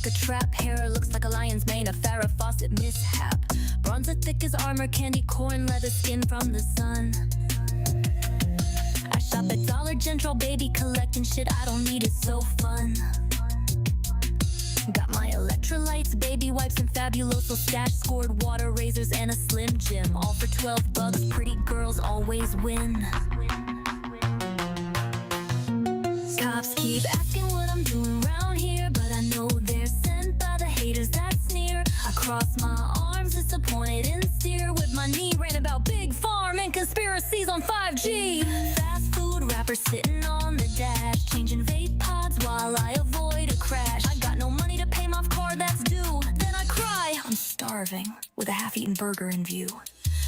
a trap. Hair looks like a lion's mane, a Farrah Fawcett mishap. Bronzer thick as armor, candy corn, leather skin from the sun. I shop at Dollar General, baby, collecting shit I don't need, it's so fun. Got my electrolytes, baby wipes, and Fabuloso stash. Scored water razors and a Slim Jim, all for $12. Pretty girls always win. Cops keep asking what I'm doing around here, but I know they're sent by the haters that sneer. I cross my arms, disappointed and steer with my knee, ran about Big Farm and conspiracies on 5G. Fast food rappers sitting on the dash, changing vape pods while I avoid a crash. I got no money to pay my card that's due, then I cry. I'm starving with a half-eaten burger in view.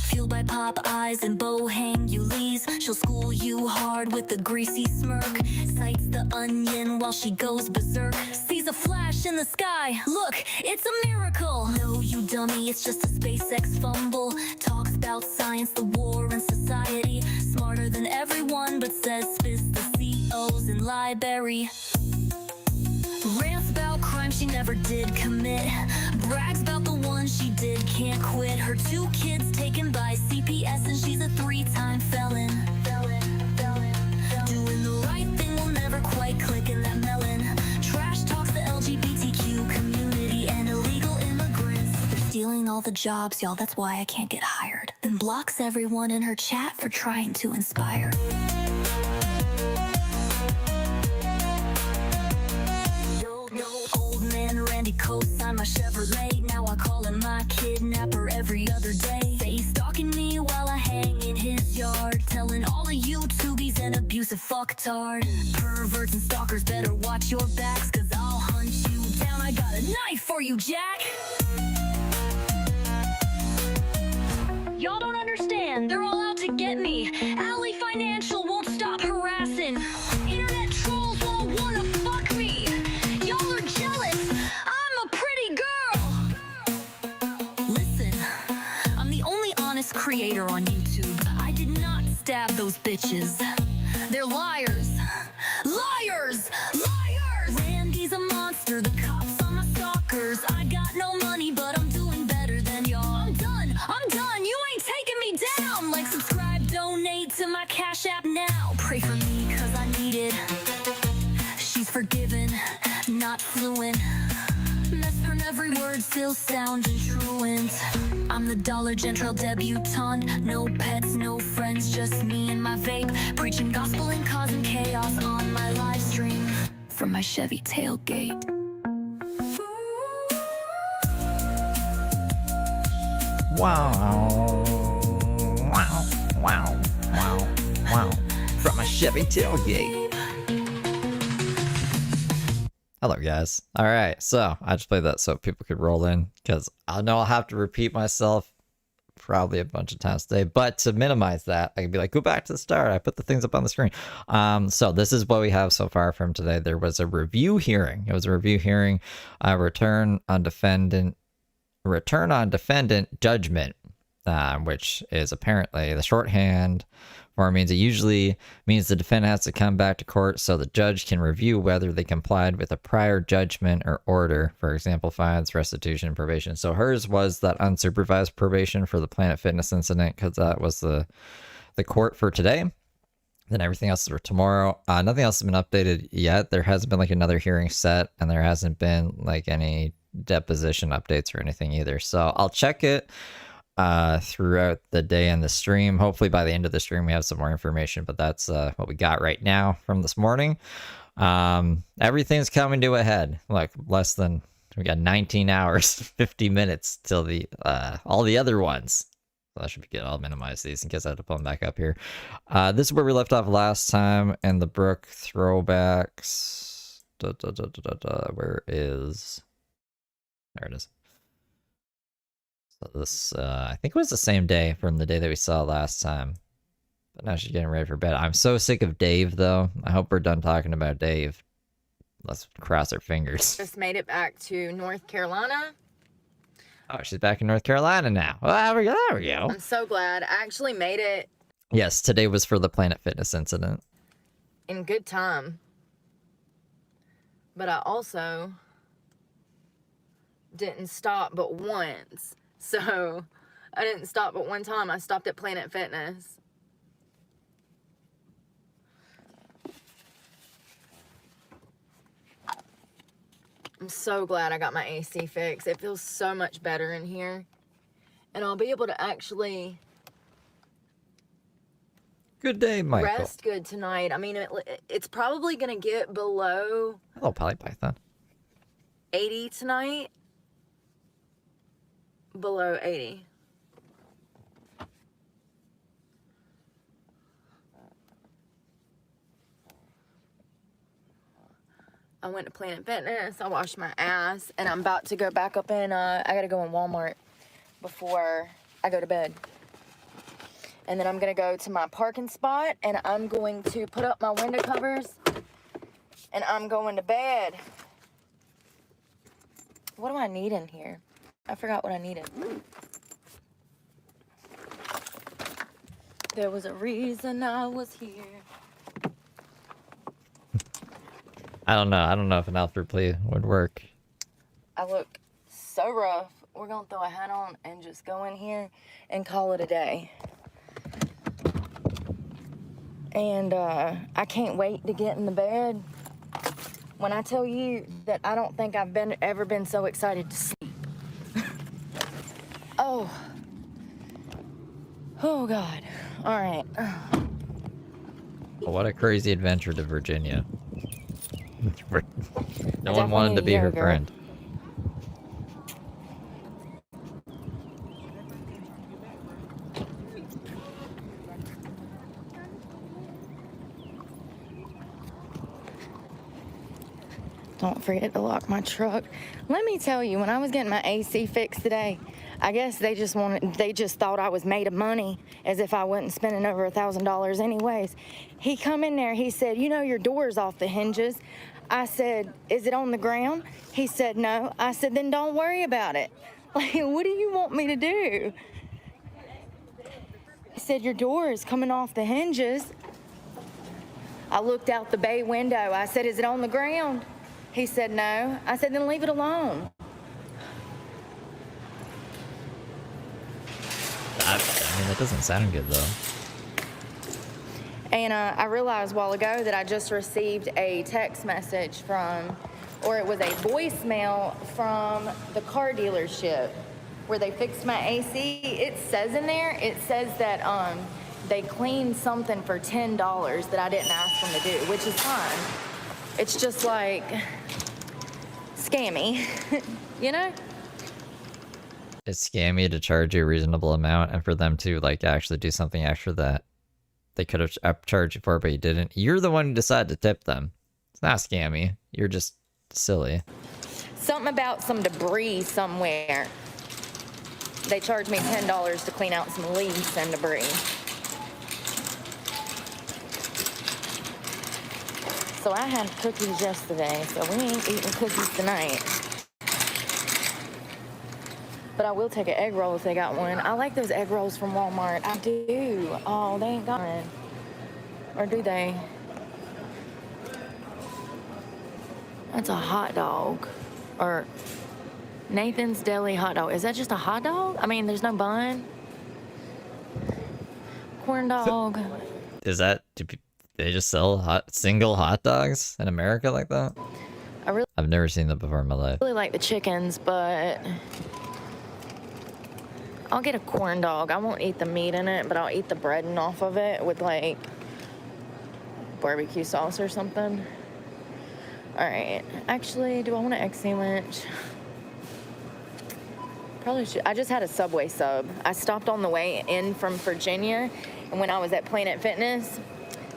Fueled by pop eyes and bohangulies, she'll school you hard with a greasy smirk. Sights the onion while she goes berserk. Sees a flash in the sky, look, it's a miracle. No, you dummy, it's just a SpaceX fumble. Talks about science, the war, and society. Smarter than everyone, but says spits the COs in library. Rants about crime she never did commit. Brags about the one she did, can't quit. Her 2 kids taken by CPS, and she's a 3-time felon. Doing the right thing will never quite click in that melon. Trash talks the LGBTQ community and illegal immigrants. They're stealing all the jobs, y'all, that's why I can't get hired. Then blocks everyone in her chat for trying to inspire. Co-sign my Chevrolet, now I call him my kidnapper every other day. Face stalking me while I hang in his yard, telling all of you he's an abusive fucktard. Perverts and stalkers better watch your backs, cause I'll hunt you down. I got a knife for you, Jack. Y'all don't understand, they're all out to get me. Alley Financial won't stop harassing. Internet trolls all wanna fuck me. Y'all are jealous, I'm a pretty girl. Listen, I'm the only honest creator on YouTube. I did not stab those bitches. They're liars. Liars! Liars! Randy's a monster, the cops are my stalkers. I got no money, but I'm doing better than y'all. I'm done, you ain't taking me down. Like, subscribe, donate to my Cash App now. Pray for me, cause I need it. She's forgiven, not fluent. Messed her every word, still sounding truant. I'm the Dollar General debutante. No pets, no friends, just me and my vape. Preaching gospel and causing chaos on my live stream from my Chevy tailgate. Wow. Wow. Wow. Wow. Wow. From a Chevy tailgate. Hello, guys. All right, so I just played that so people could roll in, because I know I'll have to repeat myself probably a bunch of times today, but to minimize that, I can be like, go back to the start. I put the things up on the screen. So this is what we have so far from today. There was a review hearing. It was a review hearing, return on defendant judgment, which is apparently the shorthand for means it usually means the defendant has to come back to court so the judge can review whether they complied with a prior judgment or order, for example, fines, restitution, and probation. So hers was that unsupervised probation for the Planet Fitness incident, because that was the court for today. Then everything else is for tomorrow. Nothing else has been updated yet. There hasn't been like another hearing set, and there hasn't been like any deposition updates or anything either. So I'll check it throughout the day and the stream. Hopefully by the end of the stream we have some more information, but that's what we got right now from this morning. Everything's coming to a head. Like we got 19 hours 50 minutes till the all the other ones. So that should be good. I'll minimize these in case I have to pull them back up here. This is where we left off last time, and the Brooke throwbacks. Where is, there it is. So this, I think it was the same day from the day that we saw last time. But now she's getting ready for bed. I'm so sick of Dave, though. I hope we're done talking about Dave. Let's cross our fingers. Just made it back to North Carolina. Oh, she's back in North Carolina now. Well, there we go. I'm so glad. I actually made it. Yes, today was for the Planet Fitness incident. In good time. But I also didn't stop but once. So I didn't stop but one time. I stopped at Planet Fitness. I'm so glad I got my AC fixed. It feels so much better in here. And I'll be able to actually Good day, Michael. rest good tonight. I mean, it's probably going to get below Hello, Polypython. 80 tonight. Below 80. I went to Planet Fitness, I washed my ass, and I'm about to go back up in, I gotta go in Walmart before I go to bed. And then I'm gonna go to my parking spot, and I'm going to put up my window covers, and I'm going to bed. What do I need in here? I forgot what I needed. There was a reason I was here. I don't know if an outfit play would work. I look so rough. We're gonna throw a hat on and just go in here and call it a day. And I can't wait to get in the bed. When I tell you that I don't think I've ever been so excited to sleep. Oh God. All right. Well, what a crazy adventure to Virginia. No one definitely wanted to need be her yogurt. friend. Don't forget to lock my truck. Let me tell you, when I was getting my AC fixed today, I guess they just thought I was made of money, as if I wasn't spending over $1,000 anyways. He come in there, he said, you know, your door's off the hinges. I said, is it on the ground? He said, no. I said, then don't worry about it. Like, what do you want me to do? He said, your door is coming off the hinges. I looked out the bay window. I said, is it on the ground? He said, no. I said, then leave it alone. I mean, that doesn't sound good, though. And I realized a while ago that I just received a text message from, or it was a voicemail from the car dealership where they fixed my AC. It says in there, it says that they cleaned something for $10 that I didn't ask them to do, which is fine. It's just like scammy, you know? It's scammy to charge you a reasonable amount, and for them to like actually do something extra that they could have upcharged you for, but you didn't. You're the one who decided to tip them. It's not scammy. You're just silly. Something about some debris somewhere. They charged me $10 to clean out some leaves and debris. So I had cookies yesterday, so we ain't eating cookies tonight. But I will take an egg roll if they got one. I like those egg rolls from Walmart. I do. Oh, they ain't got one. Or do they? That's a hot dog. Or Nathan's Deli hot dog. Is that just a hot dog? I mean, there's no bun. Corn dog. Is that... They just sell single hot dogs in America like that? I've never seen that before in my life. I really like the chickens, but I'll get a corn dog. I won't eat the meat in it, but I'll eat the breading off of it with like barbecue sauce or something. All right. Actually, do I want an egg sandwich? Probably should. I just had a Subway sub. I stopped on the way in from Virginia, and when I was at Planet Fitness,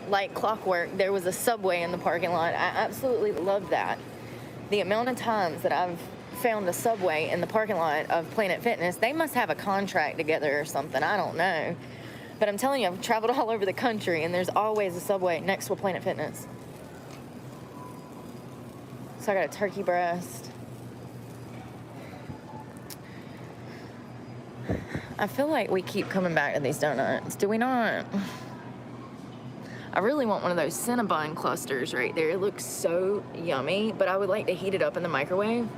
like clockwork, there was a Subway in the parking lot. I absolutely loved that. The amount of times that I've found a Subway in the parking lot of Planet Fitness, they must have a contract together or something. I don't know. But I'm telling you, I've traveled all over the country, and there's always a Subway next to a Planet Fitness. So I got a turkey breast. I feel like we keep coming back to these donuts. Do we not? I really want one of those Cinnabon clusters right there. It looks so yummy, but I would like to heat it up in the microwave.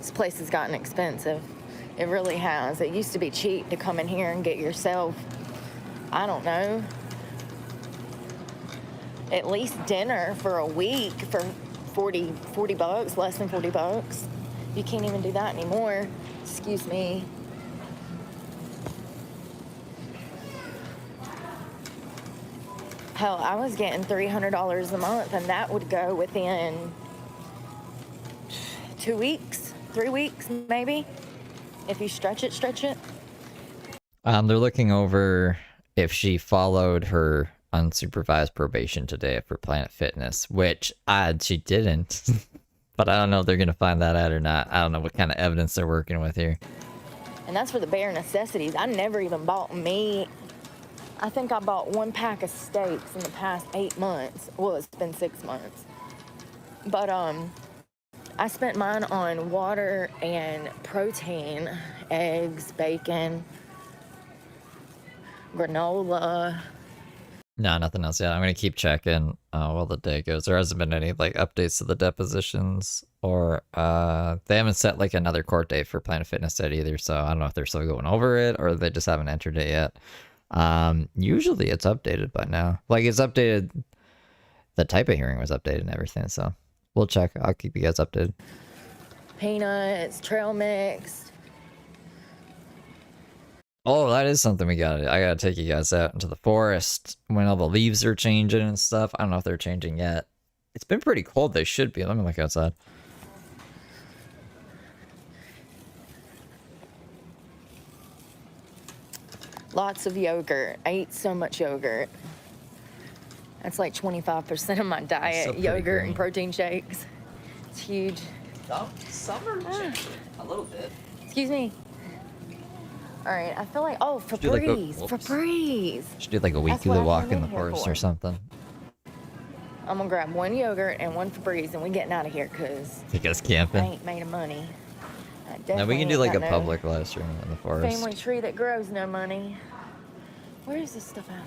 This place has gotten expensive. It really has. It used to be cheap to come in here and get yourself, I don't know, at least dinner for a week for 40 bucks, less than 40 bucks. You can't even do that anymore. Excuse me. Hell, I was getting $300 a month, and that would go within 2 weeks, 3 weeks, maybe. If you stretch it. They're looking over if she followed her unsupervised probation today for Planet Fitness, which she didn't. But I don't know if they're going to find that out or not. I don't know what kind of evidence they're working with here. And that's for the bare necessities. I never even bought meat. I think I bought 1 pack of steaks in the past 8 months. Well, it's been 6 months. But I spent mine on water and protein, eggs, bacon, granola. No, nothing else yet. I'm going to keep checking while the day goes. There hasn't been any like updates to the depositions, or they haven't set like another court date for Planet Fitness yet either. So I don't know if they're still going over it or they just haven't entered it yet. Usually it's updated by now. Like it's updated. The type of hearing was updated and everything. So we'll check. I'll keep you guys updated. Peanuts, trail mix. Oh, that is something I gotta take you guys out into the forest when all the leaves are changing and stuff. I don't know if they're changing yet. It's been pretty cold. They should be. Let me look outside. Lots of yogurt. I eat so much yogurt. That's like 25% of my diet. Yogurt green. and protein shakes. It's huge. Some are changing a little bit. Excuse me. All right, I feel like, do like Febreze. Febreze. Should do like a That's weekly what I walk came in the in here forest for. or something. I'm gonna grab 1 yogurt and 1 Febreze, and we getting out of here because Take us I camping. ain't made of money. Now we can do Definitely like a ain't got no public live stream in the forest. family tree that grows no money. Where is this stuff at?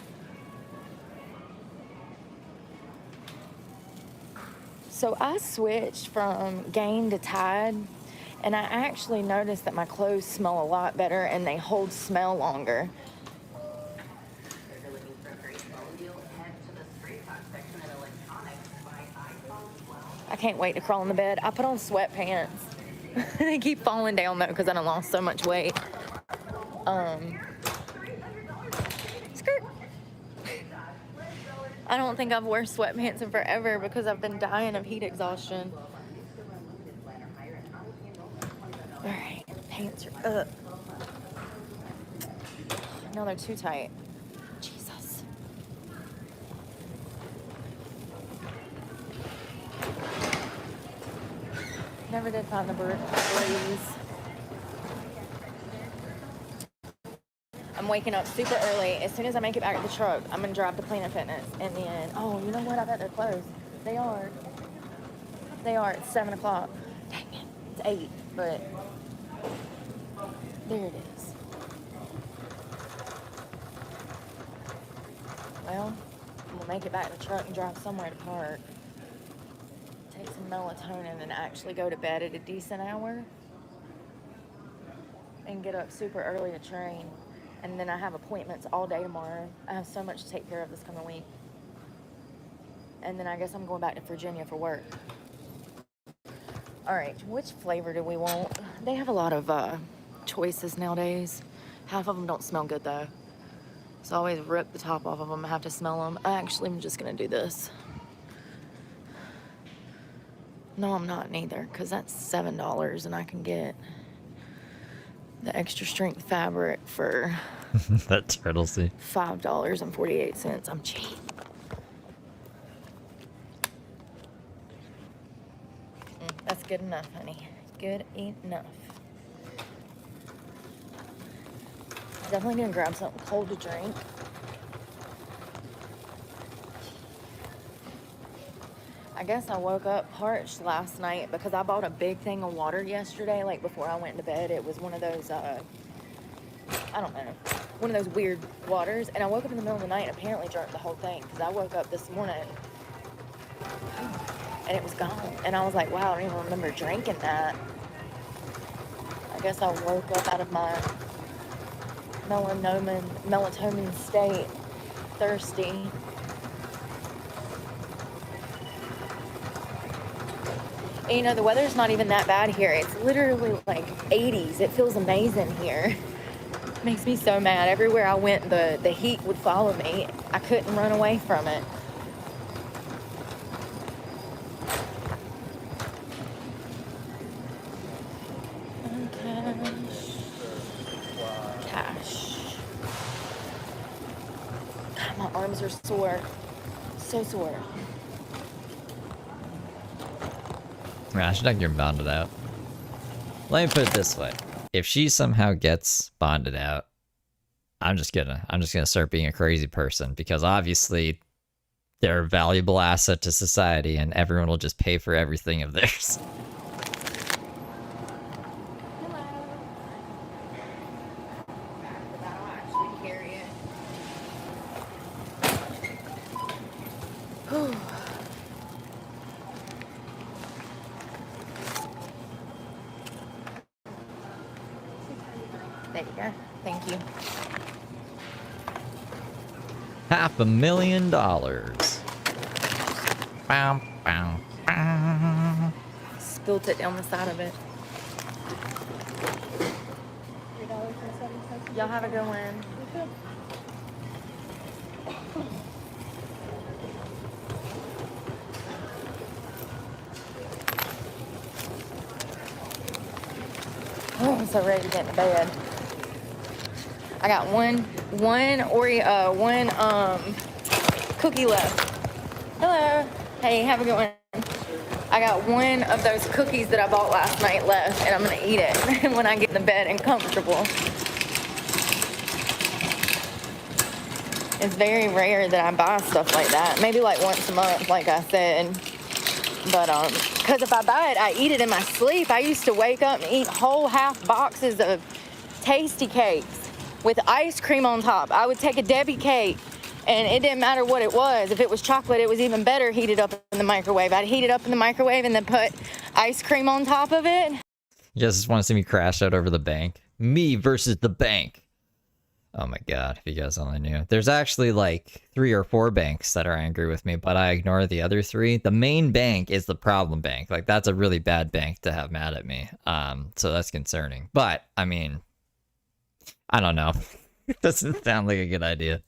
So I switched from Gain to Tide, and I actually noticed that my clothes smell a lot better and they hold smell longer. If you're looking for a great phone deal, head to the Spray Talk section at electronics to buy iPhones, well, I can't wait to crawl in the bed. I put on sweatpants. They keep falling down though because I done lost so much weight. Skirt. I don't think I've worn sweatpants in forever because I've been dying of heat exhaustion. All right, pants are up. No, they're too tight. Jesus. Never did find the breeze. I'm waking up super early. As soon as I make it back to the truck, I'm gonna drive to Planet Fitness. And then, oh, you know what? I bet they're closed. They are. They are. It's 7 o'clock. Dang it. It's 8, but there it is. Well, I'm gonna make it back to the truck and drive somewhere to park. Take some melatonin and actually go to bed at a decent hour. And get up super early to train. And then I have appointments all day tomorrow. I have so much to take care of this coming week. And then I guess I'm going back to Virginia for work. All right, which flavor do we want? They have a lot of choices nowadays. Half of them don't smell good though. So I always rip the top off of them. I have to smell them. Actually, I'm just gonna do this. No, I'm not neither, because that's $7 and I can get the extra strength fabric for That turtle sea. $5.48. I'm cheap. That's good enough, honey. Good enough. Definitely gonna grab something cold to drink. I guess I woke up parched last night because I bought a big thing of water yesterday, like before I went to bed. It was one of those, I don't know, one of those weird waters. And I woke up in the middle of the night and apparently drank the whole thing because I woke up this morning and it was gone. And I was like, wow, I don't even remember drinking that. I guess I woke up out of my melatonin state, thirsty. And you know, the weather's not even that bad here. It's literally like 80s. It feels amazing here. Makes me so mad. Everywhere I went, the heat would follow me. I couldn't run away from it. Cash. God, my arms are sore. So sore. I should not get bonded out. Let me put it this way. If she somehow gets bonded out, I'm just gonna start being a crazy person, because obviously they're a valuable asset to society and everyone will just pay for everything of theirs. Hello. That'll actually carry it. Whew. There you go. Thank you. $500,000. Bow, bow, bow. Spilt it down the side of it. Y'all have a good one. Oh, I'm so ready to get in bed. I got one cookie left. Hello. Hey, have a good one. I got one of those cookies that I bought last night left, and I'm gonna eat it when I get in the bed and comfortable. It's very rare that I buy stuff like that. Maybe like once a month, like I said. But because if I buy it, I eat it in my sleep. I used to wake up and eat whole half boxes of tasty cakes with ice cream on top. I would take a Debbie cake, and it didn't matter what it was. If it was chocolate, it was even better heated up in the microwave. I'd heat it up in the microwave and then put ice cream on top of it. You guys just want to see me crash out over the bank? Me versus the bank. Oh my god, if you guys only knew. There's actually like 3 or 4 banks that are angry with me, but I ignore the other 3. The main bank is the problem bank. Like, that's a really bad bank to have mad at me. So that's concerning. But, I mean, I don't know. It doesn't sound like a good idea.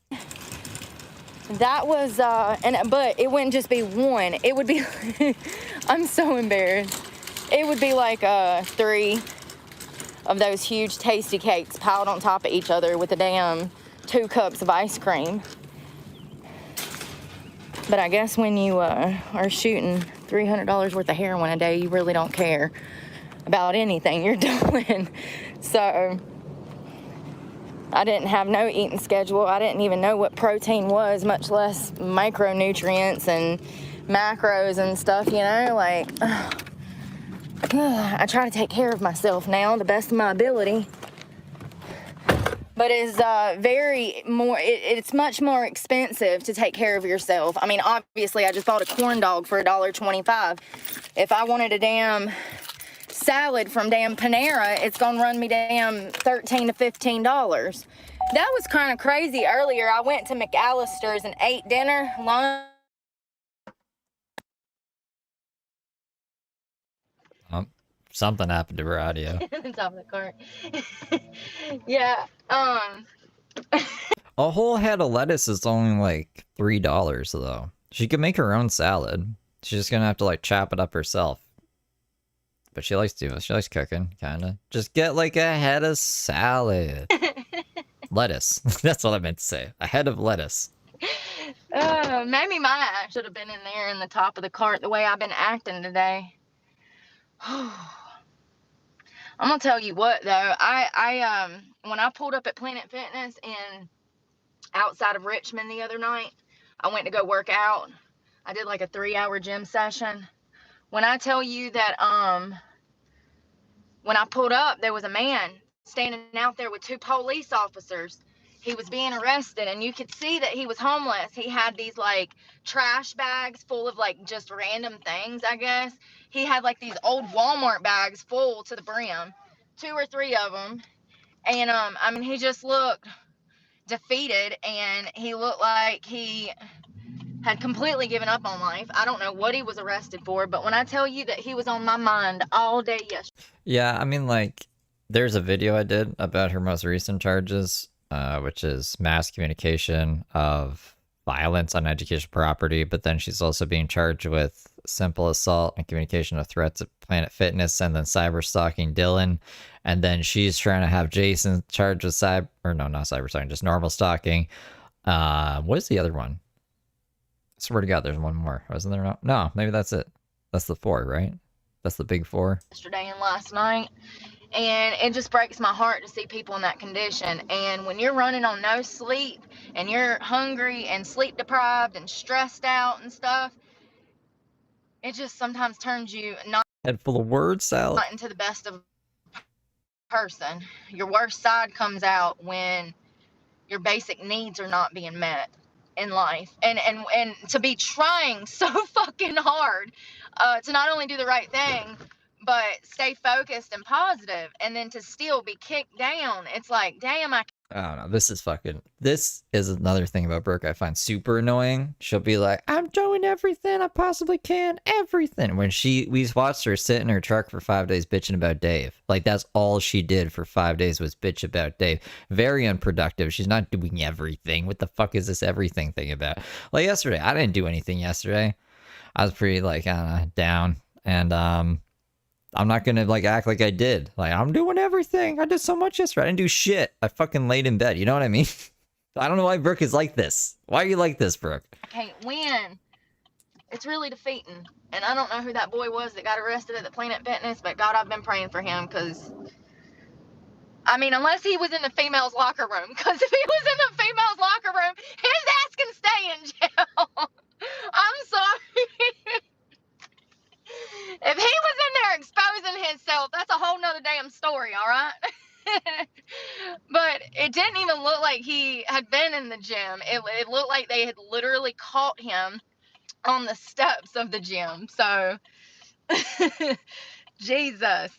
That was, but it wouldn't just be one. It would be, I'm so embarrassed. It would be like 3 of those huge tasty cakes piled on top of each other with a damn 2 cups of ice cream. But I guess when you are shooting $300 worth of heroin a day, you really don't care about anything you're doing. So I didn't have no eating schedule. I didn't even know what protein was, much less micronutrients and macros and stuff, you know, like I try to take care of myself now, the best of my ability. But it's it's much more expensive to take care of yourself. I mean, obviously, I just bought a corn dog for $1.25. If I wanted a damn salad from damn Panera, it's gonna run me damn $13 to $15. That was kind of crazy. Earlier, I went to McAllister's and ate dinner, lunch. Something happened to her audio. On top of the cart. Yeah. A whole head of lettuce is only like $3 though. She could make her own salad. She's just gonna have to like chop it up herself. But she likes cooking, kinda. Just get like a head of salad. Lettuce. That's what I meant to say. A head of lettuce. Maybe my eye should have been in there in the top of the cart the way I've been acting today. I'm gonna tell you what though, I when I pulled up at Planet Fitness in outside of Richmond the other night, I went to go work out. I did like a 3-hour gym session. When I tell you that when I pulled up, there was a man standing out there with 2 police officers. He was being arrested, and you could see that he was homeless. He had these like trash bags full of like just random things, I guess. He had like these old Walmart bags full to the brim, 2 or 3 of them. And I mean, he just looked defeated, and he looked like he had completely given up on life. I don't know what he was arrested for, but when I tell you that he was on my mind all day yesterday. Yeah, I mean, like, there's a video I did about her most recent charges, which is mass communication of violence on educational property, but then she's also being charged with simple assault and communication of threats at Planet Fitness, and then cyber stalking Dylan, and then she's trying to have Jason charged with not cyber stalking, just normal stalking. What is the other one? I swear to God, there's one more. Wasn't there? No, maybe that's it. That's the 4, right? That's the big 4. Yesterday and last night, and it just breaks my heart to see people in that condition. And when you're running on no sleep, and you're hungry and sleep deprived and stressed out and stuff, it just sometimes turns you not Head full of word salad. into the best of person. Your worst side comes out when your basic needs are not being met in life, and to be trying so fucking hard to not only do the right thing but stay focused and positive, and then to still be kicked down. It's like, damn, I don't know. This is another thing about Brooke I find super annoying. She'll be like, I'm doing everything I possibly can, everything. When we watched her sit in her truck for 5 days bitching about Dave. Like, that's all she did for 5 days was bitch about Dave. Very unproductive. She's not doing everything. What the fuck is this everything thing about? Like, yesterday, I didn't do anything yesterday. I was pretty, like, I don't know, down. And, I'm not gonna like act like I did. Like, I'm doing everything. I did so much yesterday. I didn't do shit. I fucking laid in bed. You know what I mean? I don't know why Brooke is like this. Why are you like this, Brooke? I can't win. It's really defeating. And I don't know who that boy was that got arrested at the Planet Fitness, but God, I've been praying for him, because I mean, unless he was in the females' locker room, because if he was in the females' locker room, his ass can stay in jail. I'm sorry. If he was in there exposing himself, that's a whole nother damn story, all right? But it didn't even look like he had been in the gym. It looked like they had literally caught him on the steps of the gym. So, Jesus.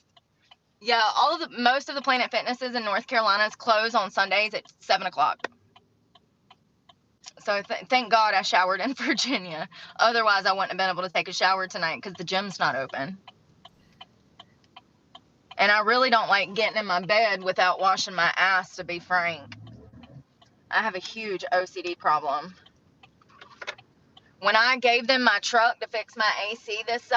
Yeah, most of the Planet Fitnesses in North Carolina is closed on Sundays at 7 o'clock. So thank God I showered in Virginia. Otherwise, I wouldn't have been able to take a shower tonight because the gym's not open. And I really don't like getting in my bed without washing my ass, to be frank. I have a huge OCD problem. When I gave them my truck to fix my AC this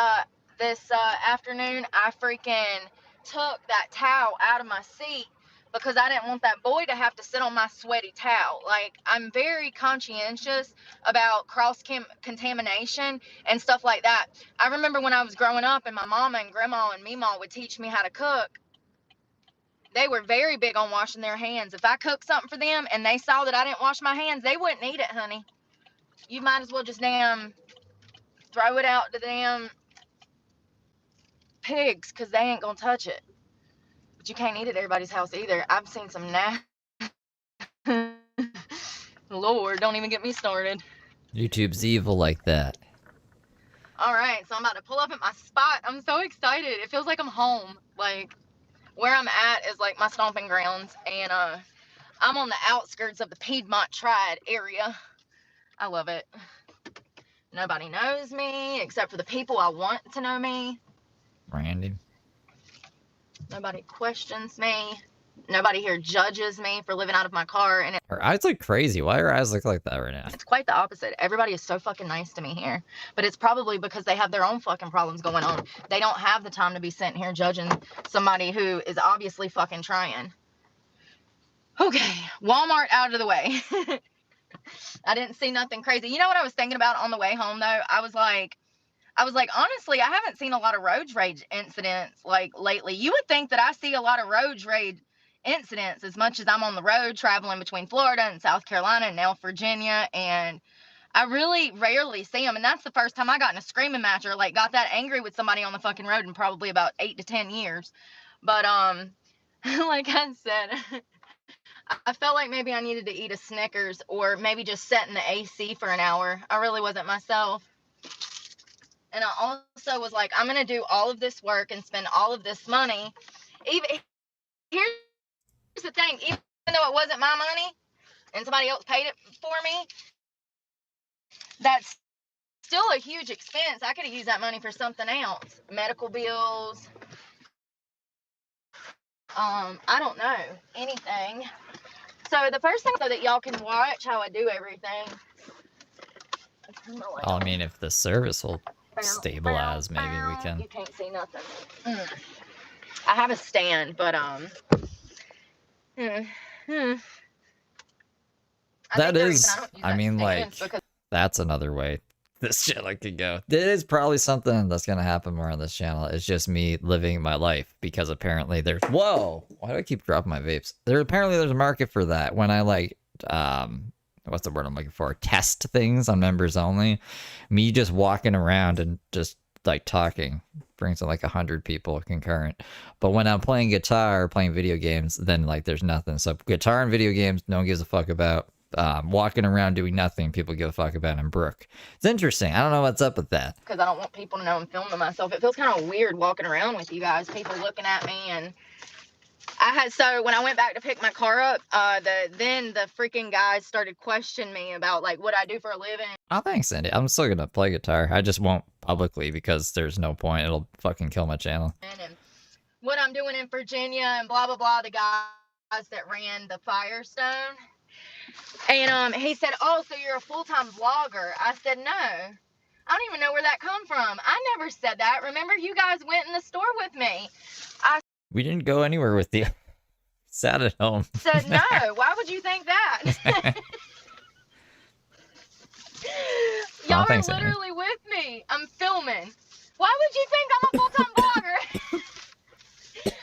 afternoon, I freaking took that towel out of my seat because I didn't want that boy to have to sit on my sweaty towel. Like, I'm very conscientious about cross-contamination and stuff like that. I remember when I was growing up and my mama and grandma and Meemaw would teach me how to cook, they were very big on washing their hands. If I cooked something for them and they saw that I didn't wash my hands, they wouldn't eat it, honey. You might as well just damn throw it out to the damn pigs, because they ain't gonna touch it. But you can't eat it at everybody's house either. I've seen some Lord, don't even get me started. YouTube's evil like that. All right, so I'm about to pull up at my spot. I'm so excited. It feels like I'm home. Like, where I'm at is like my stomping grounds, and I'm on the outskirts of the Piedmont Triad area. I love it. Nobody knows me except for the people I want to know me. Randy. Nobody questions me. Nobody here judges me for living out of my car. And Her eyes look crazy. Why her eyes look like that right now? it's quite the opposite. Everybody is so fucking nice to me here. But it's probably because they have their own fucking problems going on. They don't have the time to be sitting here judging somebody who is obviously fucking trying. Okay, Walmart out of the way. I didn't see nothing crazy. You know what I was thinking about on the way home, though? I was like, honestly, I haven't seen a lot of road rage incidents like lately. You would think that I see a lot of road rage incidents as much as I'm on the road traveling between Florida and South Carolina and now Virginia, and I really rarely see them. And that's the first time I got in a screaming match or like got that angry with somebody on the fucking road in probably about 8 to 10 years. But like I said, I felt like maybe I needed to eat a Snickers or maybe just sit in the AC for an hour. I really wasn't myself. And I also was like, I'm going to do all of this work and spend all of this money. here's the thing, even though it wasn't my money and somebody else paid it for me, that's still a huge expense. I could have used that money for something else. Medical bills. I don't know. Anything. So the first thing so that y'all can watch how I do everything. Well, I mean, if the service will stabilize, maybe we can. You can't see nothing. I have a stand, but That is, I mean, like, that's another way this channel could go. It is probably something that's gonna happen more on this channel. It's just me living my life, because apparently there's, whoa, why do I keep dropping my vapes? Apparently there's a market for that. When I like, what's the word I'm looking for? Test things on members only. Me just walking around and just like talking brings in like 100 people concurrent. But when I'm playing guitar or playing video games, then like there's nothing. So guitar and video games, no one gives a fuck about. Walking around doing nothing, people give a fuck about. And Brooke, it's interesting. I don't know what's up with that, because I don't want people to know I'm filming myself. It feels kind of weird walking around with you guys, people looking at me. And so when I went back to pick my car up, then the freaking guys started questioning me about like what I do for a living. Oh, thanks, Cindy. I'm still gonna play guitar. I just won't publicly, because there's no point. It'll fucking kill my channel. And what I'm doing in Virginia and blah blah blah. The guys that ran the Firestone. And he said, "Oh, so you're a full-time vlogger?" I said, "No. I don't even know where that come from. I never said that. Remember, you guys went in the store with me." We didn't go anywhere with you. Sat at home. Said, "No. Why would you think that?" Y'all are literally with me. I'm filming. Why would you think I'm a full-time vlogger?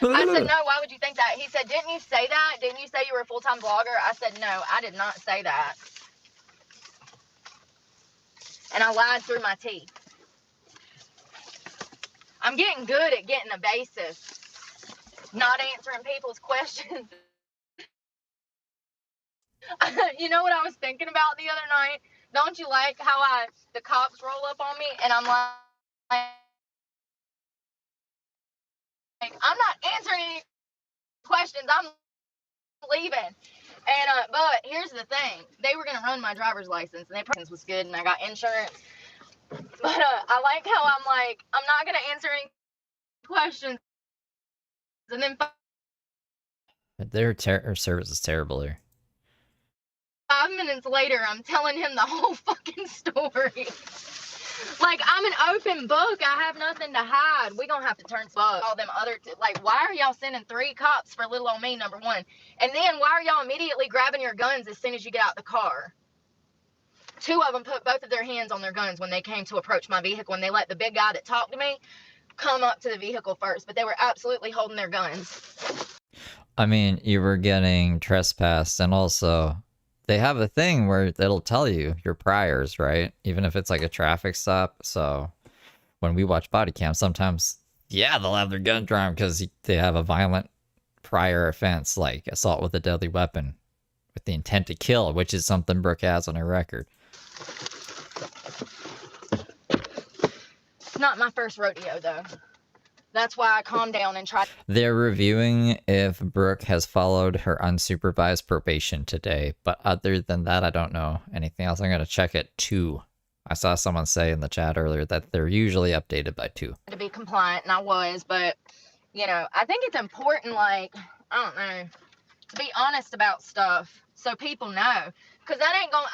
I said, "No, why would you think that?" He said, "Didn't you say that? Didn't you say you were a full-time vlogger?" I said, "No, I did not say that." And I lied through my teeth. I'm getting good at getting evasive, not answering people's questions. You know what I was thinking about the other night? Don't you like how the cops roll up on me and I'm like, I'm not answering any questions. I'm leaving. And but here's the thing: they were gonna run my driver's license, and their license was good, and I got insurance. But I like how I'm like, I'm not gonna answer any questions, and then Their service is terrible here. 5 minutes later, I'm telling him the whole fucking story. Like, I'm an open book. I have nothing to hide. We gonna have to turn all them other, like, why are y'all sending 3 cops for little old me, number one? And then why are y'all immediately grabbing your guns as soon as you get out the car? 2 of them put both of their hands on their guns when they came to approach my vehicle, and they let the big guy that talked to me come up to the vehicle first, but they were absolutely holding their guns. I mean, you were getting trespassed, and also they have a thing where it'll tell you your priors, right? Even if it's like a traffic stop. So when we watch body cam, sometimes, yeah, they'll have their gun drawn because they have a violent prior offense, like assault with a deadly weapon with the intent to kill, which is something Brooke has on her record. It's not my first rodeo, though. That's why I calmed down and tried. They're reviewing if Brooke has followed her unsupervised probation today, but other than that, I don't know anything else. I'm going to check at 2. I saw someone say in the chat earlier that they're usually updated by 2. To be compliant, and I was, but, you know, I think it's important, like, I don't know, to be honest about stuff so people know, because that ain't going,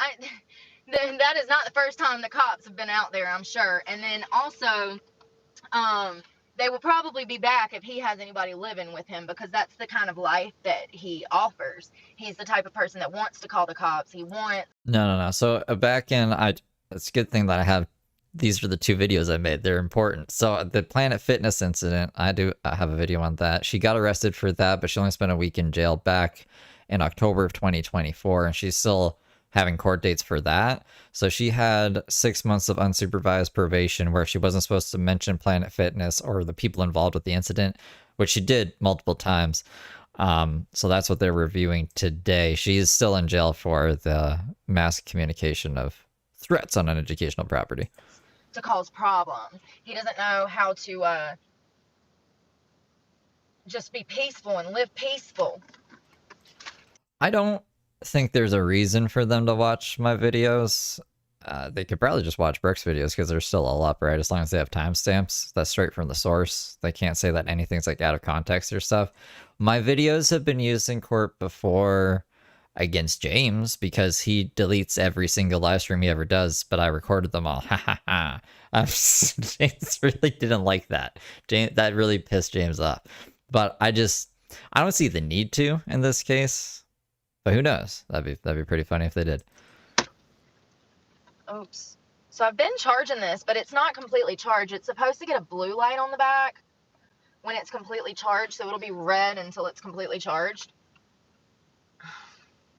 that is not the first time the cops have been out there, I'm sure. And then also, they will probably be back if he has anybody living with him, because that's the kind of life that he offers. He's the type of person that wants to call the cops. He wants... No. So back in, it's a good thing that I have, these are the 2 videos I made. They're important. So the Planet Fitness incident, I have a video on that. She got arrested for that, but she only spent a week in jail back in October of 2024, and she's still having court dates for that. So she had 6 months of unsupervised probation where she wasn't supposed to mention Planet Fitness or the people involved with the incident, which she did multiple times. So that's what they're reviewing today. She is still in jail for the mass communication of threats on uneducational property. To cause problems. He doesn't know how to just be peaceful and live peaceful. I don't think there's a reason for them to watch my videos. They could probably just watch Brooke's videos because they're still all up, right? As long as they have timestamps, that's straight from the source. They can't say that anything's like out of context or stuff. My videos have been used in court before against James because he deletes every single live stream he ever does, but I recorded them all. Ha ha ha. James really didn't like that. That really pissed James off. But I don't see the need to in this case. But who knows? That'd be pretty funny if they did. Oops. So I've been charging this, but it's not completely charged. It's supposed to get a blue light on the back when it's completely charged, so it'll be red until it's completely charged.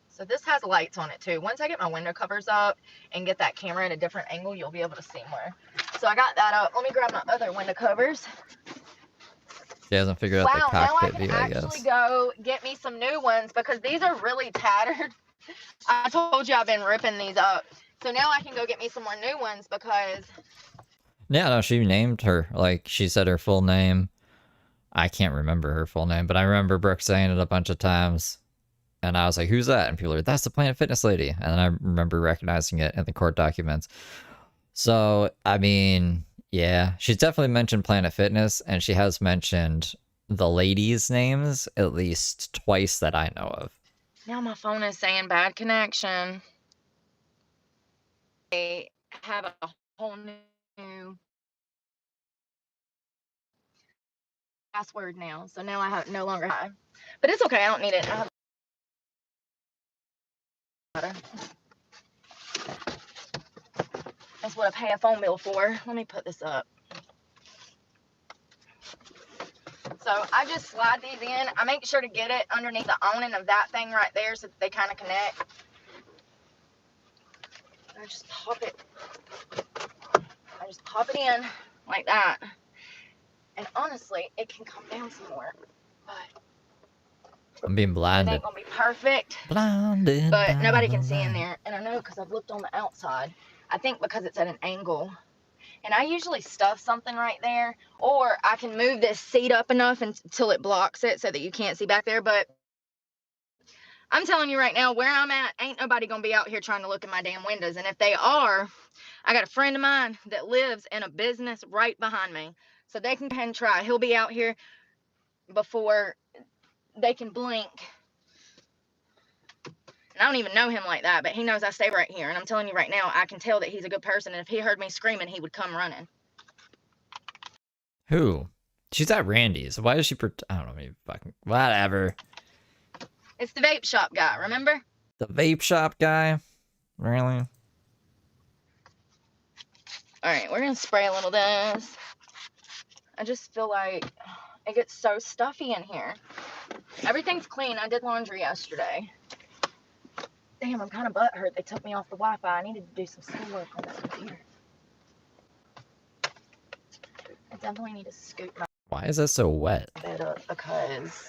So this has lights on it too. Once I get my window covers up and get that camera at a different angle, you'll be able to see more. So I got that up. Let me grab my other window covers. She hasn't figured out the cockpit view, I guess. Now I can actually go get me some new ones because these are really tattered. I told you I've been ripping these up. So now I can go get me some more new ones because... Yeah, no, she named her. Like, she said her full name. I can't remember her full name, but I remember Brooke saying it a bunch of times. And I was like, who's that? And people were like, that's the Planet Fitness lady. And then I remember recognizing it in the court documents. So, I mean, yeah, she's definitely mentioned Planet Fitness, and she has mentioned the ladies' names at least twice that I know of. Now my phone is saying bad connection. They have a whole new password now, so now I have no longer have. But it's okay, I don't need it. That's what I pay a phone bill for. Let me put this up. So I just slide these in. I make sure to get it underneath the awning of that thing right there so that they kind of connect. I just pop it in like that. And honestly, it can come down some more. But I'm being it blinded. ain't gonna be perfect. Blinded. But nobody can see in there. And I know because I've looked on the outside. I think because it's at an angle. And I usually stuff something right there. Or I can move this seat up enough until it blocks it so that you can't see back there. But I'm telling you right now, where I'm at, ain't nobody going to be out here trying to look at my damn windows. And if they are, I got a friend of mine that lives in a business right behind me. So they can go ahead and try. He'll be out here before they can blink. And I don't even know him like that, but he knows I stay right here. And I'm telling you right now, I can tell that he's a good person. And if he heard me screaming, he would come running. Who? She's at Randy's. Why is she... I don't know, maybe fucking... Whatever. It's the vape shop guy, remember? The vape shop guy? Really? Alright, we're going to spray a little of this. I just feel like it gets so stuffy in here. Everything's clean. I did laundry yesterday. Damn, I'm kind of butthurt. They took me off the Wi-Fi. I needed to do some schoolwork on this computer. I definitely need to scoop my Why is that so wet? bed up because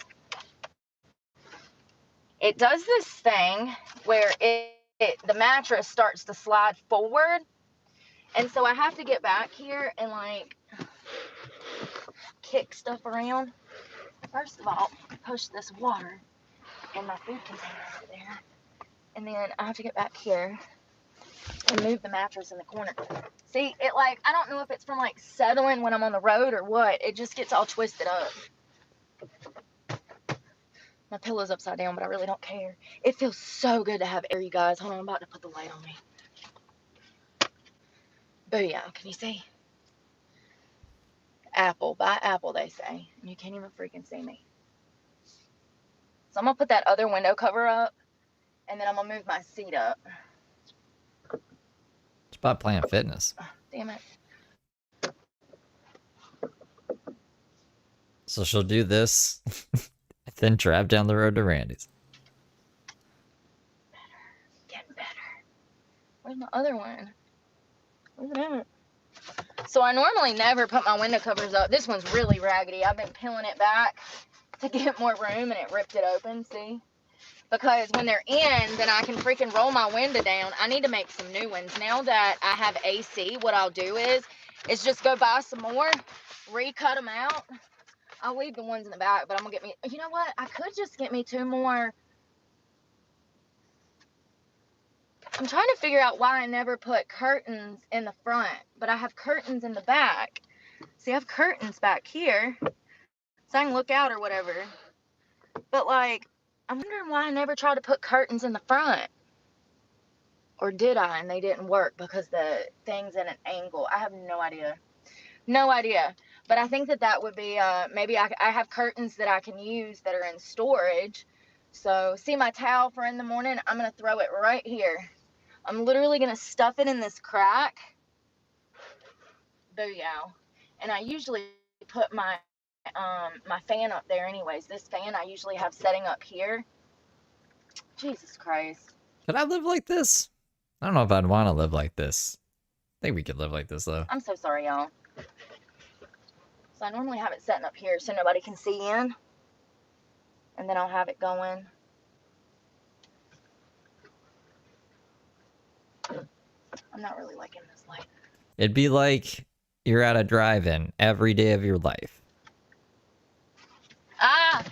it does this thing where the mattress starts to slide forward. And so I have to get back here and like kick stuff around. First of all, push this water and my food container over there. And then I have to get back here and move the mattress in the corner. See, it like, I don't know if it's from like settling when I'm on the road or what. It just gets all twisted up. My pillow's upside down, but I really don't care. It feels so good to have air, you guys. Hold on, I'm about to put the light on me. Booyah, can you see? Apple, by apple, they say. You can't even freaking see me. So I'm going to put that other window cover up, and then I'm going to move my seat up. It's about Planet Fitness. Oh, damn it. So she'll do this, then drive down the road to Randy's. Getting better. Where's my other one? Where's it at? So I normally never put my window covers up. This one's really raggedy. I've been peeling it back to get more room, and it ripped it open, see? Because when they're in, then I can freaking roll my window down. I need to make some new ones. Now that I have AC, what I'll do is just go buy some more, recut them out, I'll leave the ones in the back, but I'm gonna get me, you know what? I could just get me 2 more. I'm trying to figure out why I never put curtains in the front, but I have curtains in the back. See, I have curtains back here, so I can look out or whatever. But like, I'm wondering why I never tried to put curtains in the front. Or did I? And they didn't work because the thing's at an angle. I have no idea. No idea. But I think that would be, maybe I have curtains that I can use that are in storage. So, see my towel for in the morning? I'm going to throw it right here. I'm literally going to stuff it in this crack. Booyah. And I usually put my my fan up there anyways. This fan I usually have setting up here. Jesus Christ. Could I live like this? I don't know if I'd want to live like this. I think we could live like this, though. I'm so sorry, y'all. So I normally have it setting up here so nobody can see in. And then I'll have it going. I'm not really liking this light. It'd be like you're at a drive-in every day of your life. Ah!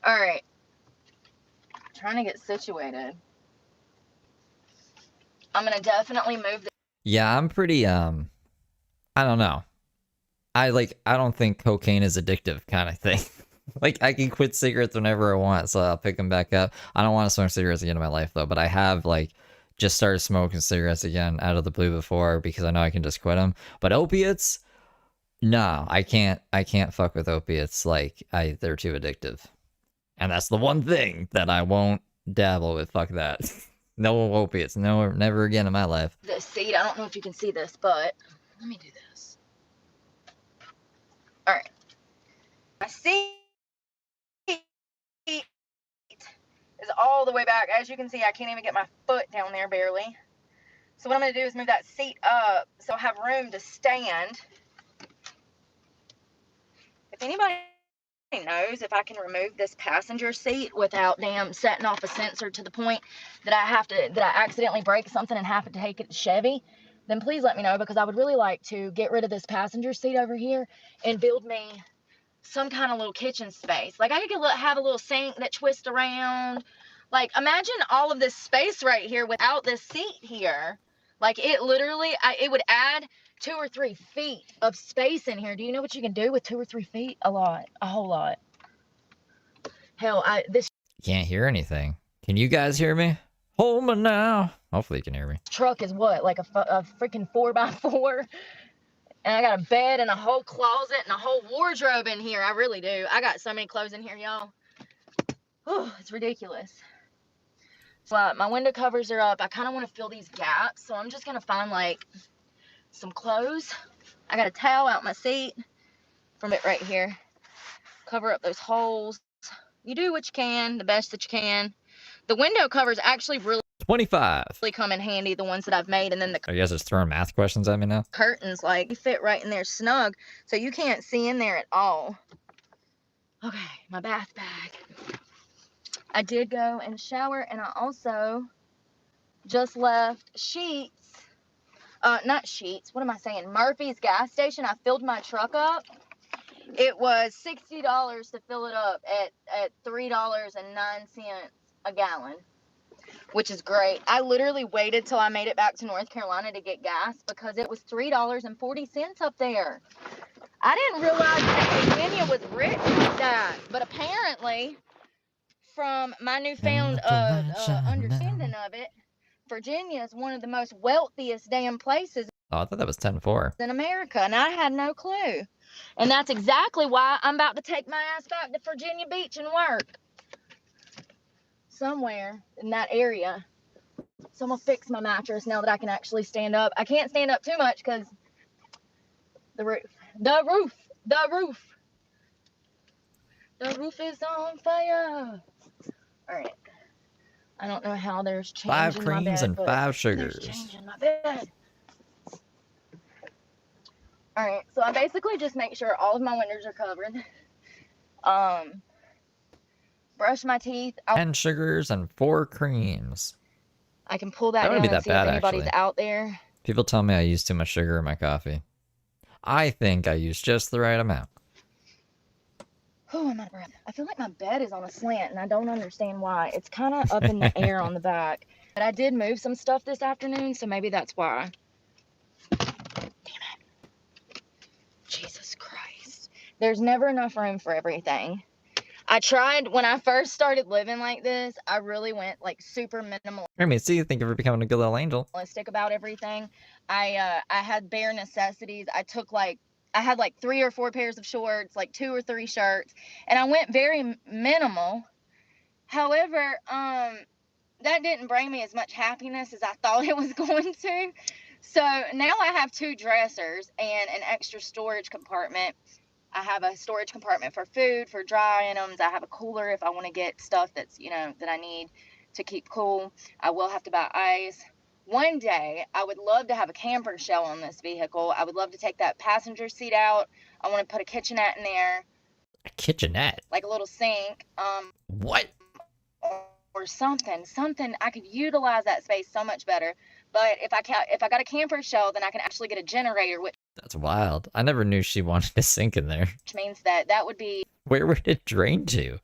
Alright. Trying to get situated. I'm gonna definitely move the Yeah, I'm pretty, I don't know. I don't think cocaine is addictive kind of thing. Like, I can quit cigarettes whenever I want, so I'll pick them back up. I don't want to smoke cigarettes again in my life, though, but I have, like, just started smoking cigarettes again out of the blue before because I know I can just quit them. But opiates, no, I can't fuck with opiates. Like, they're too addictive. And that's the one thing that I won't dabble with. Fuck that. No opiates. No, never again in my life. this seat. I don't know if you can see this, but let me do this. Alright. My seat is all the way back. As you can see, I can't even get my foot down there barely. So what I'm going to do is move that seat up so I have room to stand. If anybody knows if I can remove this passenger seat without damn setting off a sensor to the point that I accidentally break something and have to take it to Chevy, then please let me know, because I would really like to get rid of this passenger seat over here and build me some kind of little kitchen space. Like, I could have a little sink that twists around. Like, imagine all of this space right here without this seat here. Like, it literally, it would add 2 or 3 feet of space in here. Do you know what you can do with 2 or 3 feet? A lot. A whole lot. Hell, this Can't hear anything. Can you guys hear me? Hold me now. Hopefully you can hear me. truck is what? Like a freaking 4x4? And I got a bed and a whole closet and a whole wardrobe in here. I really do. I got so many clothes in here, y'all. Oh, it's ridiculous. So my window covers are up. I kind of want to fill these gaps. So I'm just going to find like some clothes. I got a towel out my seat from it right here. Cover up those holes. You do what you can, the best that you can. The window covers actually really 25. come in handy, the ones that I've made. And then the Are you guys just throwing math questions at me now? curtains, like, fit right in there snug, so you can't see in there at all. Okay, my bath bag. I did go and shower, and I also just left sheets. Not sheets. What am I saying? Murphy's gas station. I filled my truck up. It was $60 to fill it up at $3.09 a gallon, which is great. I literally waited till I made it back to North Carolina to get gas because it was $3.40 up there. I didn't realize that Virginia was rich like that, but apparently, from my newfound understanding of it, Virginia is one of the most wealthiest damn places Oh, I thought that was 10-4. in America, and I had no clue. And that's exactly why I'm about to take my ass back to Virginia Beach and work somewhere in that area. So I'm gonna fix my mattress now that I can actually stand up. I can't stand up too much because the roof is on fire. All right. I don't know how there's change 5 in my creams bed, and but 5 there's sugars. change in my bed. All right, so I basically just make sure all of my windows are covered. Brush my teeth. 10 sugars and 4 creams. I can pull that That wouldn't down be and that see bad, if anybody's actually. out there. People tell me I use too much sugar in my coffee. I think I use just the right amount. Oh, I'm out of breath. I feel like my bed is on a slant and I don't understand why. It's kind of up in the air on the back. But I did move some stuff this afternoon, so maybe that's why. Damn it. Jesus Christ. There's never enough room for everything. I tried, when I first started living like this, I really went like super minimal. I mean, see, you think of her becoming a good little angel. About everything. I had bare necessities. I had like 3 or 4 pairs of shorts, like 2 or 3 shirts, and I went very minimal. However, that didn't bring me as much happiness as I thought it was going to. So now I have 2 dressers and an extra storage compartment. I have a storage compartment for food, for dry items. I have a cooler if I want to get stuff that's, you know, that I need to keep cool. I will have to buy ice. One day, I would love to have a camper shell on this vehicle. I would love to take that passenger seat out. I want to put a kitchenette in there. A kitchenette? Like a little sink. What? Or something I could utilize that space so much better. But if I got a camper shell, then I can actually get a generator, which That's wild. I never knew she wanted a sink in there. means that would be Where would it drain to?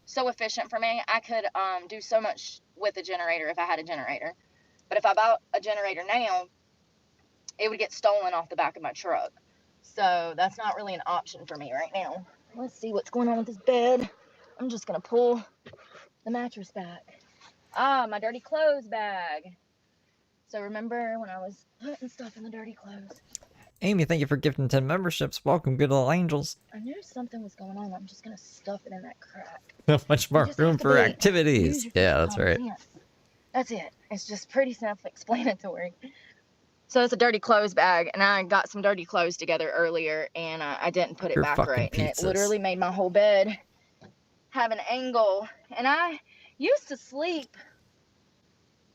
so efficient for me. I could do so much with a generator if I had a generator. But if I bought a generator now, it would get stolen off the back of my truck. So that's not really an option for me right now. Let's see what's going on with this bed. I'm just gonna pull the mattress back. Ah, my dirty clothes bag. So remember when I was putting stuff in the dirty clothes? Amy, thank you for gifting 10 memberships. Welcome, good little angels. I knew something was going on. I'm just gonna stuff it in that crack. So much more just room have to for be- activities. Use your Yeah, that's right. common sense. That's it. It's just pretty self-explanatory. So it's a dirty clothes bag, and I got some dirty clothes together earlier, and I didn't put it Your back fucking right, and it pizzas. literally made my whole bed have an angle. And I used to sleep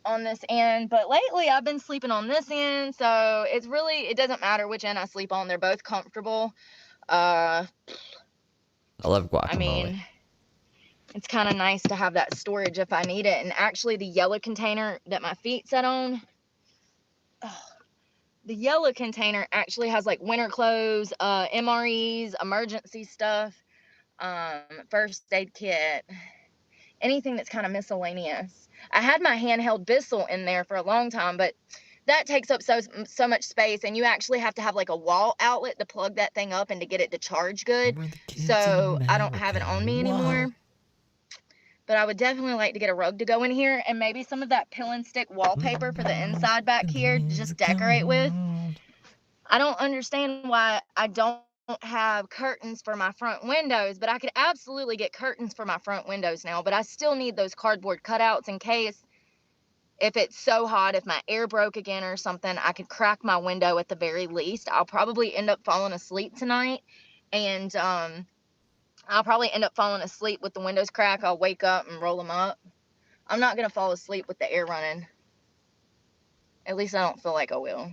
on this end, but lately I've been sleeping on this end, so it doesn't matter which end I sleep on. They're both comfortable. I love guacamole. I mean, it's kind of nice to have that storage if I need it. And actually, the yellow container that my feet set on, the yellow container actually has like winter clothes, MREs, emergency stuff, first aid kit, anything that's kind of miscellaneous. I had my handheld Bissell in there for a long time, but that takes up so much space, and you actually have to have like a wall outlet to plug that thing up and to get it to charge good. So I don't have it on me anymore. But I would definitely like to get a rug to go in here, and maybe some of that pill and stick wallpaper for the inside back here to just decorate with. I don't understand why I don't have curtains for my front windows, but I could absolutely get curtains for my front windows now. But I still need those cardboard cutouts in case, if it's so hot, if my air broke again or something, I could crack my window at the very least. I'll probably end up falling asleep tonight, and I'll probably end up falling asleep with the windows cracked. I'll wake up and roll them up. I'm not going to fall asleep with the air running. At least I don't feel like I will.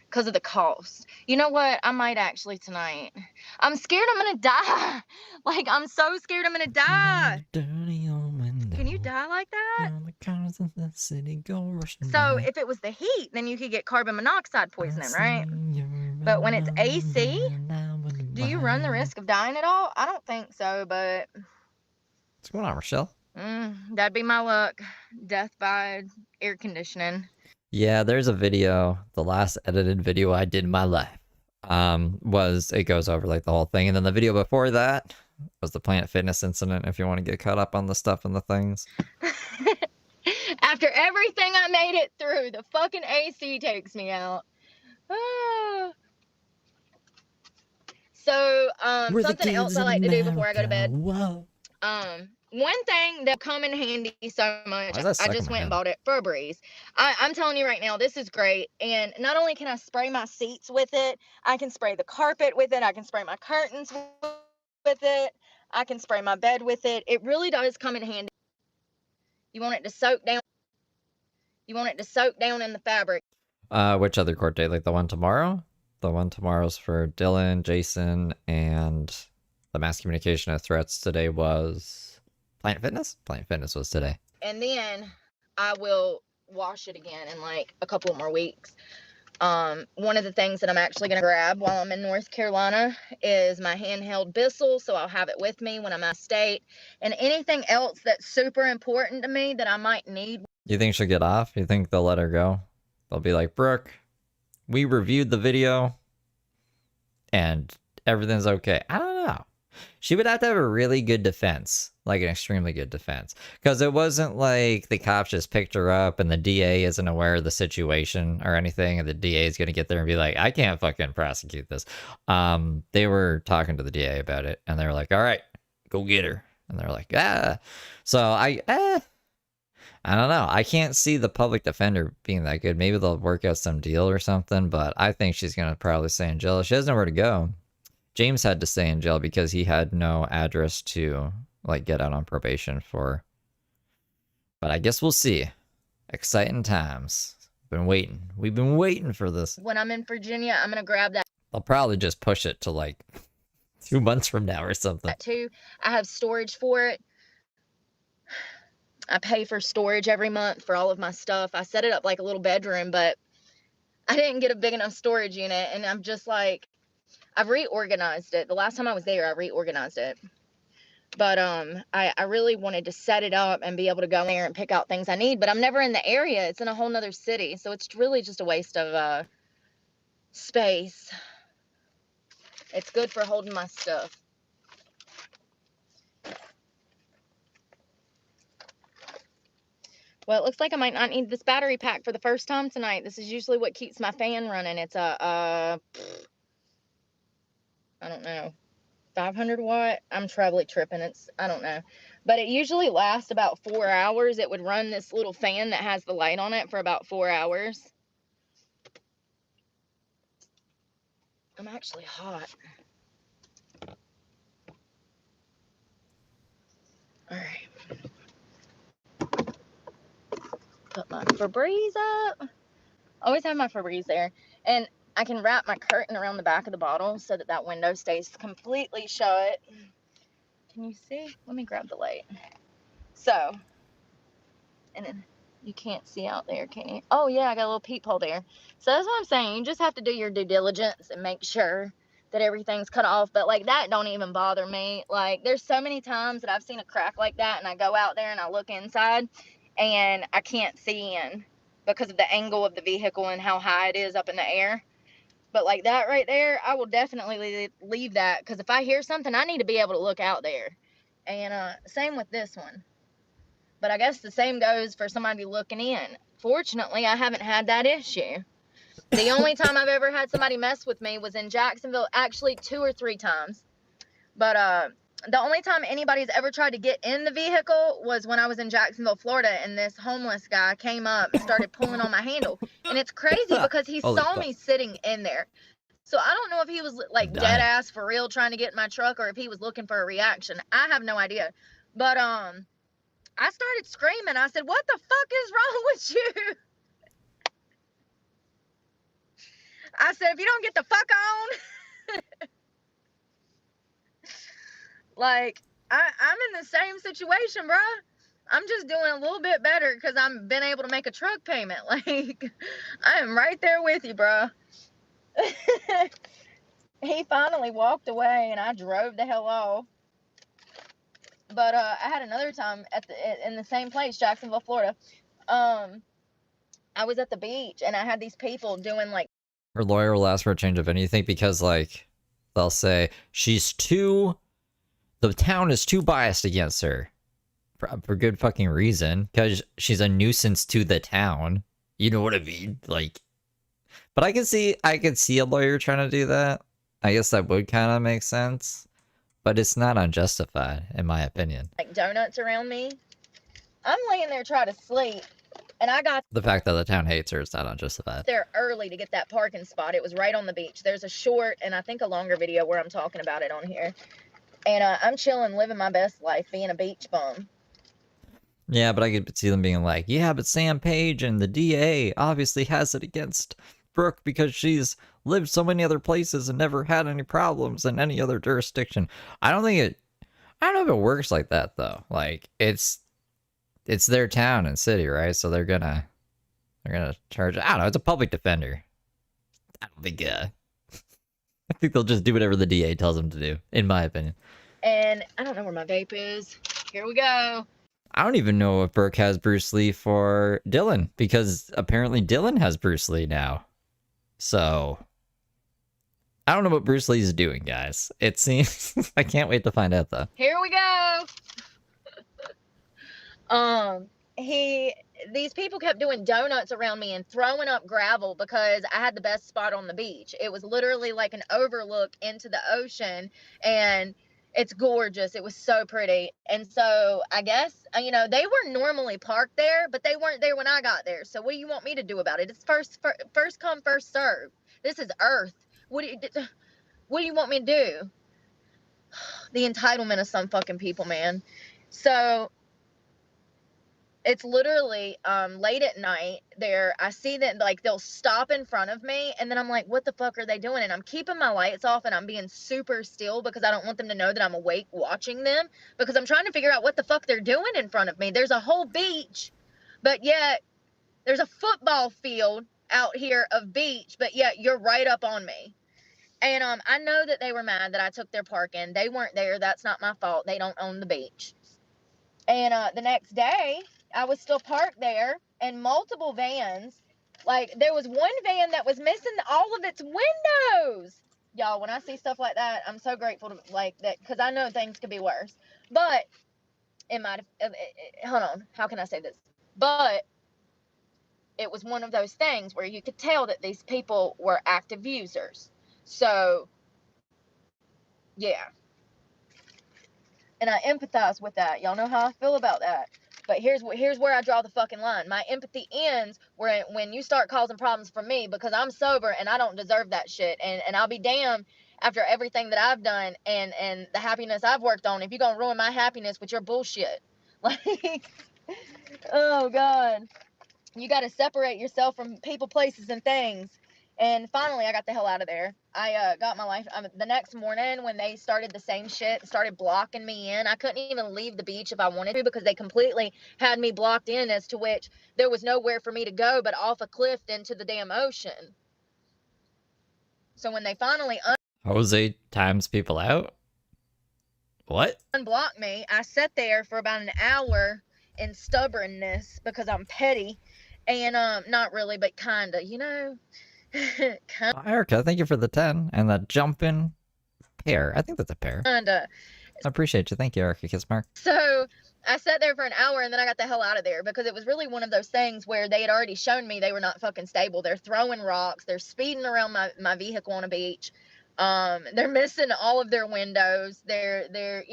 Because of the cost. You know what? I might actually tonight. I'm scared I'm going to die. Like, I'm so scared I'm going to die. Can you die like that? So, if it was the heat, then you could get carbon monoxide poisoning, right? But when it's AC, do you run the risk of dying at all? I don't think so, but What's going on, Rochelle? that'd be my luck. Death by air conditioning. Yeah, there's a video, the last edited video I did in my life, it goes over like the whole thing. And then the video before that was the Planet Fitness incident, if you want to get caught up on the stuff and the things. After everything I made it through, the fucking AC takes me out. Ah. So, something else I like to do before I go to bed. Whoa. One thing that come in handy so much, Why is that stuck I in just my went and head? bought it, Febreze. I'm telling you right now, this is great. And not only can I spray my seats with it, I can spray the carpet with it, I can spray my curtains with it, I can spray my bed with it. It really does come in handy. You want it to soak down. You want it to soak down in the fabric. Which other court date? Like the one tomorrow? The one tomorrow's for Dylan, Jason, and the mass communication of threats today was Planet Fitness? Planet Fitness was today. And then I will wash it again in like a couple more weeks. One of the things that I'm actually going to grab while I'm in North Carolina is my handheld Bissell, so I'll have it with me when I'm out of state. And anything else that's super important to me that I might need. You think she'll get off? You think they'll let her go? They'll be like, Brooke, we reviewed the video and everything's okay. I don't know. She would have to have a really good defense, like an extremely good defense. Because it wasn't like the cops just picked her up and the DA isn't aware of the situation or anything, and the DA is going to get there and be like, I can't fucking prosecute this. They were talking to the DA about it, and they were like, all right, go get her. And they're like, ah. So I don't know. I can't see the public defender being that good. Maybe they'll work out some deal or something, but I think she's going to probably stay in jail. She has nowhere to go. James had to stay in jail because he had no address to like get out on probation for. But I guess we'll see. Exciting times. Been waiting. We've been waiting for this. When I'm in Virginia, I'm going to grab that. I'll probably just push it to like 2 months from now or something. Too. I have storage for it. I pay for storage every month for all of my stuff. I set it up like a little bedroom, but I didn't get a big enough storage unit, and I'm just like, I've reorganized it. The last time I was there, I reorganized it. But I really wanted to set it up and be able to go there and pick out things I need, but I'm never in the area. It's in a whole nother city, so it's really just a waste of space. It's good for holding my stuff. Well, it looks like I might not need this battery pack for the first time tonight. This is usually what keeps my fan running. It's a I don't know, 500 watt. I'm probably tripping. I don't know. But it usually lasts about 4 hours. It would run this little fan that has the light on it for about 4 hours. I'm actually hot. All right. Put my Febreze up. Always have my Febreze there. And I can wrap my curtain around the back of the bottle so that window stays completely shut. Can you see? Let me grab the light. So, and then you can't see out there, can you? Oh yeah, I got a little peephole there. So that's what I'm saying. You just have to do your due diligence and make sure that everything's cut off. But like that don't even bother me. Like there's so many times that I've seen a crack like that and I go out there and I look inside and I can't see in because of the angle of the vehicle and how high it is up in the air. But like that right there, I will definitely leave that because if I hear something, I need to be able to look out there. And same with this one. But I guess the same goes for somebody looking in. Fortunately, I haven't had that issue. The only time I've ever had somebody mess with me was in Jacksonville, actually 2 or 3 times. But the only time anybody's ever tried to get in the vehicle was when I was in Jacksonville, Florida, and this homeless guy came up and started pulling on my handle. And it's crazy because he saw me sitting in there. So I don't know if he was like dead ass for real trying to get in my truck or if he was looking for a reaction. I have no idea. But I started screaming. I said, "What the fuck is wrong with you?" I said, "If you don't get the fuck on." Like, I'm in the same situation, bruh. I'm just doing a little bit better because I've been able to make a truck payment. Like, I am right there with you, bruh. He finally walked away and I drove the hell off. But I had another time in the same place, Jacksonville, Florida. I was at the beach and I had these people doing like. Her lawyer will ask for a change of venue, you think, because like they'll say the town is too biased against her for good fucking reason because she's a nuisance to the town. You know what I mean? Like, but I could see a lawyer trying to do that. I guess that would kind of make sense. But it's not unjustified, in my opinion. Like donuts around me. I'm laying there trying to sleep, and I got the fact that the town hates her is not unjustified. There early to get that parking spot. It was right on the beach. There's a short and I think a longer video where I'm talking about it on here. And I'm chilling, living my best life, being a beach bum. Yeah, but I could see them being like, yeah, but Sam Page and the DA obviously has it against Brooke because she's lived so many other places and never had any problems in any other jurisdiction. I don't know if it works like that though. Like it's their town and city, right? So they're gonna charge. I don't know. It's a public defender. I don't think, I think they'll just do whatever the DA tells them to do, in my opinion. And I don't know where my vape is. Here we go. I don't even know if Brooke has Bruce Lee for Dylan, because apparently Dylan has Bruce Lee now. So, I don't know what Bruce Lee's doing, guys. It seems... I can't wait to find out, though. Here we go. These people kept doing donuts around me and throwing up gravel because I had the best spot on the beach. It was literally like an overlook into the ocean, and it's gorgeous. It was so pretty. And so I guess, they were normally parked there, but they weren't there when I got there. So what do you want me to do about it? It's first come, first serve. This is Earth. What do you want me to do? The entitlement of some fucking people, man. So it's literally late at night there. I see that, like, they'll stop in front of me, and then I'm like, what the fuck are they doing? And I'm keeping my lights off, and I'm being super still because I don't want them to know that I'm awake watching them, because I'm trying to figure out what the fuck they're doing in front of me. There's a whole beach, but yet there's a football field out here of beach, but yet you're right up on me. And I know that they were mad that I took their parking. They weren't there. That's not my fault. They don't own the beach. And the next day, I was still parked there, and multiple vans. Like, there was one van that was missing all of its windows. Y'all, when I see stuff like that, I'm so grateful to, like, that, because I know things could be worse. But it might have, hold on, how can I say this? But it was one of those things where you could tell that these people were active users. So, yeah. And I empathize with that. Y'all know how I feel about that. But here's where I draw the fucking line. My empathy ends when you start causing problems for me, because I'm sober and I don't deserve that shit. And I'll be damned after everything that I've done and the happiness I've worked on if you're going to ruin my happiness with your bullshit. Like, oh, God. You got to separate yourself from people, places, and things. And finally, I got the hell out of there. I got my life. The next morning, when they started the same shit, started blocking me in, I couldn't even leave the beach if I wanted to, because they completely had me blocked in, as to which there was nowhere for me to go but off a cliff into the damn ocean. So when they finally Jose times people out? What? unblocked me, I sat there for about an hour in stubbornness because I'm petty. And not really, but kinda, Oh, Erica, thank you for the 10 and the jumping pear. I think that's a pear. kinda. I appreciate you. Thank you, Erica Kissmark. So I sat there for an hour, and then I got the hell out of there, because it was really one of those things where they had already shown me they were not fucking stable. They're throwing rocks. They're speeding around my vehicle on a beach. They're missing all of their windows. They're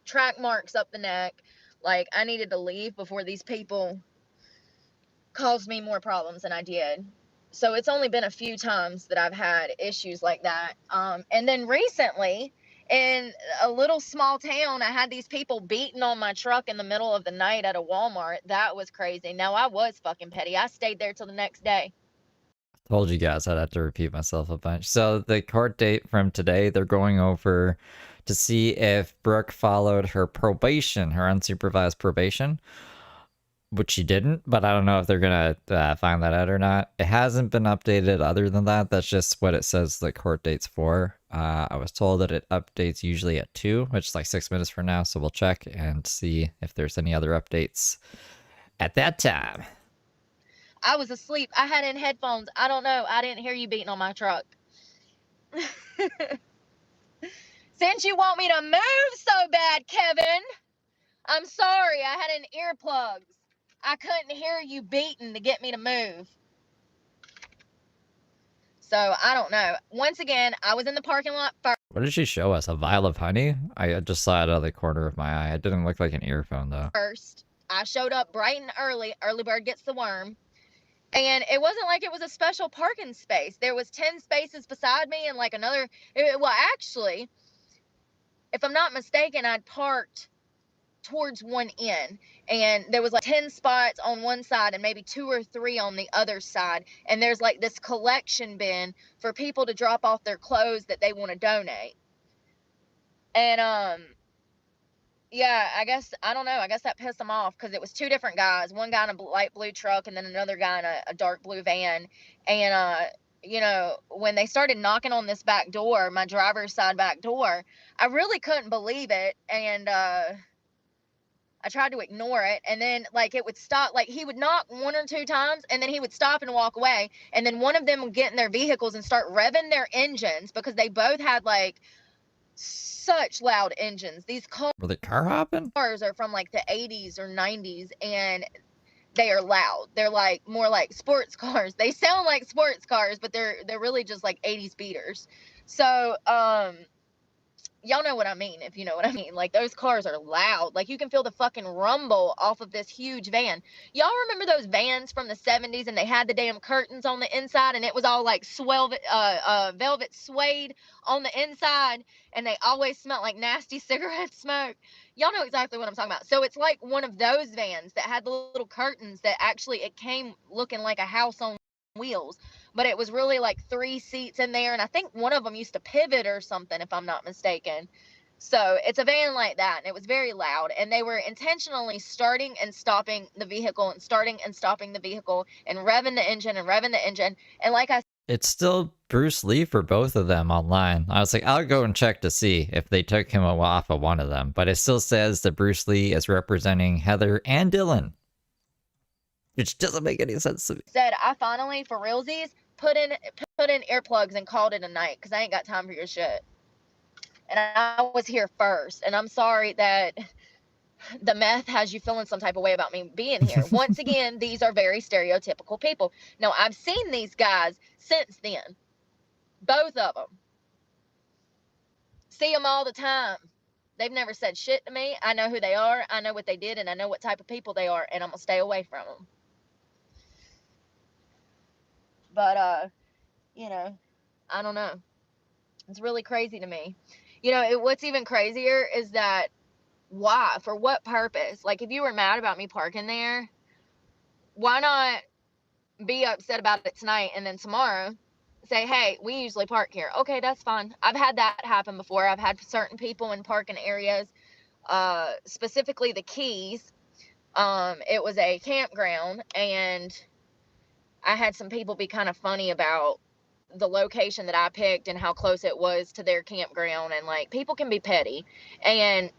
track marks up the neck. Like, I needed to leave before these people caused me more problems than I did. So it's only been a few times that I've had issues like that. And then recently, in a little small town, I had these people beating on my truck in the middle of the night at a Walmart. That was crazy. Now, I was fucking petty. I stayed there till the next day. Told you guys I'd have to repeat myself a bunch. So the court date from today, they're going over to see if Brooke followed her probation, her unsupervised probation, which she didn't, but I don't know if they're going to find that out or not. It hasn't been updated other than that. That's just what it says the court date's for. I was told that it updates usually at 2, which is like 6 minutes from now, so we'll check and see if there's any other updates at that time. I was asleep. I had in headphones. I don't know. I didn't hear you beating on my truck. Since you want me to move so bad, Kevin, I'm sorry. I had in earplugs. I couldn't hear you beating to get me to move. So, I don't know. Once again, I was in the parking lot first. What did she show us? A vial of honey? I just saw it out of the corner of my eye. It didn't look like an earphone, though. I showed up bright and early. Early bird gets the worm. And it wasn't like it was a special parking space. There was 10 spaces beside me and like another. Well, actually, if I'm not mistaken, I'd parked towards one end, and there was like 10 spots on one side and maybe 2 or 3 on the other side. And there's like this collection bin for people to drop off their clothes that they want to donate. And yeah, I don't know. I guess that pissed them off, because it was 2 different guys. One guy in a light blue truck and then another guy in a dark blue van. And when they started knocking on this back door, my driver's side back door, I really couldn't believe it. And I tried to ignore it, and then like it would stop. Like he would knock 1 or 2 times, and then he would stop and walk away. And then one of them would get in their vehicles and start revving their engines, because they both had like such loud engines. These Were they car hopping? cars are from like the 80s or 90s, and they are loud. They're like more like sports cars. They sound like sports cars, but they're really just like 80s beaters. So y'all know what I mean, if you know what I mean. Like, those cars are loud. Like, you can feel the fucking rumble off of this huge van. Y'all remember those vans from the 70s, and they had the damn curtains on the inside, and it was all like velvet suede on the inside, and they always smelled like nasty cigarette smoke? Y'all know exactly what I'm talking about. So it's like one of those vans that had the little curtains that actually, it came looking like a house on wheels, but it was really like 3 seats in there, and I think one of them used to pivot or something, if I'm not mistaken. So it's a van like that, and it was very loud, and they were intentionally starting and stopping the vehicle, and starting and stopping the vehicle, and revving the engine and revving the engine. And like I It's still Bruce Lee for both of them online. I was like, I'll go and check to see if they took him off of one of them, but it still says that Bruce Lee is representing Heather and Dylan, which doesn't make any sense to me. said, I finally, for realsies, put in earplugs and called it a night, because I ain't got time for your shit. And I was here first, and I'm sorry that the meth has you feeling some type of way about me being here. Once again, these are very stereotypical people. Now, I've seen these guys since then. Both of them. See them all the time. They've never said shit to me. I know who they are. I know what they did, and I know what type of people they are, and I'm going to stay away from them. But, I don't know. It's really crazy to me. What's even crazier is that, why? For what purpose? Like, if you were mad about me parking there, why not be upset about it tonight, and then tomorrow say, hey, we usually park here. Okay, that's fine. I've had that happen before. I've had certain people in parking areas, specifically the Keys. It was a campground, and I had some people be kind of funny about the location that I picked and how close it was to their campground, and like, people can be petty. And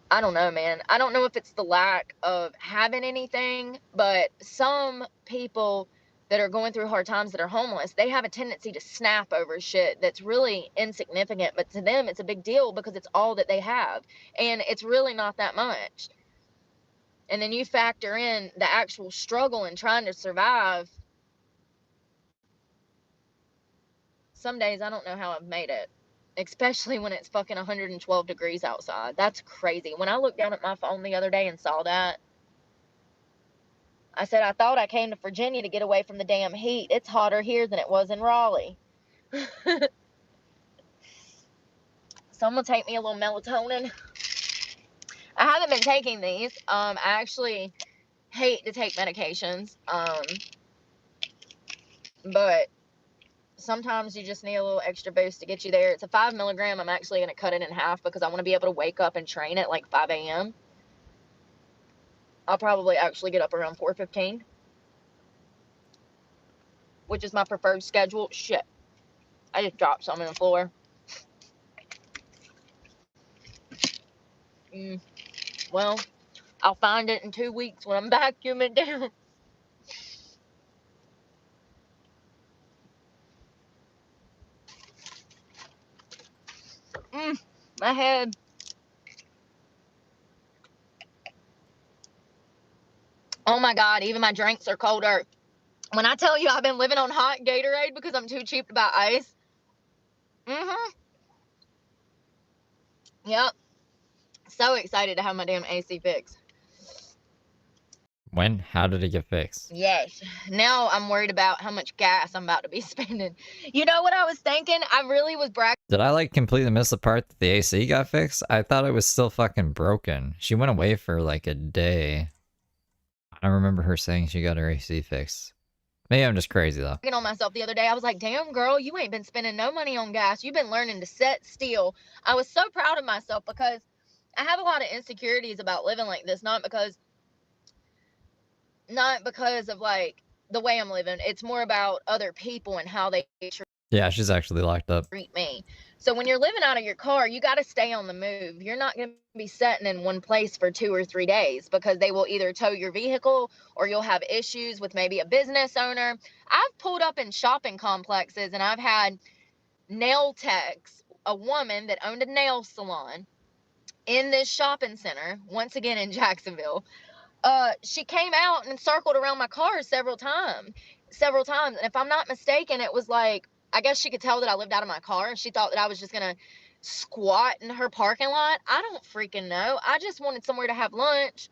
I don't know, man. I don't know if it's the lack of having anything, but some people that are going through hard times, that are homeless, they have a tendency to snap over shit that's really insignificant, but to them it's a big deal because it's all that they have, and it's really not that much. And then you factor in the actual struggle and trying to survive. Some days I don't know how I've made it, especially when it's fucking 112 degrees outside. That's crazy. When I looked down at my phone the other day and saw that, I said, I thought I came to Virginia to get away from the damn heat. It's hotter here than it was in Raleigh. So I'm going to take me a little melatonin. I haven't been taking these. I actually hate to take medications. But sometimes you just need a little extra boost to get you there. It's a 5 milligram. I'm actually going to cut it in half because I want to be able to wake up and train at like 5 a.m. I'll probably actually get up around 4:15, which is my preferred schedule. Shit. I just dropped some on the floor. Well, I'll find it in 2 weeks when I'm vacuuming down. My head. Oh my God, even my drinks are colder. When I tell you I've been living on hot Gatorade because I'm too cheap to buy ice. Yep. So excited to have my damn AC fixed. When? How did it get fixed? Yes. Now I'm worried about how much gas I'm about to be spending. You know what I was thinking? I really was bragging. Did I like completely miss the part that the AC got fixed? I thought it was still fucking broken. She went away for like a day. I don't remember her saying she got her AC fixed. Maybe I'm just crazy though. On myself the other day. I was like, damn girl, you ain't been spending no money on gas. You've been learning to sit still. I was so proud of myself because I have a lot of insecurities about living like this. Not because of like the way I'm living. It's more about other people and how they Yeah, she's actually locked up. treat me. So when you're living out of your car, you got to stay on the move. You're not going to be sitting in one place for 2 or 3 days, because they will either tow your vehicle or you'll have issues with maybe a business owner. I've pulled up in shopping complexes and I've had nail techs, a woman that owned a nail salon in this shopping center, once again in Jacksonville. She came out and circled around my car several times. And if I'm not mistaken, it was like, I guess she could tell that I lived out of my car and she thought that I was just gonna squat in her parking lot. I don't freaking know. I just wanted somewhere to have lunch,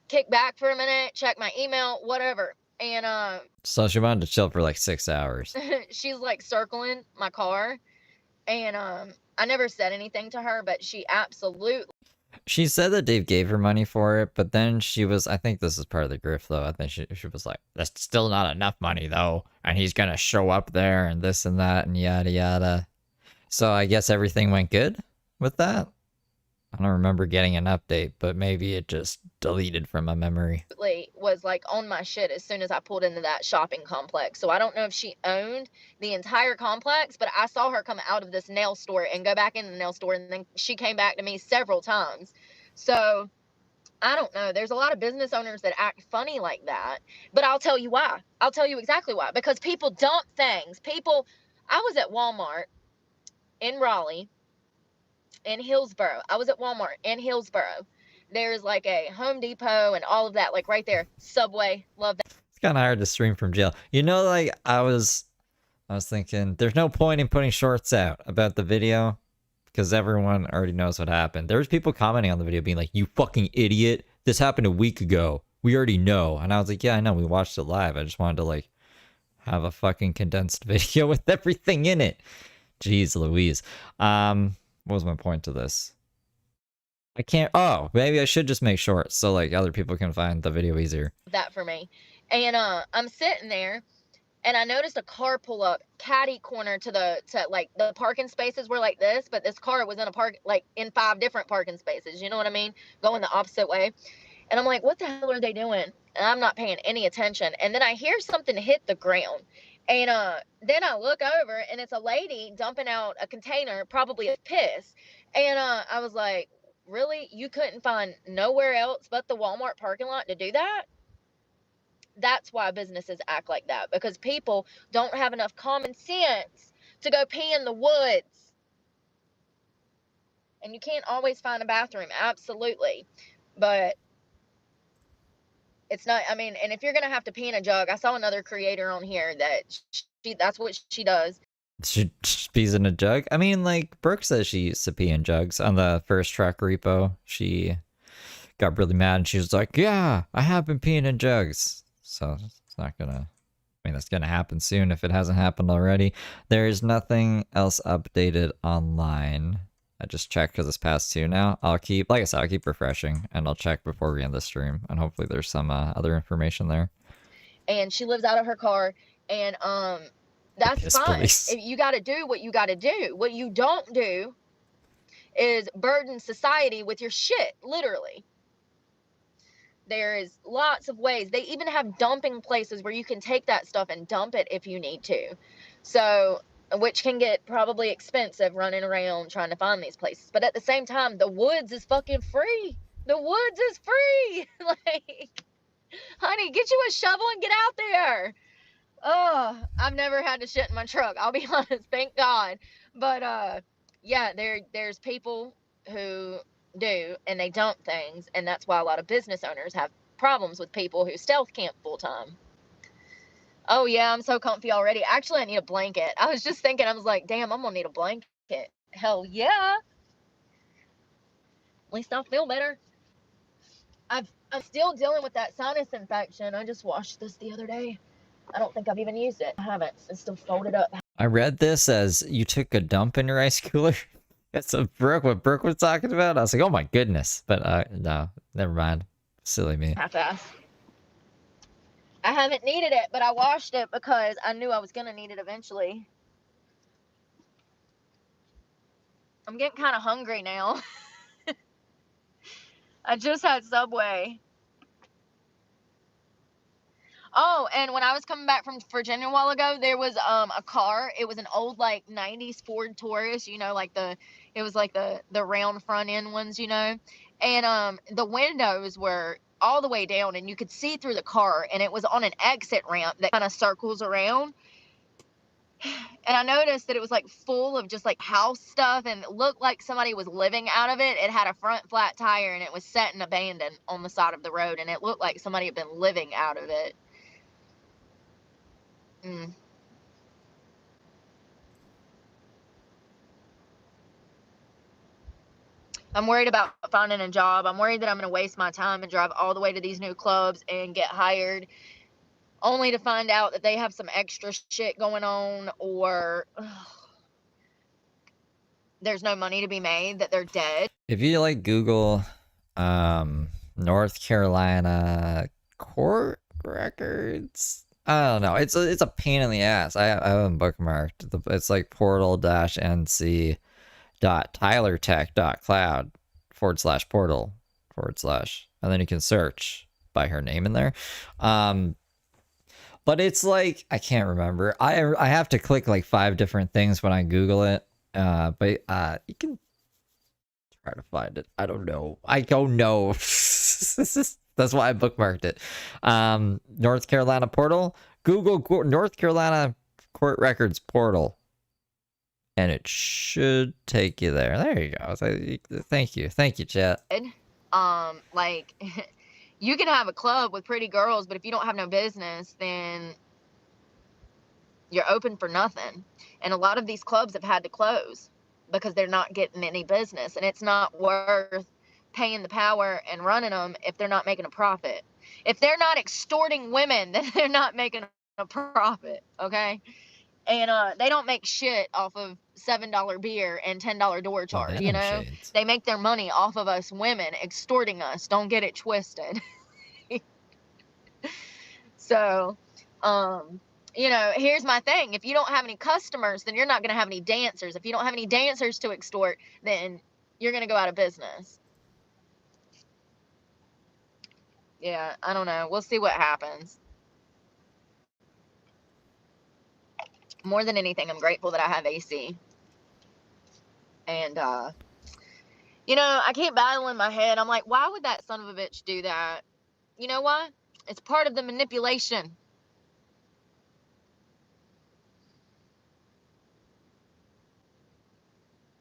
kick back for a minute, check my email, whatever. And So she wanted to chill for like 6 hours. she's like circling my car, and I never said anything to her, but she absolutely She said that Dave gave her money for it, but then she was, I think this is part of the grift though. I think she was like, that's still not enough money though. And he's going to show up there and this and that and yada yada. So I guess everything went good with that. I don't remember getting an update, but maybe it just deleted from my memory. was like on my shit as soon as I pulled into that shopping complex. So I don't know if she owned the entire complex, but I saw her come out of this nail store and go back in the nail store, and then she came back to me several times. So I don't know. There's a lot of business owners that act funny like that, but I'll tell you why. I'll tell you exactly why. Because people dump things. I was at Walmart in Raleigh, in Hillsboro. I was at Walmart in Hillsboro. There's like a Home Depot and all of that, like right there. Subway, love that. It's kind of hard to stream from jail. You know, like I was thinking there's no point in putting shorts out about the video because everyone already knows what happened. There was people commenting on the video being like, you fucking idiot. This happened a week ago. We already know. And I was like, yeah, I know. We watched it live. I just wanted to like have a fucking condensed video with everything in it. Jeez Louise. What was my point to this? I can't. Oh, maybe I should just make shorts so like other people can find the video easier. That for me. And I'm sitting there, and I noticed a car pull up catty corner to like the parking spaces were like this, but this car was in a park like in 5 different parking spaces. You know what I mean? Going the opposite way. And I'm like, what the hell are they doing? And I'm not paying any attention. And then I hear something hit the ground. And then I look over, and it's a lady dumping out a container, probably of piss. And I was like, really? You couldn't find nowhere else but the Walmart parking lot to do that? That's why businesses act like that, because people don't have enough common sense to go pee in the woods. And you can't always find a bathroom, absolutely. But it's not, I mean, and if you're going to have to pee in a jug, I saw another creator on here that that's what she does. She pees in a jug? I mean, like, Brooke says she used to pee in jugs on the first track repo. She got really mad and she was like, yeah, I have been peeing in jugs. So it's not gonna, I mean, that's gonna happen soon if it hasn't happened already. There is nothing else updated online. I just checked because it's past 2 now. I'll keep, like I said, I'll keep refreshing and I'll check before we end the stream. And hopefully there's some other information there. And she lives out of her car, and that's Piss fine. police. You got to do what you got to do. What you don't do is burden society with your shit, literally. There is lots of ways. They even have dumping places where you can take that stuff and dump it if you need to. So, which can get probably expensive running around trying to find these places. But at the same time, the woods is fucking free. The woods is free. Like, honey, get you a shovel and get out there. Oh, I've never had to shit in my truck. I'll be honest. Thank God. But, yeah, there's people who do, and they dump things, and that's why a lot of business owners have problems with people who stealth camp full time. Oh yeah, I'm so comfy already. Actually, I need a blanket. I was just thinking, I was like, damn, I'm gonna need a blanket. Hell yeah. At least I feel better. I'm still dealing with that sinus infection. I just washed this the other day. I don't think I've even used it. I haven't. It's still folded up. I read this as you took a dump in your ice cooler. That's what Brooke was talking about. I was like, oh my goodness. But no, never mind. Silly me. Half-ass. I haven't needed it, but I washed it because I knew I was gonna need it eventually. I'm getting kind of hungry now. I just had Subway. Oh, and when I was coming back from Virginia a while ago, there was a car. It was an old like 90s Ford Taurus, you know, like it was like the round front end ones, you know. And the windows were all the way down and you could see through the car, and it was on an exit ramp that kind of circles around. And I noticed that it was like full of just like house stuff, and it looked like somebody was living out of it. It had a front flat tire and it was set and abandoned on the side of the road, and it looked like somebody had been living out of it. Mm. I'm worried about finding a job. I'm worried that I'm going to waste my time and drive all the way to these new clubs and get hired only to find out that they have some extra shit going on, or there's no money to be made, that they're dead. If you like Google North Carolina court records, I don't know. It's a pain in the ass. I have them bookmarked. It's like portal-nc.tylertech.cloud/portal/ and then you can search by her name in there. But it's like, I can't remember. I have to click like 5 different things when I Google it. But you can try to find it. I don't know. I don't know. That's why I bookmarked it. North Carolina portal. Google North Carolina court records portal, and it should take you there. There you go. Thank you, chat. Like, you can have a club with pretty girls, but if you don't have no business, then you're open for nothing. And a lot of these clubs have had to close because they're not getting any business, and it's not worth paying the power and running them if they're not making a profit. If they're not extorting women, then they're not making a profit, okay? And they don't make shit off of $7 beer and $10 door charge, you know? Shades. They make their money off of us women extorting us. Don't get it twisted. So, you know, here's my thing. If you don't have any customers, then you're not going to have any dancers. If you don't have any dancers to extort, then you're going to go out of business. Yeah, I don't know. We'll see what happens. More than anything, I'm grateful that I have AC. And, you know, I keep battling in my head. I'm like, why would that son of a bitch do that? You know why? It's part of the manipulation.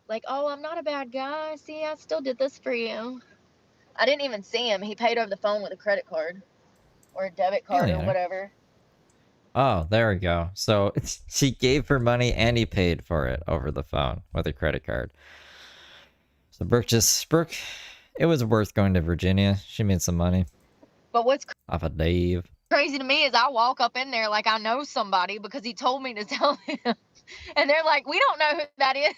Like, oh, I'm not a bad guy. See, I still did this for you. I didn't even see him. He paid over the phone with a credit card or a debit card or whatever. Oh, there we go. So she gave her money and he paid for it over the phone with a credit card. So Brooke, it was worth going to Virginia. She made some money. But what's off of Dave. Crazy to me is I walk up in there like I know somebody because he told me to tell him. And they're like, we don't know who that is.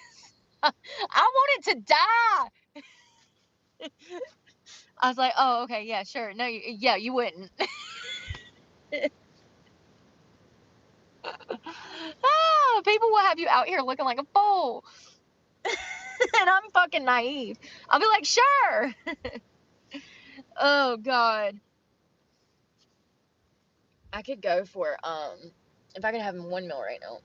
I wanted to die. I was like, oh, okay, yeah, sure. No, yeah, you wouldn't. People will have you out here looking like a fool. And I'm fucking naive. I'll be like, sure. Oh, God. I could go for, if I could have one meal right now,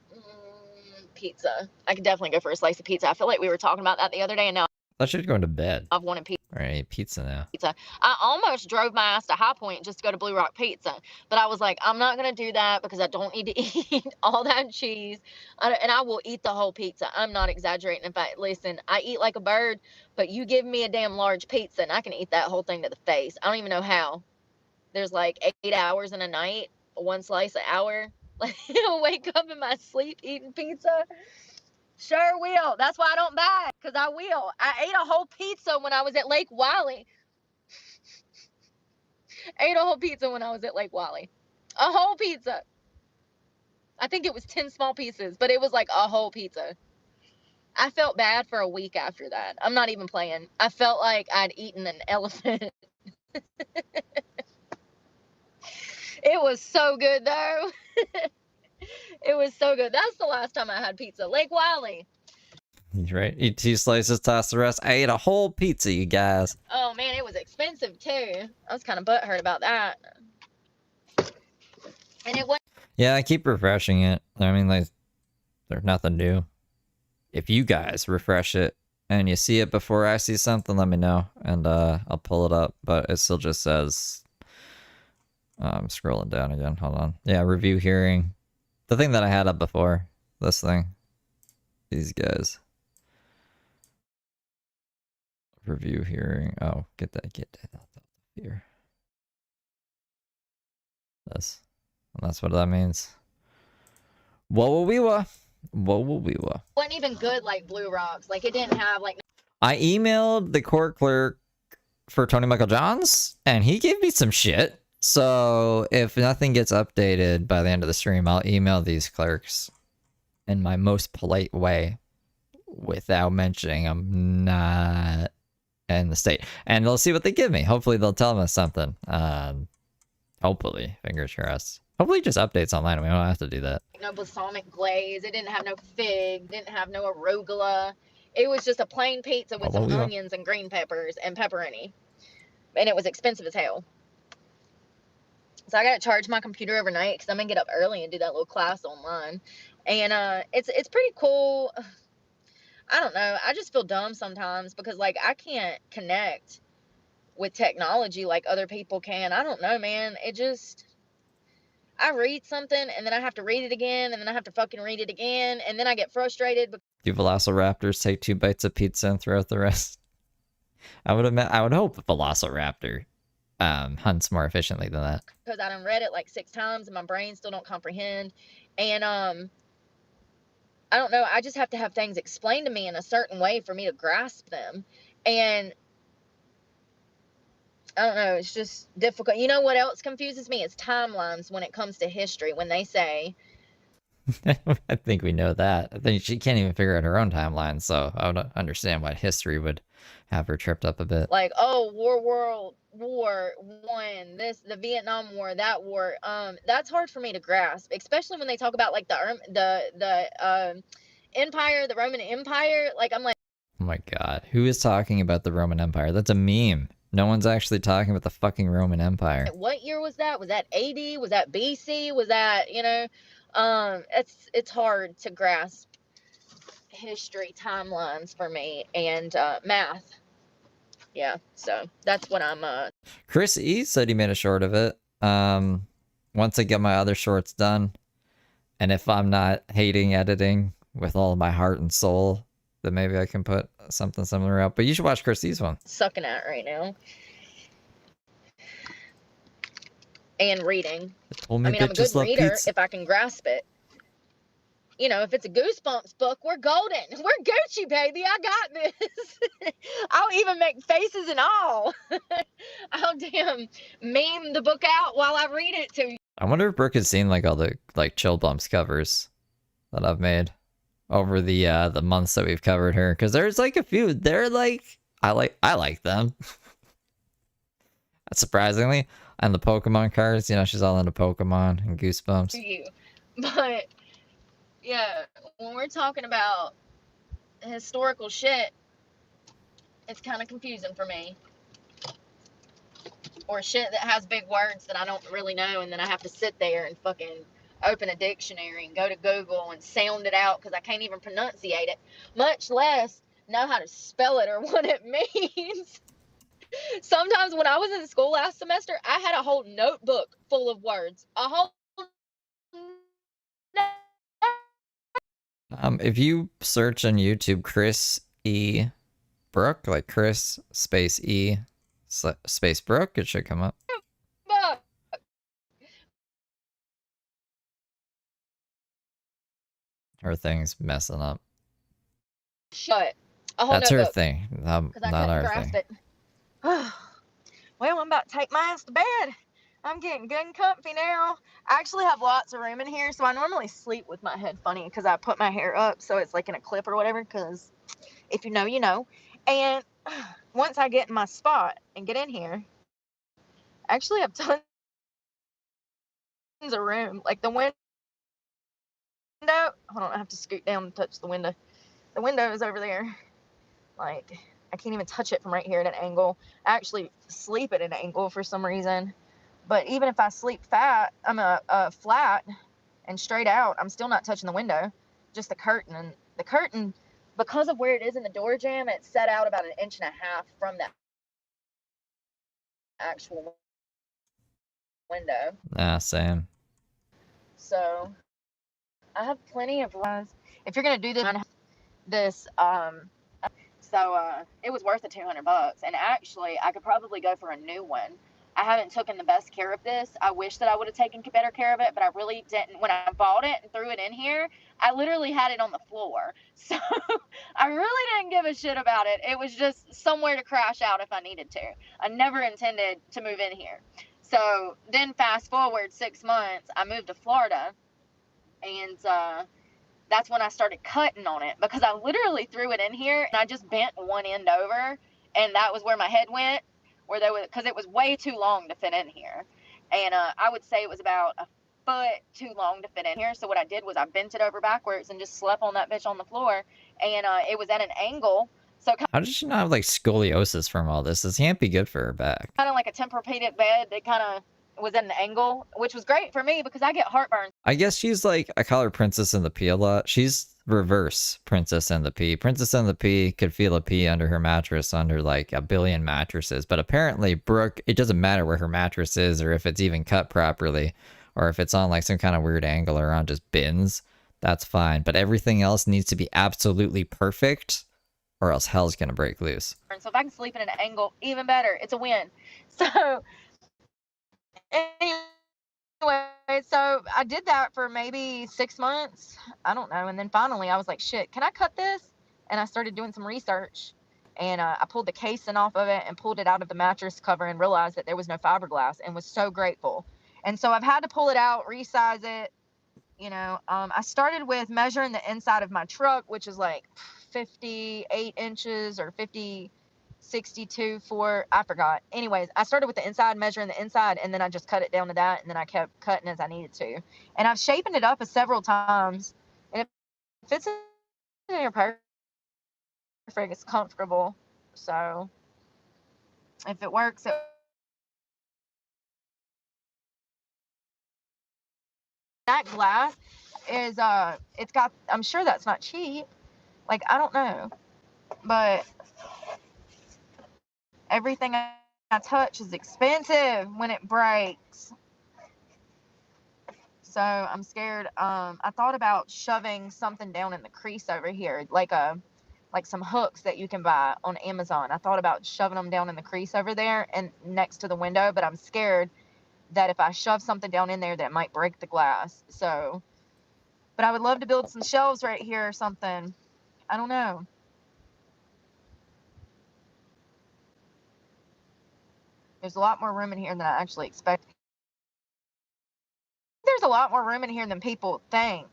pizza. I could definitely go for a slice of pizza. I feel like we were talking about that the other day, and now I should go to bed. I've wanted pizza. All right, pizza now. I almost drove my ass to High Point just to go to Blue Rock Pizza, but I was like, I'm not gonna do that because I don't need to eat all that cheese, and I will eat the whole pizza. I'm not exaggerating. In fact, listen, I eat like a bird, but you give me a damn large pizza and I can eat that whole thing to the face. I don't even know how. There's like 8 hours in a night, one slice an hour. Like, I'll wake up in my sleep eating pizza. Sure will. That's why I don't buy it, because I will. I ate a whole pizza when I was at Lake Wiley. Ate a whole pizza when I was at Lake Wiley. A whole pizza. I think it was 10 small pieces, but it was like a whole pizza. I felt bad for a week after that. I'm not even playing. I felt like I'd eaten an elephant. It was so good, though. It was so good. That's the last time I had pizza. Lake Wiley. Right. Eat 2 slices, toss the rest. I ate a whole pizza, you guys. Oh, man, it was expensive, too. I was kind of butthurt about that. And it wasn't Yeah, I keep refreshing it. I mean, like, there's nothing new. If you guys refresh it and you see it before I see something, let me know, and I'll pull it up. But it still just says, I'm scrolling down again. Hold on. Yeah, review hearing. The thing that I had up before. This thing. These guys. Review hearing. Oh, get that here. This. And that's what that means. Whoa, wee wah. Whoa, wee wah. wasn't even good like Blue Rocks. Like it didn't have like I emailed the court clerk for Tony Michael Johns, and he gave me some shit. So if nothing gets updated by the end of the stream, I'll email these clerks in my most polite way without mentioning I'm not in the state. And they'll see what they give me. Hopefully they'll tell me something. Hopefully, fingers crossed. Hopefully it just updates online. We don't have to do that. no balsamic glaze. It didn't have no fig. Didn't have no arugula. It was just a plain pizza with some onions and green peppers and pepperoni. And it was expensive as hell. So I got to charge my computer overnight because I'm going to get up early and do that little class online. And it's pretty cool. I don't know. I just feel dumb sometimes because, like, I can't connect with technology like other people can. I don't know, man. It just... I read something and then I have to read it again and then I have to fucking read it again and then I get frustrated. Do Velociraptors take 2 bites of pizza and throw out the rest? I would hope a Velociraptor hunts more efficiently than that. Because I done read it like 6 times and my brain still don't comprehend. And I don't know. I just have to have things explained to me in a certain way for me to grasp them. And I don't know. It's just difficult. You know what else confuses me? It's timelines when it comes to history. When they say... I think we know that. I think she can't even figure out her own timeline, so I would understand why history would have her tripped up a bit. Like, oh, World War One, this, the Vietnam War, that war. That's hard for me to grasp, especially when they talk about like the Empire, the Roman Empire. Like, I'm like, oh my god, who is talking about the Roman Empire? That's a meme. No one's actually talking about the fucking Roman Empire. What year was that? Was that AD? Was that BC? Was that, you know? It's hard to grasp history timelines for me and math. Yeah, so that's what I'm Chris E said he made a short of it. Once I get my other shorts done, and if I'm not hating editing with all my heart and soul, then maybe I can put something similar out. But you should watch Chris E's one. Sucking at right now. And reading. I mean, I'm a good reader pizza. If I can grasp it. You know, if it's a Goosebumps book, we're golden. We're Gucci, baby. I got this. I'll even make faces and all. I'll damn meme the book out while I read it to you. I wonder if Brooke has seen like all the like Chill Bumps covers that I've made over the months that we've covered her, because there's like a few. They're like I like them. Surprisingly, and the Pokemon cards, you know, she's all into Pokemon and Goosebumps. You, but yeah, when we're talking about historical shit, it's kind of confusing for me. Or shit that has big words that I don't really know, and then I have to sit there and fucking open a dictionary and go to Google and sound it out because I can't even pronunciate it, much less know how to spell it or what it means. Sometimes when I was in school last semester, I had a whole notebook full of words. A whole... If you search on YouTube Chris E. Brooke, like Chris space E space Brooke, it should come up. Her thing's messing up. Shut. That's her thing, not our thing. It. Well, I'm about to take my ass to bed. I'm getting good and comfy now. I actually have lots of room in here, so I normally sleep with my head funny because I put my hair up so it's like in a clip or whatever, because if you know, you know. And once I get in my spot and get in here, I actually have tons of room. Like the window, hold on, I have to scoot down and touch the window. The window is over there. Like, I can't even touch it from right here at an angle. I actually sleep at an angle for some reason. But even if I sleep flat and straight out, I'm still not touching the window, just the curtain. And the curtain, because of where it is in the door jamb, it's set out about 1.5 inches from the actual window. Same. So I have plenty of room. If you're gonna do this, it was worth the $200. And actually, I could probably go for a new one. I haven't taken the best care of this. I wish that I would have taken better care of it, but I really didn't. When I bought it and threw it in here, I literally had it on the floor. So I really didn't give a shit about it. It was just somewhere to crash out if I needed to. I never intended to move in here. So then fast forward 6 months, I moved to Florida, and that's when I started cutting on it, because I literally threw it in here and I just bent one end over, and that was where my head went, because it was way too long to fit in here. And I would say it was about a foot too long to fit in here. So what I did was I bent it over backwards and just slept on that bitch on the floor, and it was at an angle. So How did she not have like scoliosis from all this? This can't be good for her back. kind of like a Tempur-Pedic bed that kind of was at an angle, which was great for me because I get heartburn. I guess she's like, I call her Princess and the Pea a lot. She's reverse Princess and the Pea. Princess and the Pea could feel a pea under her mattress under like a billion mattresses. But apparently Brooke, it doesn't matter where her mattress is or if it's even cut properly or if it's on like some kind of weird angle or on just bins. That's fine. But everything else needs to be absolutely perfect or else hell's going to break loose. So if I can sleep in an angle, even better. It's a win. So anyway, so I did that for maybe 6 months. I don't know. And then finally I was like, shit, can I cut this? And I started doing some research, and I pulled the casing off of it and pulled it out of the mattress cover and realized that there was no fiberglass, and was so grateful. And so I've had to pull it out, resize it. I started with measuring the inside of my truck, which is like 58 inches or 62 for, I forgot. Anyways, I started with the inside, measuring the inside, and then I just cut it down to that, and then I kept cutting as I needed to. And I've shapen it up several times, and it fits in here perfect. It's comfortable. So if it works, that glass is it's got, I'm sure that's not cheap. Like, I don't know, but everything I touch is expensive when it breaks. So I'm scared. I thought about shoving something down in the crease over here, like some hooks that you can buy on Amazon. I thought about shoving them down in the crease over there and next to the window, but I'm scared that if I shove something down in there, that it might break the glass. So, but I would love to build some shelves right here or something. I don't know. There's a lot more room in here than I actually expected. There's a lot more room in here than people think.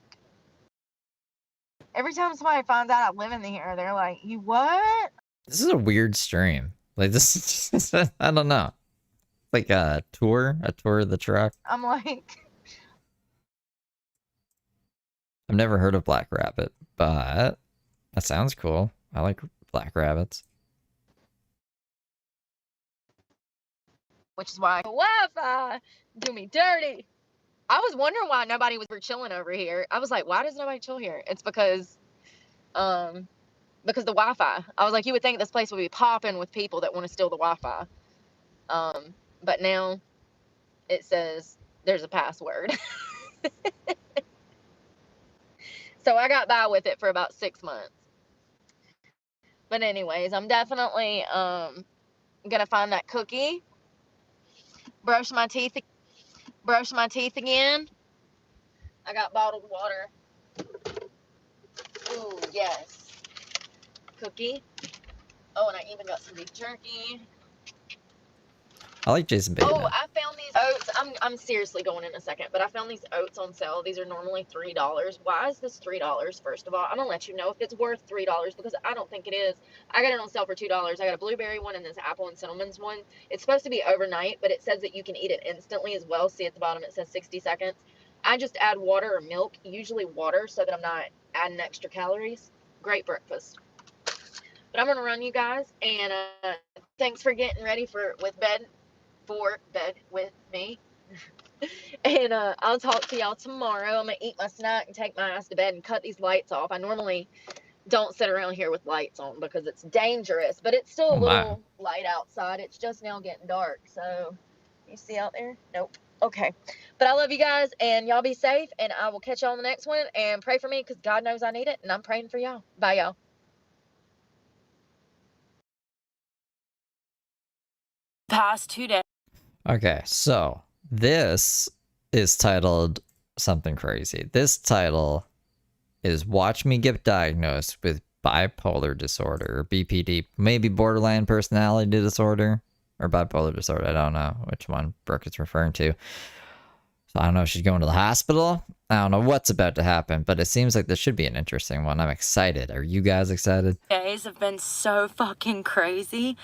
Every time somebody finds out I live in here, they're like, "You what?" This is a weird stream. Like this is, I don't know. Like a tour of the truck. I'm like, I've never heard of Black Rabbit, but that sounds cool. I like black rabbits. which is why Wi-Fi do me dirty. I was wondering why nobody was chilling over here. I was like, why does nobody chill here? It's because the Wi-Fi. I was like, you would think this place would be popping with people that want to steal the Wi-Fi. But now it says there's a password. So I got by with it for about 6 months. But anyways, I'm definitely gonna find that cookie, brush my teeth again. I got bottled water. Ooh, yes. Cookie. Oh, and I even got some beef jerky. I like Jason Bateman. Oh, I found these oats. I'm seriously going in a second, but I found these oats on sale. These are normally $3. Why is this $3? First of all, I'm gonna let you know if it's worth $3, because I don't think it is. I got it on sale for $2. I got a blueberry one and this apple and cinnamon's one. It's supposed to be overnight, but it says that you can eat it instantly as well. See at the bottom, it says 60 seconds. I just add water or milk, usually water, so that I'm not adding extra calories. Great breakfast. But I'm gonna run, you guys, and thanks for getting ready with bed for bed with me. And I'll talk to y'all tomorrow. I'm gonna eat my snack and take my ass to bed and cut these lights off. I normally don't sit around here with lights on because it's dangerous, but it's still Oh a my. little light outside. It's just now getting dark. So, you see out there? Nope. Okay. But I love you guys, and y'all be safe, and I will catch y'all on the next one. And pray for me because God knows I need it, and I'm praying for y'all. Bye, y'all. Past 2 days. Okay, so this is titled something crazy. This title is Watch Me Get Diagnosed with Bipolar Disorder, or BPD, maybe Borderline Personality Disorder, or Bipolar Disorder. I don't know which one Brooke is referring to. So I don't know if she's going to the hospital. I don't know what's about to happen, but it seems like this should be an interesting one. I'm excited. Are you guys excited? Days have been so fucking crazy.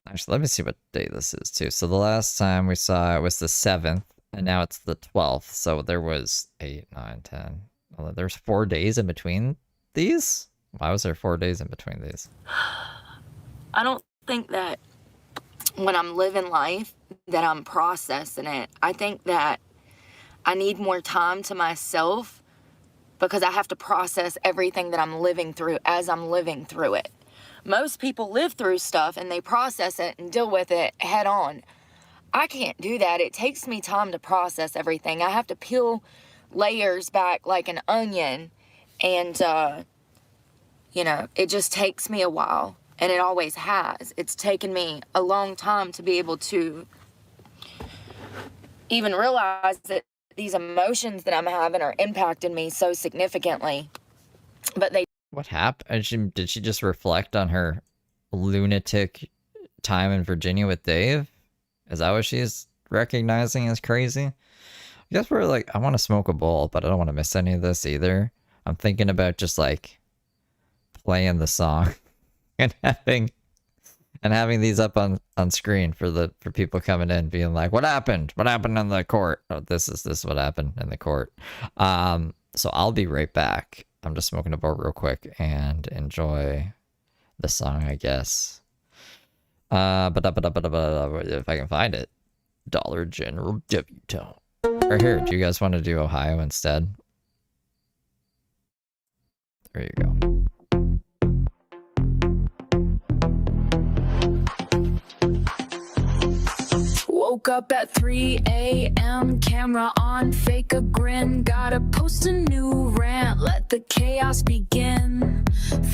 Actually, let me see what day this is too. So the last time we saw it was the 7th, and now it's the 12th. So there was 8, 9, 10. Well, there's 4 days in between these? Why was there 4 days in between these? I don't think that when I'm living life that I'm processing it. I think that I need more time to myself because I have to process everything that I'm living through as I'm living through it. Most people live through stuff and they process it and deal with it head on. I can't do that. It takes me time to process everything. I have to peel layers back like an onion, and you know, it just takes me a while, and it always has. It's taken me a long time to be able to even realize that these emotions that I'm having are impacting me so significantly. But they What happened? Did she just reflect on her lunatic time in Virginia with Dave? Is that what she's recognizing as crazy? I guess we're like, I want to smoke a bowl, but I don't want to miss any of this either. I'm thinking about just like playing the song and having these up on screen for people coming in, being like, what happened in the court? Oh, this is what happened in the court. So I'll be right back. I'm just smoking a bowl real quick and enjoy the song, I guess. But if I can find it, Dollar General Debutante. Or here, do you guys want to do Ohio instead? There you go. Woke up at 3 a.m., camera on, fake a grin. Gotta post a new rant, let the chaos begin.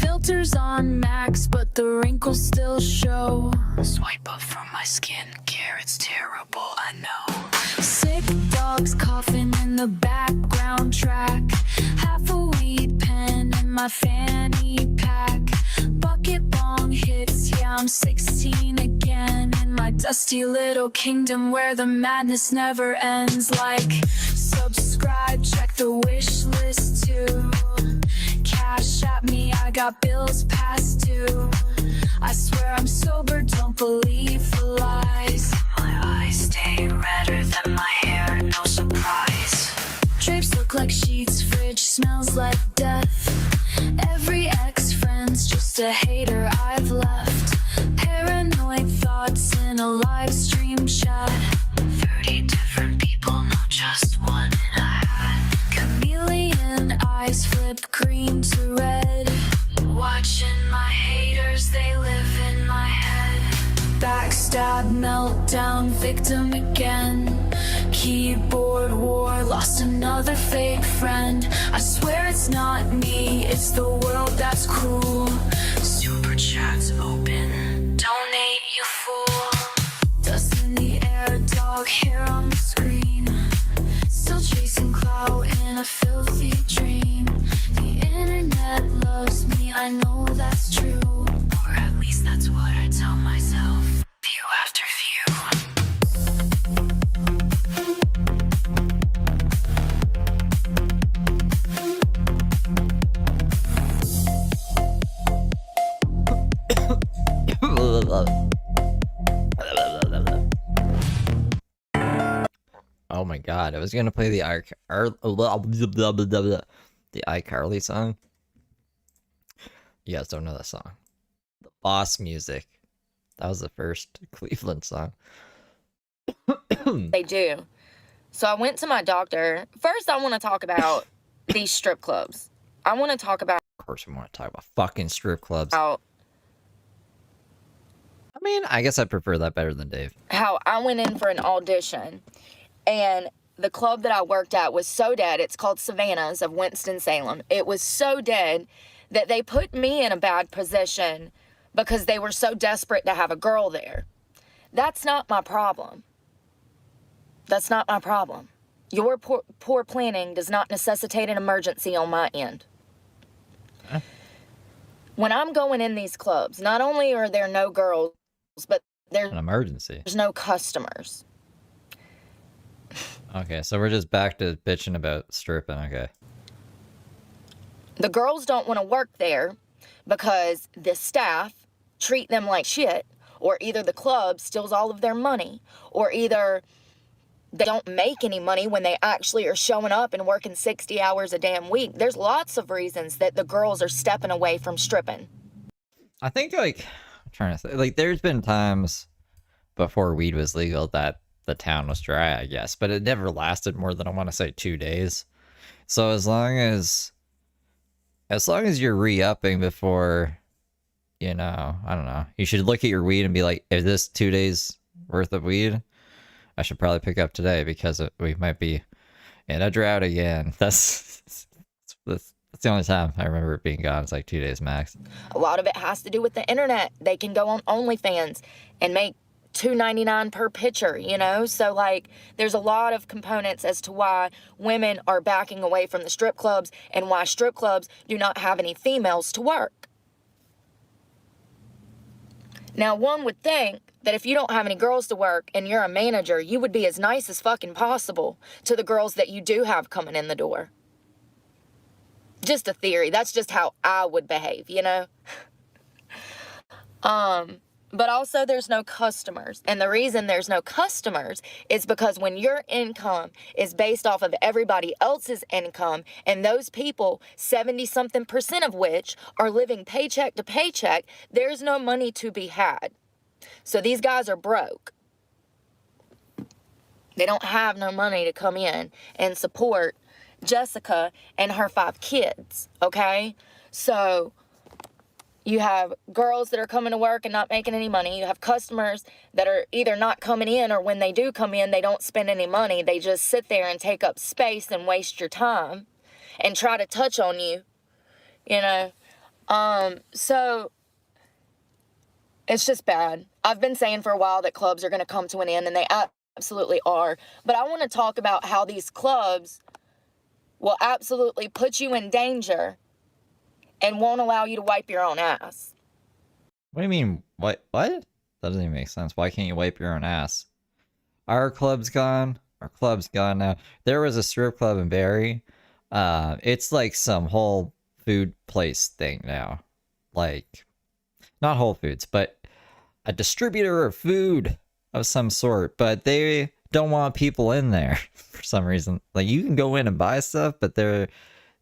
Filters on max, but the wrinkles still show. Swipe up from my skincare, it's terrible, I know. Sick dogs coughing in the background track. Half a weed pen in my fanny pack. Bucket bong hits, yeah, I'm 16 again. In my dusty little kingdom where the madness never ends. Like, subscribe, check the wish list too. Cash at me, I got bills past due. I swear I'm sober, don't believe the lies. My eyes stay redder than my hair, no surprise. Drapes look like sheets, fridge smells like death. Every ex-friend's just a hater I've left. Paranoid thoughts in a live stream chat. 30 different people, not just one in a hat. Chameleon eyes flip green to red. Watching my haters, they live in my head. Backstab, meltdown, victim again. Keyboard war, lost another fake friend. I swear it's not me, it's the world that's cruel. Super chat's open, donate you fool. Dust in the air, dog hair on the screen. Still chasing clout in a filthy dream. The internet loves me, I know that's true. Or at least that's what I tell myself. View after view. Oh my god, I was gonna play the iCarly song. You guys don't know that song. The Boss Music. That was the first Cleveland song. They do. So I went to my doctor. First, I want to talk about these strip clubs. I want to talk about. Of course, we want to talk about fucking strip clubs. I mean, I guess I prefer that better than Dave. How I went in for an audition, and the club that I worked at was so dead. It's called Savannah's of Winston-Salem. It was so dead that they put me in a bad position because they were so desperate to have a girl there. That's not my problem. That's not my problem. Your poor planning does not necessitate an emergency on my end. Huh? When I'm going in these clubs, not only are there no girls, but there's An emergency. no customers. Okay, so we're just back to bitching about stripping. Okay. The girls don't want to work there because the staff treat them like shit, or either the club steals all of their money, or either they don't make any money when they actually are showing up and working 60 hours a damn week. There's lots of reasons that the girls are stepping away from stripping. I think, like, I'm trying to think, like, there's been times before weed was legal that the town was dry, I guess, but it never lasted more than, I want to say, 2 days. So as long as you're re-upping before, you know, I don't know, you should look at your weed and be like, is this 2 days worth of weed? I should probably pick up today because we might be in a drought again. That's the only time I remember it being gone. It's like 2 days max. A lot of it has to do with the internet. They can go on OnlyFans and make $2.99 per picture, you know? So, like, there's a lot of components as to why women are backing away from the strip clubs and why strip clubs do not have any females to work. Now, one would think that if you don't have any girls to work and you're a manager, you would be as nice as fucking possible to the girls that you do have coming in the door. Just a theory. That's just how I would behave, you know? But also there's no customers. And the reason there's no customers is because when your income is based off of everybody else's income, and those people, 70-something% of which are living paycheck to paycheck, there's no money to be had. So these guys are broke. They don't have no money to come in and support Jessica and her 5 kids, okay? So you have girls that are coming to work and not making any money. You have customers that are either not coming in, or when they do come in, they don't spend any money. They just sit there and take up space and waste your time and try to touch on you, you know? So it's just bad. I've been saying for a while that clubs are going to come to an end, and they absolutely are. But I want to talk about how these clubs will absolutely put you in danger and won't allow you to wipe your own ass. What do you mean? What? That doesn't even make sense. Why can't you wipe your own ass? Our club's gone. Our club's gone now. There was a strip club in Barrie. It's like some whole food place thing now. Like, not Whole Foods, but a distributor of food of some sort. But they don't want people in there for some reason. Like, you can go in and buy stuff, but they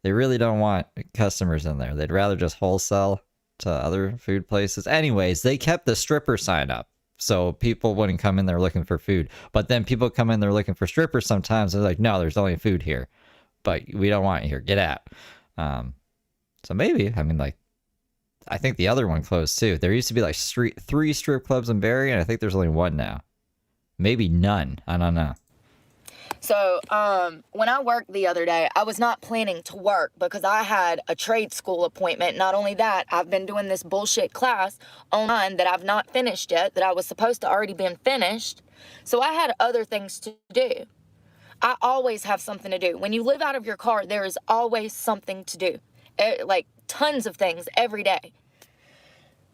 really don't want customers in there. They'd rather just wholesale to other food places. Anyways, they kept the stripper sign up so people wouldn't come in there looking for food. But then people come in there looking for strippers sometimes. They're like, no, there's only food here, but we don't want you here. Get out. So maybe, I mean, like, I think the other one closed too. There used to be like 3 strip clubs in Barrie, and I think there's only 1 now. Maybe none. I don't know. So, when I worked the other day, I was not planning to work because I had a trade school appointment. Not only that, I've been doing this bullshit class online that I've not finished yet, that I was supposed to already been finished. So I had other things to do. I always have something to do. When you live out of your car, there is always something to do. Like, tons of things every day.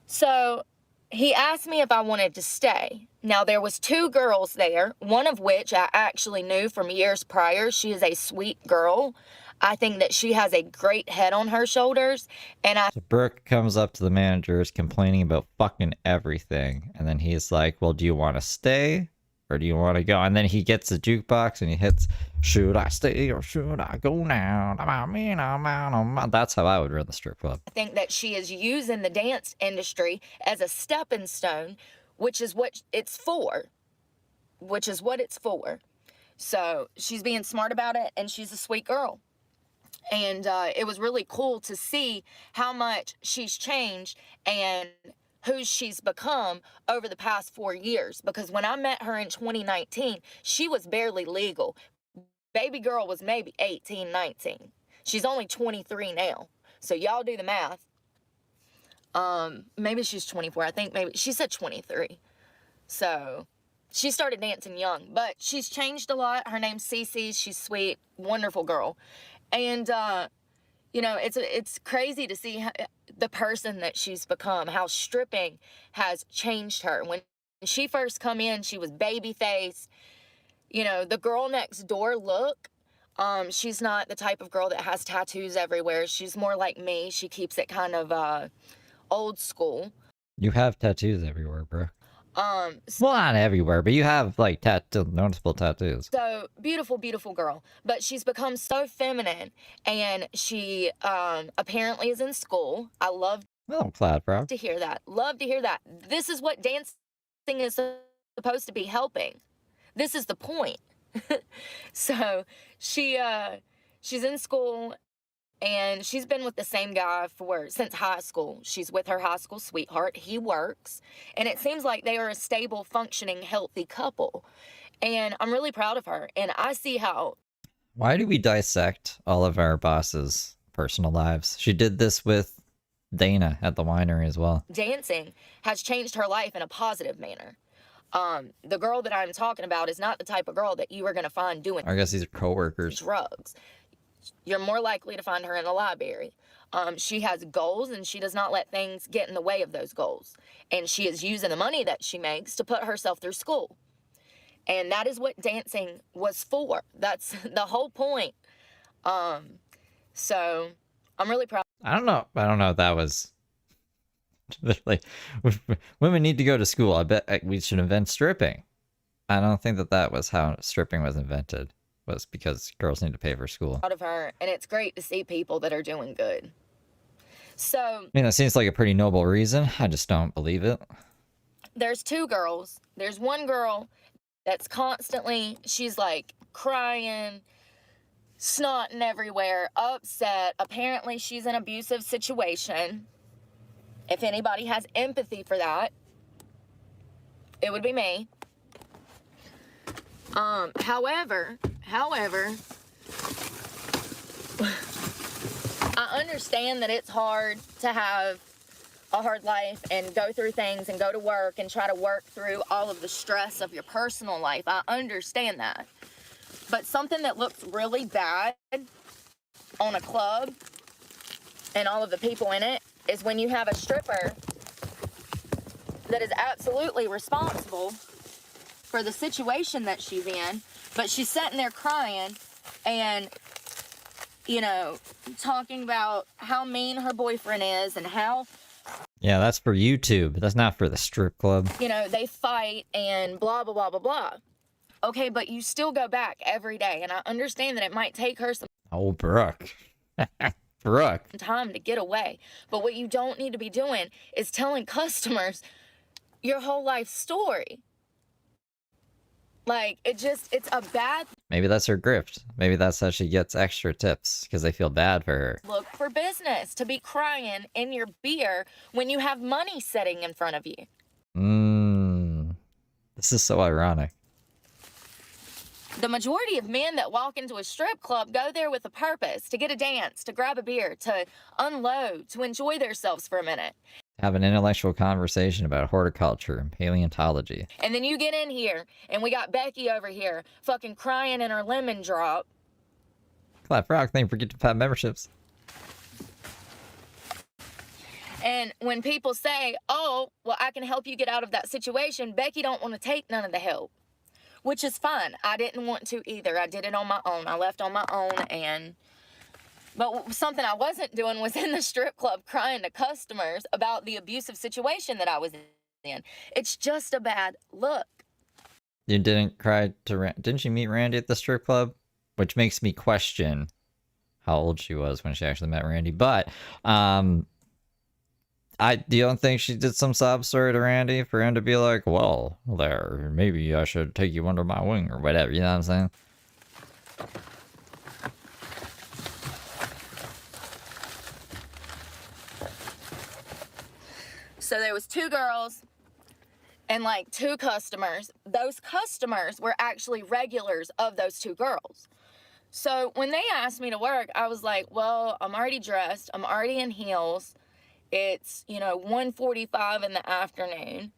So he asked me if I wanted to stay. Now, there was 2 girls there, one of which I actually knew from years prior. She is a sweet girl. I think that she has a great head on her shoulders. And So Brooke comes up to the managers complaining about fucking everything. And then he's like, well, do you want to stay or do you want to go? And then he gets the jukebox and he hits, should I stay or should I go now? That's how I would run the strip club. I think that she is using the dance industry as a stepping stone, which is what it's for. which is what it's for. So she's being smart about it, and she's a sweet girl. And it was really cool to see how much she's changed and who she's become over the past 4 years. Because when I met her in 2019, she was barely legal. Baby girl was maybe 18, 19. She's only 23 now. So y'all do the math. Maybe she's 24. I think maybe she said 23. So she started dancing young, but she's changed a lot. Her name's Cece. She's sweet, wonderful girl. And, you know, it's crazy to see how, the person that she's become, how stripping has changed her. When she first come in, she was baby face. You know, the girl next door look, she's not the type of girl that has tattoos everywhere. She's more like me. She keeps it kind of old school. You have tattoos everywhere, bro. So, Well, not everywhere, but you have like noticeable tattoos. so beautiful, beautiful girl. But she's become so feminine, and she apparently is in school. I love Oh, Cloud Frog. to hear that. Love to hear that. This is what dancing is supposed to be, helping. This is the point. So she's in school, and she's been with the same guy since high school. She's with her high school sweetheart. He works, and it seems like they are a stable, functioning, healthy couple. And I'm really proud of her. And I see how Why do we dissect all of our bosses' personal lives? She did this with Dana at the winery as well. dancing has changed her life in a positive manner. The girl that I'm talking about is not the type of girl that you are going to find doing I guess these are coworkers. drugs. You're more likely to find her in the library. She has goals, and she does not let things get in the way of those goals. And she is using the money that she makes to put herself through school. And that is what dancing was for. That's the whole point. So I'm really proud. I don't know if that was like women need to go to school. I bet we should invent stripping. I don't think that was how stripping was invented. Was because girls need to pay for school. Of her, and it's great to see people that are doing good. So I mean, that seems like a pretty noble reason. I just don't believe it. there's two girls. There's one girl that's constantly, she's like crying, snotting everywhere, upset. Apparently she's in an abusive situation. If anybody has empathy for that, it would be me. However, I understand that it's hard to have a hard life and go through things and go to work and try to work through all of the stress of your personal life. I understand that. But something that looks really bad on a club and all of the people in it is when you have a stripper that is absolutely responsible for the situation that she's in, but she's sitting there crying and, you know, talking about how mean her boyfriend is and how, Yeah, that's for YouTube. That's not for the strip club. you know, they fight and blah, blah, blah, blah, blah. Okay, but you still go back every day, and I understand that it might take her some Oh, Brooke. Brooke. time to get away. But what you don't need to be doing is telling customers your whole life story. Like, it's a bad Maybe that's her grift. Maybe that's how she gets extra tips because they feel bad for her. look for business to be crying in your beer when you have money sitting in front of you. This is so ironic. The majority of men that walk into a strip club go there with a purpose, to get a dance, to grab a beer, to unload, to enjoy themselves for a minute. Have an intellectual conversation about horticulture and paleontology. And then you get in here, and we got Becky over here fucking crying in her lemon drop. Clap Rock, thank you for getting 5 memberships. And when people say, oh, well, I can help you get out of that situation, Becky don't want to take none of the help. Which is fine. I didn't want to either. I did it on my own. I left on my own, but something I wasn't doing was in the strip club crying to customers about the abusive situation that I was in. It's just a bad look. You didn't cry to didn't you meet Randy at the strip club? Which makes me question how old she was when she actually met Randy. But I You don't think she did some sob story to Randy for him to be like, well, there, maybe I should take you under my wing or whatever, you know what I'm saying? So there was 2 girls and like 2 customers. Those customers were actually regulars of those 2 girls. So when they asked me to work, I was like, well, I'm already dressed. I'm already in heels. It's, 1:45 in the afternoon.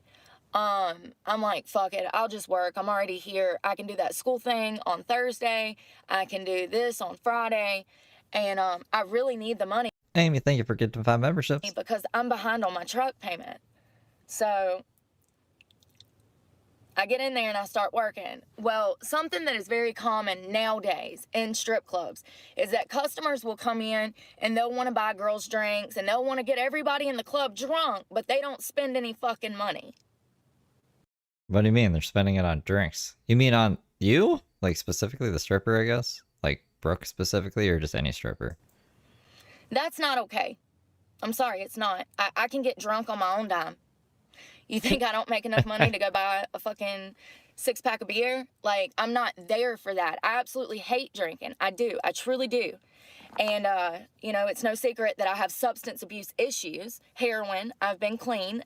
I'm like, fuck it. I'll just work. I'm already here. I can do that school thing on Thursday. I can do this on Friday. And I really need the money. Amy, thank you for getting 5 memberships. Because I'm behind on my truck payment. So I get in there and I start working. Well, something that is very common nowadays in strip clubs is that customers will come in and they'll want to buy girls drinks and they'll want to get everybody in the club drunk, but they don't spend any fucking money. What do you mean? They're spending it on drinks. You mean on you? Like specifically the stripper, I guess? Like Brooke specifically, or just any stripper? That's not okay. I'm sorry, it's not. I can get drunk on my own dime. You think I don't make enough money to go buy a fucking 6-pack of beer? Like, I'm not there for that. I absolutely hate drinking. I do. I truly do. And, it's no secret that I have substance abuse issues. Heroin. I've been clean.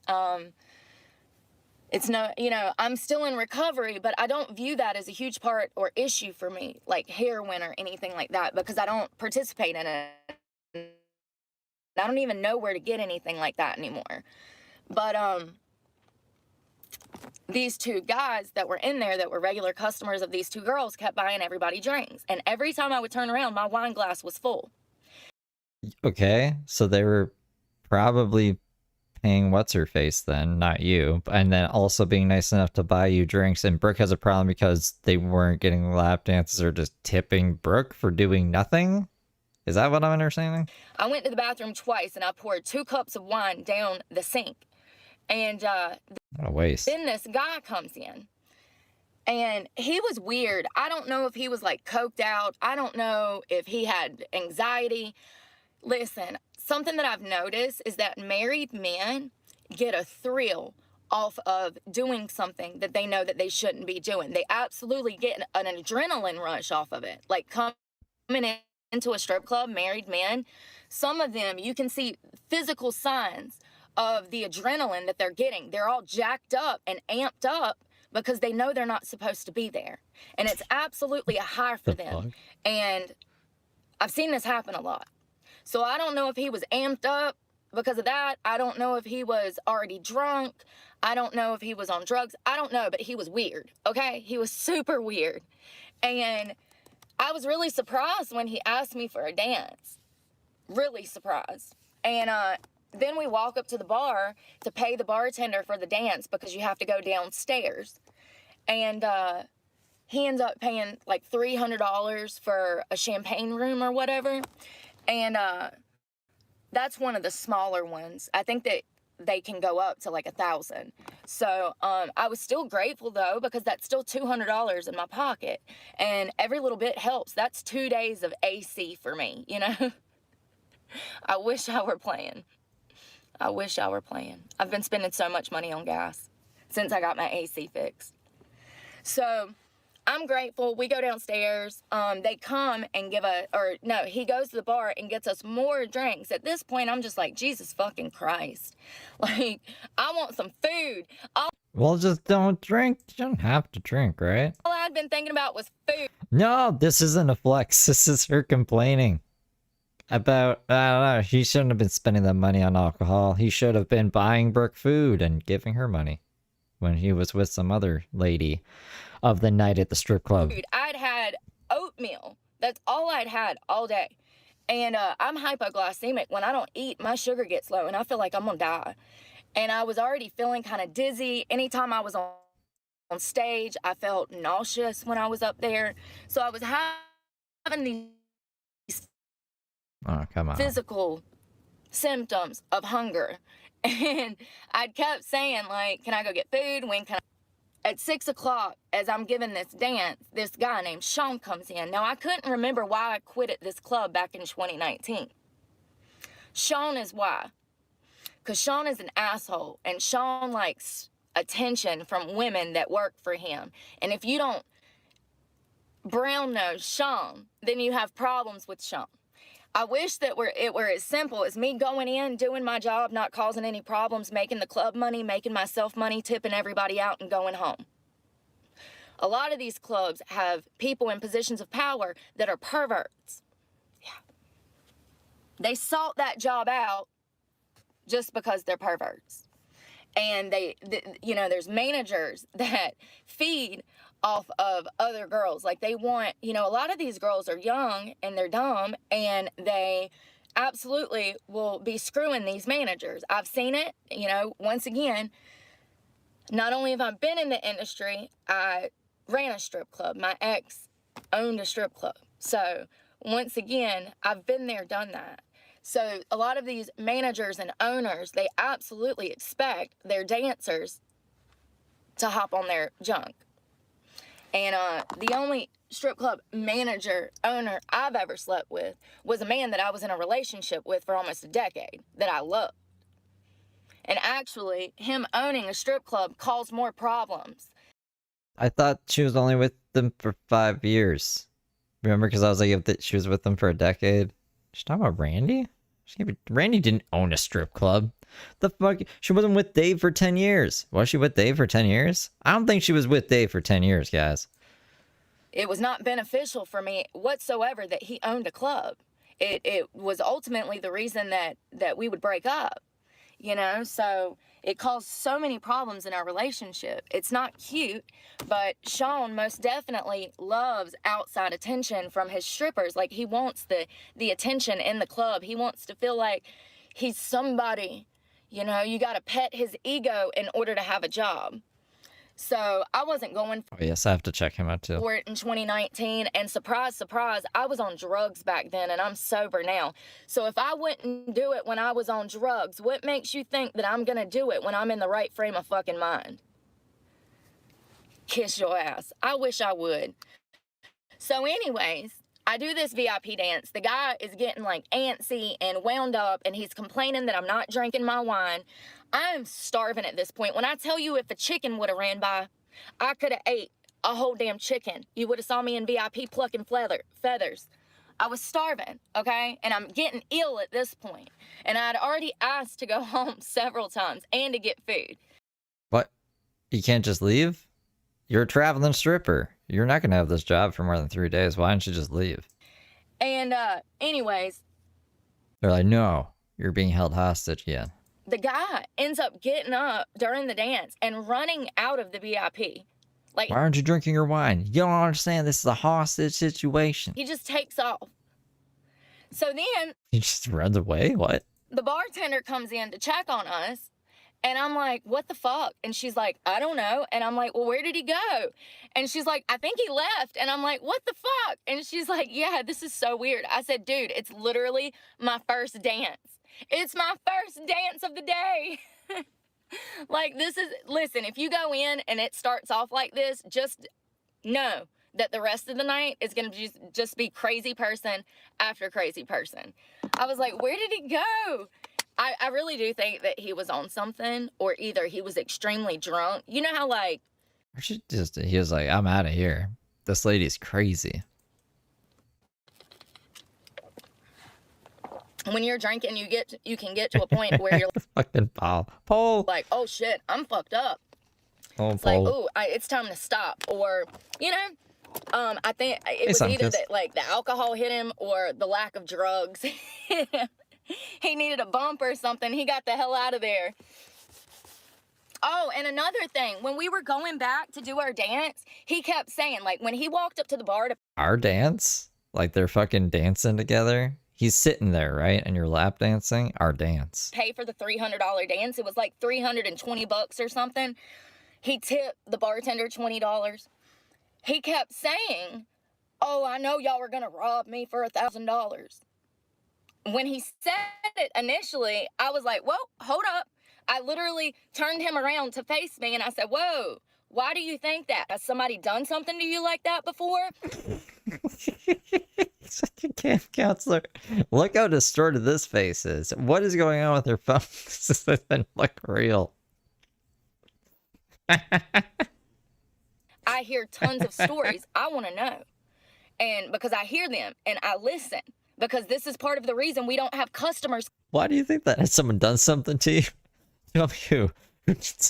It's no, I'm still in recovery, but I don't view that as a huge part or issue for me, like heroin or anything like that, because I don't participate in it. I don't even know where to get anything like that anymore. But, these 2 guys that were in there that were regular customers of these 2 girls kept buying everybody drinks. And every time I would turn around, my wine glass was full. Okay, so they were probably paying what's-her-face then, not you. And then also being nice enough to buy you drinks. And Brooke has a problem because they weren't getting lap dances or just tipping Brooke for doing nothing? Is that what I'm understanding? I went to the bathroom twice and I poured 2 cups of wine down the sink. And What a waste. then this guy comes in. And he was weird. I don't know if he was like coked out. I don't know if he had anxiety. Listen, something that I've noticed is that married men get a thrill off of doing something that they know that they shouldn't be doing. They absolutely get an adrenaline rush off of it. Like coming into a strip club, married men, some of them, you can see physical signs of the adrenaline that they're getting. They're all jacked up and amped up because they know they're not supposed to be there. And it's absolutely a high for them. And I've seen this happen a lot. So I don't know if he was amped up because of that. I don't know if he was already drunk. I don't know if he was on drugs. I don't know, but he was weird, okay? He was super weird. And I was really surprised when he asked me for a dance. Really surprised. And then we walk up to the bar to pay the bartender for the dance because you have to go downstairs. And he ends up paying like $300 for a champagne room or whatever. And that's one of the smaller ones. I think that they can go up to like 1,000. So I was still grateful though, because that's still $200 in my pocket. And every little bit helps. That's 2 days of AC for me, I wish I were playing. I wish I were playing. I've been spending so much money on gas since I got my AC fixed. So I'm grateful. We go downstairs. They come and he goes to the bar and gets us more drinks. At this point, I'm just like, Jesus fucking Christ. Like, I want some food. Well, just don't drink. You don't have to drink, right? All I'd been thinking about was food. No, this isn't a flex. This is her complaining about, I don't know, he shouldn't have been spending that money on alcohol. He should have been buying Brooke food and giving her money when he was with some other lady of the night at the strip club. I'd had oatmeal. That's all I'd had all day. And I'm hypoglycemic. When I don't eat, my sugar gets low and I feel like I'm gonna die. And I was already feeling kind of dizzy. Anytime I was on stage, I felt nauseous when I was up there. So I was having these physical symptoms of hunger. And I kept saying, like, can I go get food? When can I? At 6 o'clock, as I'm giving this dance, this guy named Sean comes in. Now, I couldn't remember why I quit at this club back in 2019. Sean is why. Because Sean is an asshole, and Sean likes attention from women that work for him. And if you don't brown nose Sean, then you have problems with Sean. I wish that it were as simple as me going in, doing my job, not causing any problems, making the club money, making myself money, tipping everybody out, and going home. A lot of these clubs have people in positions of power that are perverts. Yeah. They sought that job out just because they're perverts. And there's managers that feed off of other girls. Like they want, a lot of these girls are young and they're dumb, and they absolutely will be screwing these managers. I've seen it, once again. Not only have I been in the industry, I ran a strip club. My ex owned a strip club. So once again, I've been there, done that. So a lot of these managers and owners, they absolutely expect their dancers to hop on their junk. And the only strip club manager, owner I've ever slept with was a man that I was in a relationship with for almost a decade that I loved. And actually, him owning a strip club caused more problems. I thought she was only with them for 5 years. Remember? Because I was like, if she was with them for a decade. She's talking about Randy? Randy didn't own a strip club. The fuck? She wasn't with Dave for 10 years. Was she with Dave for 10 years? I don't think she was with Dave for 10 years, guys. It was not beneficial for me whatsoever that he owned a club. It was ultimately the reason that we would break up. So it caused so many problems in our relationship. It's not cute, but Sean most definitely loves outside attention from his strippers. Like, he wants the attention in the club. He wants to feel like he's somebody. You got to pet his ego in order to have a job. So I wasn't going Oh, yes, I have to check him out too. for it in 2019, and surprise, surprise, I was on drugs back then, and I'm sober now. So if I wouldn't do it when I was on drugs, what makes you think that I'm gonna do it when I'm in the right frame of fucking mind? Kiss your ass. I wish I would. So anyways, I do this VIP dance. The guy is getting like antsy and wound up, and he's complaining that I'm not drinking my wine. I'm starving at this point. When I tell you, if a chicken would have ran by, I could have ate a whole damn chicken. You would have saw me in VIP plucking feathers. I was starving, okay? And I'm getting ill at this point. And I'd already asked to go home several times and to get food. What? You can't just leave? You're a traveling stripper. You're not going to have this job for more than 3 days. Why don't you just leave? And anyways, They're like, no, you're being held hostage again. the guy ends up getting up during the dance and running out of the VIP. Like, Why aren't you drinking your wine? You don't understand. This is a hostage situation. he just takes off. So then He just runs away? What? the bartender comes in to check on us, and I'm like, what the fuck? And she's like, I don't know. And I'm like, well, where did he go? And she's like, I think he left. And I'm like, what the fuck? And she's like, yeah, this is so weird. I said, dude, it's literally my first dance. It's my first dance of the day. Like, listen, if you go in and it starts off like this, just know that the rest of the night is going to just be crazy person after crazy person. I was like, where did he go? I really do think that he was on something, or either he was extremely drunk. You know how, like, Or he was like, I'm out of here. This lady's crazy. when you're drinking, you can get to a point where you're Fucking Paul. like, oh shit, I'm fucked up. Oh, It's like, Paul. ooh, it's time to stop. Or, I think it was Sunkiss. either that, like, the alcohol hit him or the lack of drugs. He needed a bump or something. He got the hell out of there. Oh, and another thing, when we were going back to do our dance, he kept saying, like, when he walked up to the bar to Our dance? Like they're fucking dancing together? He's sitting there, right? And you're lap dancing? Our dance. pay for the $300 dance, it was like $320 or something. He tipped the bartender $20. He kept saying, oh, I know y'all were gonna rob me for $1,000. When he said it initially, I was like, whoa, hold up. I literally turned him around to face me and I said, whoa, why do you think that? Has somebody done something to you like that before? It's like a camp counselor. Look how distorted this face is. What is going on with her phone? This doesn't look real. I hear tons of stories. I want to know. And because I hear them and I listen, because this is part of the reason we don't have customers Why do you think that? Has someone done something to you? Tell me who.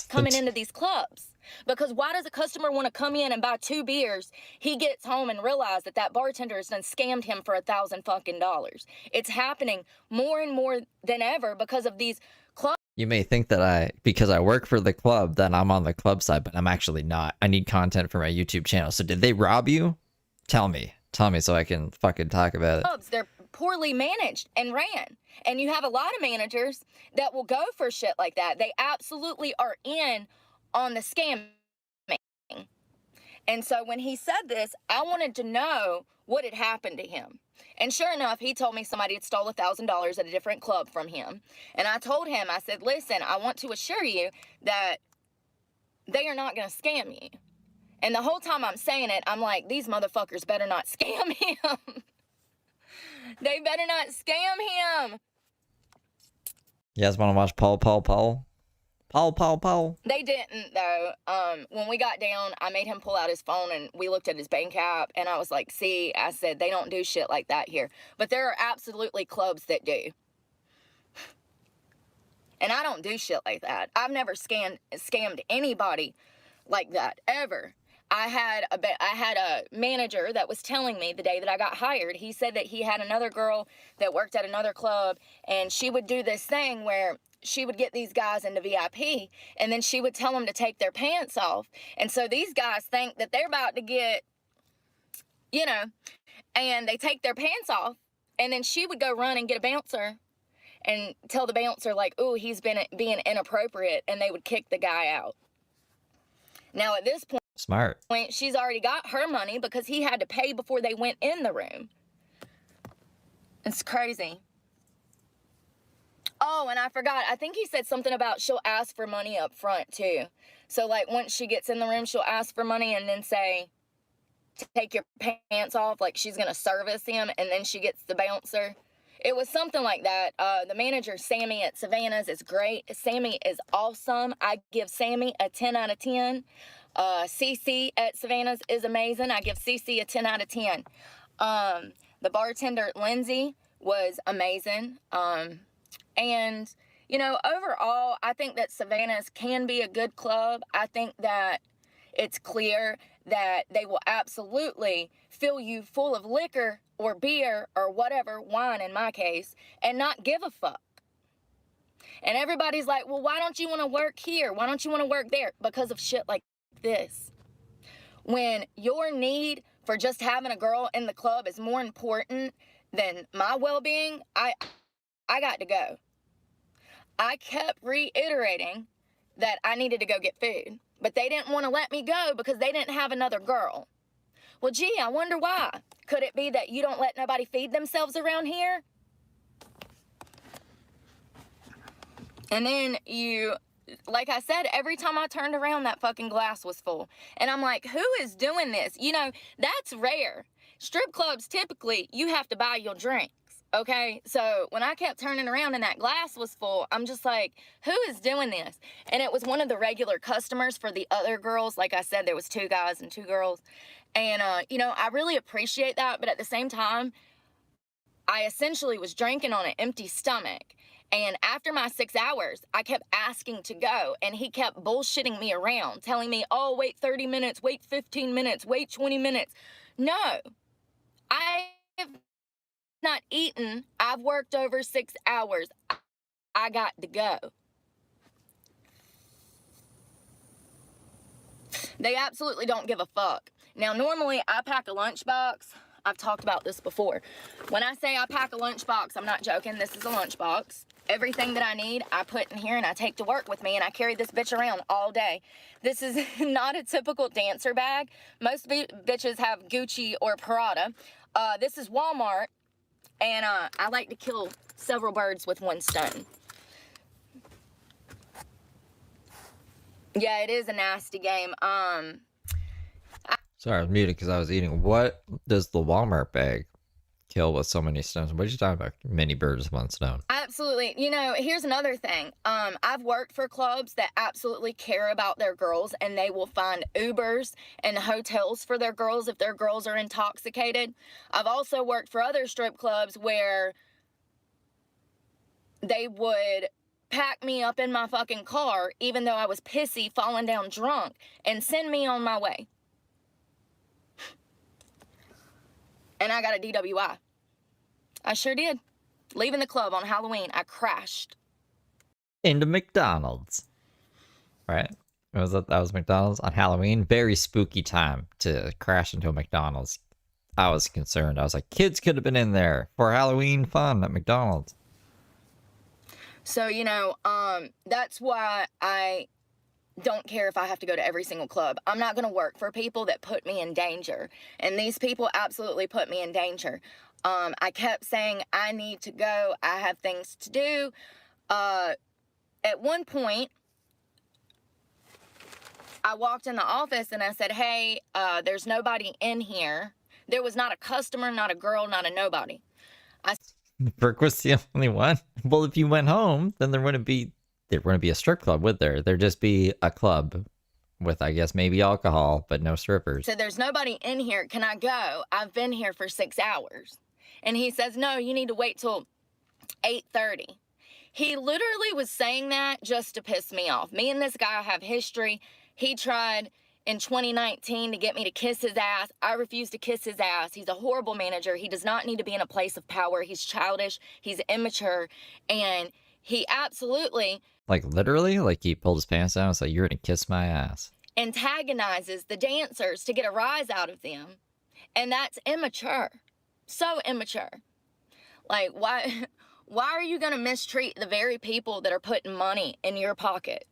coming into these clubs. Because why does a customer want to come in and buy 2 beers? He gets home and realize that that bartender has done scammed him for $1,000 fucking dollars. It's happening more and more than ever because of these clubs. You may think that because I work for the club, that I'm on the club side, but I'm actually not. I need content for my YouTube channel. So did they rob you? Tell me so I can fucking talk about it. They're poorly managed and ran. And you have a lot of managers that will go for shit like that. They absolutely are in on the scamming. And so when he said this, I wanted to know what had happened to him. And sure enough, he told me somebody had stole $1,000 at a different club from him. And I told him, I said, listen, I want to assure you that they are not going to scam you. And the whole time I'm saying it, I'm like, these motherfuckers better not scam him. They better not scam him. You guys want to watch Paul? Paul. They didn't, though. When we got down, I made him pull out his phone and we looked at his bank app. And I was like, see, I said, they don't do shit like that here. But there are absolutely clubs that do. And I don't do shit like that. I've never scammed anybody like that, ever. I had a manager that was telling me the day that I got hired, he said that he had another girl that worked at another club, and she would do this thing where she would get these guys into VIP, and then she would tell them to take their pants off. And so these guys think that they're about to get, and they take their pants off, and then she would go run and get a bouncer and tell the bouncer, like, ooh, he's been being inappropriate, and they would kick the guy out. Now, at this point, Smart. she's already got her money because he had to pay before they went in the room. It's crazy. Oh, and I forgot. I think he said something about she'll ask for money up front, too. So, like, once she gets in the room, she'll ask for money and then say, take your pants off, like she's going to service him, and then she gets the bouncer. It was something like that. The manager, Sammy at Savannah's, is great. Sammy is awesome. I give Sammy a 10 out of 10. CC at Savannah's is amazing. I give CC a 10 out of 10. The bartender, Lindsay, was amazing. And, overall, I think that Savannah's can be a good club. I think that it's clear that they will absolutely fill you full of liquor or beer or whatever, wine in my case, and not give a fuck. And everybody's like, well, why don't you want to work here? Why don't you want to work there? Because of shit like this. When your need for just having a girl in the club is more important than my well-being, I got to go. I kept reiterating that I needed to go get food, but they didn't want to let me go because they didn't have another girl. Well, gee, I wonder why. Could it be that you don't let nobody feed themselves around here? And then like I said, every time I turned around, that fucking glass was full. And I'm like, who is doing this? That's rare. Strip clubs, typically, you have to buy your drinks, okay? So when I kept turning around and that glass was full, I'm just like, who is doing this? And it was one of the regular customers for the other girls. Like I said, there was 2 guys and 2 girls. And, I really appreciate that. But at the same time, I essentially was drinking on an empty stomach. And after my 6 hours, I kept asking to go, and he kept bullshitting me around, telling me, oh, wait 30 minutes, wait 15 minutes, wait 20 minutes. No, I have not eaten. I've worked over 6 hours. I got to go. They absolutely don't give a fuck. Now, normally I pack a lunchbox. I've talked about this before. When I say I pack a lunchbox, I'm not joking. This is a lunchbox. Everything that I need, I put in here and I take to work with me, and I carry this bitch around all day. This is not a typical dancer bag. Most bitches have Gucci or Prada. This is Walmart, and I like to kill several birds with one stone. Yeah, it is a nasty game. Sorry, I was muted because I was eating. What does the Walmart bag kill with so many stones. What are you talking about? Many birds with one stone. Absolutely. You know, here's another thing. I've worked for clubs that absolutely care about their girls, and they will find Ubers and hotels for their girls if their girls are intoxicated. I've also worked for other strip clubs where they would pack me up in my fucking car, even though I was pissy, falling down drunk, and send me on my way. And I got a DWI. I sure did. Leaving the club on Halloween, I crashed. Into McDonald's. Right? That was McDonald's on Halloween. Very spooky time to crash into a McDonald's. I was concerned. I was like, kids could have been in there for Halloween fun at McDonald's. So, you know, that's why I don't care if I have to go to every single club. I'm not going to work for people that put me in danger. And these people absolutely put me in danger. I kept saying, I need to go. I have things to do. At one point, I walked in the office and I said, hey, there's nobody in here. There was not a customer, not a girl, not a nobody. Brooke was the only one. Well, if you went home, then there wouldn't be a strip club, would there? There'd just be a club with, I guess, maybe alcohol, but no strippers. So there's nobody in here. Can I go? I've been here for 6 hours. And he says, no, you need to wait till 8:30. He literally was saying that just to piss me off. Me and this guy have history. He tried in 2019 to get me to kiss his ass. I refused to kiss his ass. He's a horrible manager. He does not need to be in a place of power. He's childish. He's immature. And he absolutely... Like, literally? Like, he pulled his pants down and said, you're gonna kiss my ass. Antagonizes the dancers to get a rise out of them. And that's immature. So immature. Like, why are you gonna mistreat the very people that are putting money in your pocket?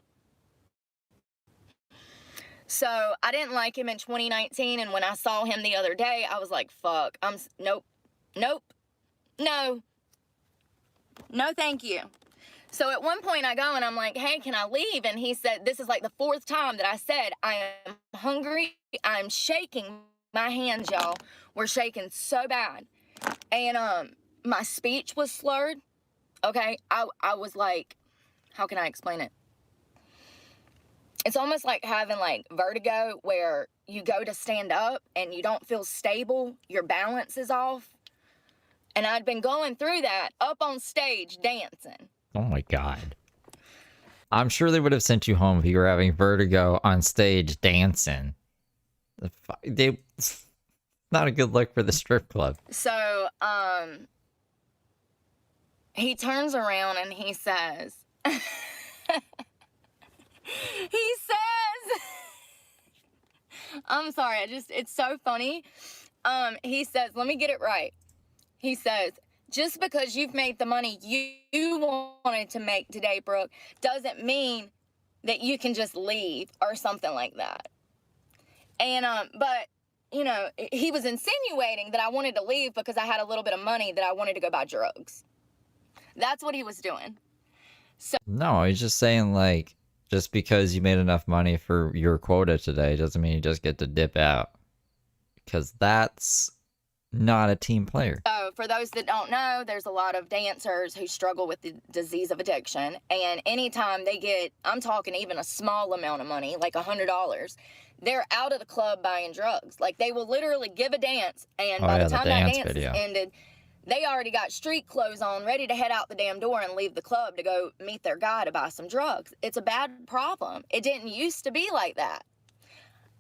So I didn't like him in 2019, and when I saw him the other day, I was like, fuck, nope, no, thank you. So at one point I go and I'm like, hey, can I leave? And he said, this is like the 4th time that I said, I am hungry, I'm shaking. My hands, y'all, were shaking so bad. And my speech was slurred, okay? I was like, how can I explain it? It's almost like having like vertigo where you go to stand up and you don't feel stable. Your balance is off. And I'd been going through that up on stage dancing. Oh my God. I'm sure they would have sent you home if you were having vertigo on stage dancing. Not a good look for the strip club. So, he turns around and he says... He says, I'm sorry, it's so funny. He says, let me get it right. He says, just because you've made the money you wanted to make today, Brooke, doesn't mean that you can just leave or something like that. And, but, you know, he was insinuating that I wanted to leave because I had a little bit of money that I wanted to go buy drugs. That's what he was doing. So, no, he's just saying, like, just because you made enough money for your quota today doesn't mean you just get to dip out. Because that's not a team player. So for those that don't know, there's a lot of dancers who struggle with the disease of addiction. And anytime they get, I'm talking even a small amount of money, like $100, they're out of the club buying drugs. Like, they will literally give a dance, and by the time that dance is ended, they already got street clothes on, ready to head out the damn door and leave the club to go meet their guy to buy some drugs. It's a bad problem. It didn't used to be like that.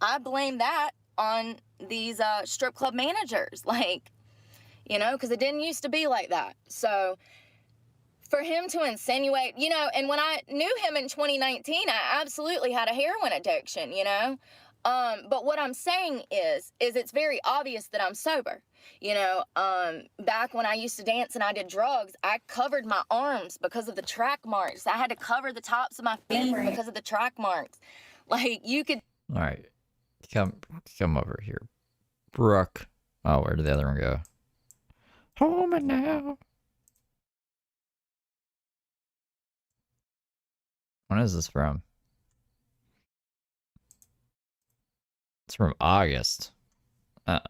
I blame that on these strip club managers, like, you know, because it didn't used to be like that. So for him to insinuate, you know, and when I knew him in 2019, I absolutely had a heroin addiction, you know. But what I'm saying is it's very obvious that I'm sober. You know, back when I used to dance and I did drugs, I covered my arms because of the track marks. I had to cover the tops of my feet because of the track marks. Like, you could... All right. Come over here. Brooke. Oh, where did the other one go? Home and now. When is this from? It's from August.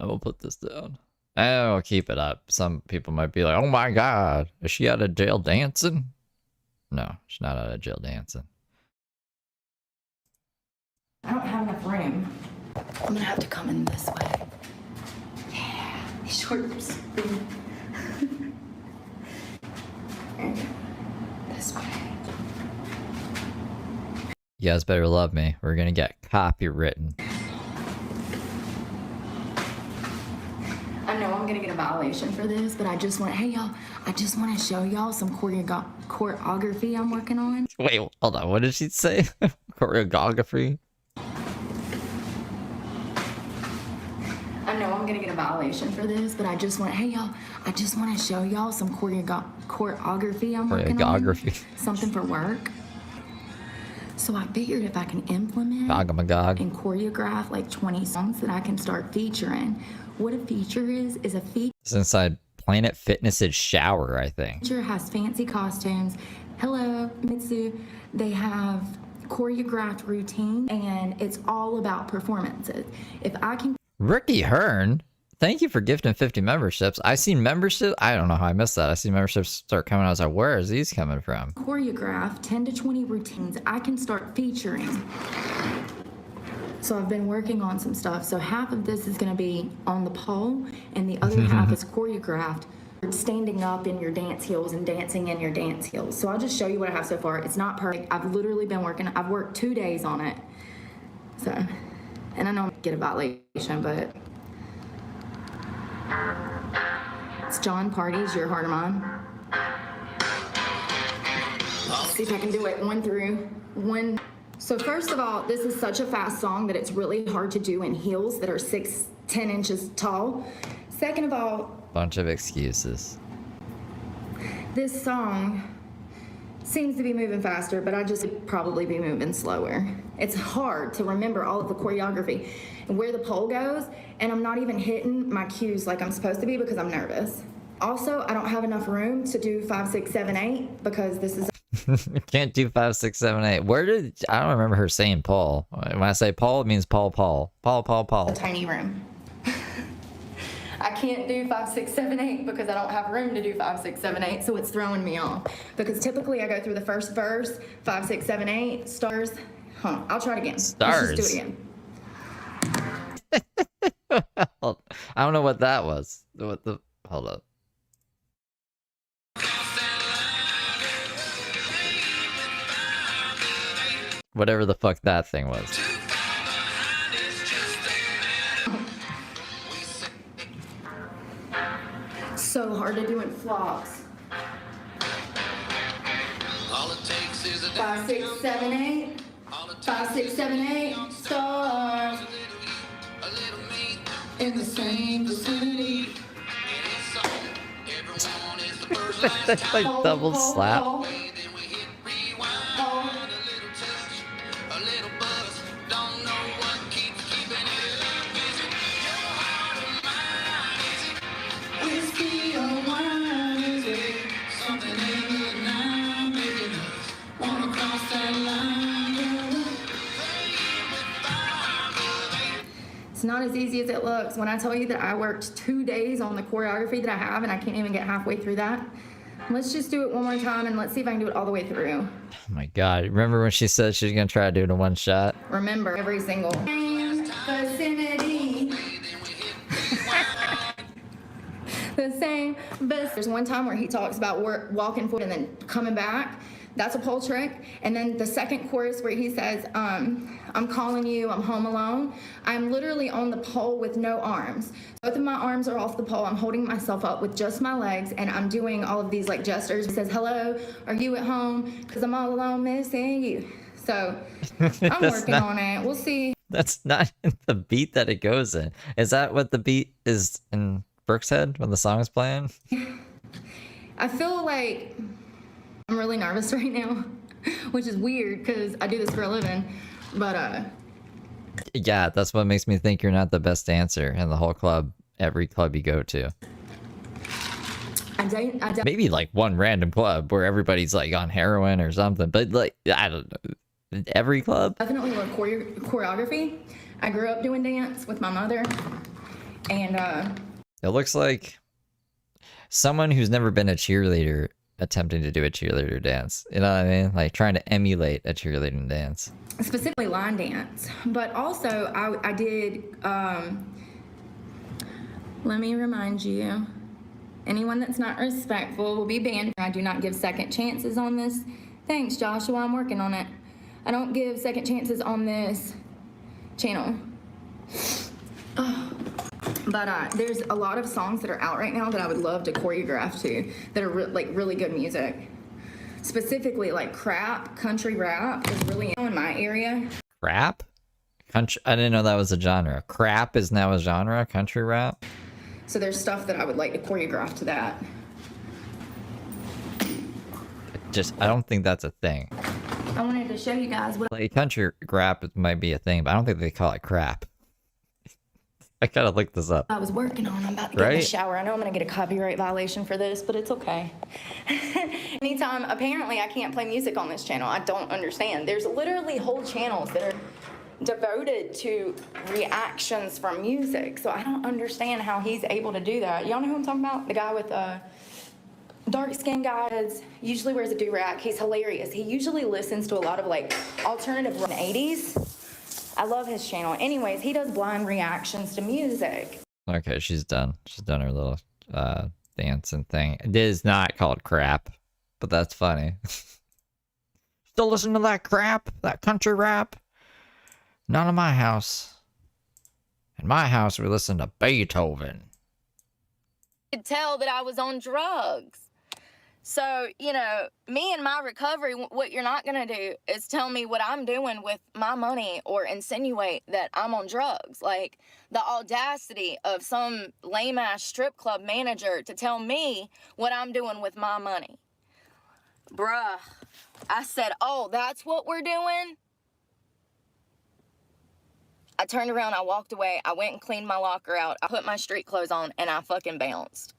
We'll put this down. Oh, keep it up. Some people might be like, oh my God, is she out of jail dancing? No, she's not out of jail dancing. I don't have enough room. I'm gonna have to come in this way. Yeah, these shorts. This way. You guys better love me. We're gonna get copywritten. I know I'm gonna get a violation for this, but I just want, hey y'all, I just want to show y'all some choreography I'm working on. Wait, hold on. What did she say? Choreography? I know I'm gonna get a violation for this, but I just want, hey y'all, I just want to show y'all some choreography I'm working on. Choreography. Something for work. So I figured if I can implement Gog-a-magog. and choreograph like 20 songs that I can start featuring. What a feature is a feature. It's inside Planet Fitness's shower, I think. Feature has fancy costumes. Hello, Mitsu. They have choreographed routine, and it's all about performances. If I can Ricky Hearn, thank you for gifting 50 memberships. I seen memberships. I don't know how I missed that. I seen memberships start coming. I was like, where is these coming from? choreograph 10 to 20 routines, I can start featuring. So I've been working on some stuff. So half of this is going to be on the pole, and the other half is choreographed. Standing up in your dance heels and dancing in your dance heels. So I'll just show you what I have so far. It's not perfect. I've literally been working. I've worked 2 days on it. So, and I know I'm gonna get a violation, but it's John Party's Your Heart of Mine. Let's see if I can do it 1 through 1. So first of all, this is such a fast song that it's really hard to do in heels that are 6-10 inches tall. Second of all, Bunch of excuses. this song seems to be moving faster, but I just would probably be moving slower. It's hard to remember all of the choreography and where the pole goes, and I'm not even hitting my cues like I'm supposed to be because I'm nervous. Also, I don't have enough room to do 5, 6, 7, 8 because this is Can't do 5, 6, 7, 8. Where did I don't remember her saying Paul. When I say Paul, it means Paul. a tiny room. I can't do 5, 6, 7, 8 because I don't have room to do 5, 6, 7, 8, so it's throwing me off. Because typically I go through the first verse, 5, 6, 7, 8, stars. I'll try it again. Stars. Let's just do it again. I don't know what that was. Hold up. Whatever the fuck that thing was. So hard to do in flops. 5, 6, 7, 8. 5, 6, 7, 8. Stars. In the same vicinity. That's like double slap. It's not as easy as it looks. When I tell you that I worked 2 days on the choreography that I have and I can't even get halfway through that, let's just do it one more time and let's see if I can do it all the way through. Oh my god. Remember when she said she was gonna try to do it in one shot? Remember every single vicinity. The same vicinity. There's one time where he talks about walking forward and then coming back. That's a pole trick. And then the second chorus where he says, I'm calling you, I'm home alone. I'm literally on the pole with no arms. Both of my arms are off the pole. I'm holding myself up with just my legs and I'm doing all of these like gestures. He says, hello, are you at home? Because I'm all alone missing you. So I'm working on it. We'll see. That's not in the beat that it goes in. Is that what the beat is in Brooke's head when the song is playing? I feel like I'm really nervous right now, which is weird because I do this for a living, but yeah, that's what makes me think you're not the best dancer in the whole club, every club you go to. Maybe like one random club where everybody's like on heroin or something, but like, I don't know. Every club? Definitely love choreography. I grew up doing dance with my mother, and It looks like someone who's never been a cheerleader attempting to do a cheerleader dance. You know what I mean? Like trying to emulate a cheerleading dance. Specifically line dance, but also I did, let me remind you, anyone that's not respectful will be banned. I do not give second chances on this. Thanks, Joshua, I'm working on it. I don't give second chances on this channel. But there's a lot of songs that are out right now that I would love to choreograph to that are like really good music. Specifically like country rap is really in my area. Crap? Country? I didn't know that was a genre. Crap is now a genre? Country rap? So there's stuff that I would like to choreograph to that. I don't think that's a thing. I wanted to show you guys what Like country rap might be a thing, but I don't think they call it crap. I gotta look this up. I was working on. I'm about to get in the Right? shower. I know I'm gonna get a copyright violation for this, but it's okay. Anytime, apparently I can't play music on this channel. I don't understand. There's literally whole channels that are devoted to reactions from music. So I don't understand how he's able to do that. Y'all know who I'm talking about? The guy with dark skin guys, usually wears a do-rag. He's hilarious. He usually listens to a lot of like alternative 80s. I love his channel. Anyways, he does blind reactions to music. Okay, she's done. She's done her little dancing thing. It is not called crap, but that's funny. Still listen to that crap? That country rap? Not in my house. In my house, we listen to Beethoven. Could tell that I was on drugs. So, you know, me and my recovery, what you're not going to do is tell me what I'm doing with my money or insinuate that I'm on drugs. Like, the audacity of some lame-ass strip club manager to tell me what I'm doing with my money. Bruh, I said, oh, that's what we're doing? I turned around, I walked away, I went and cleaned my locker out, I put my street clothes on, and I fucking bounced.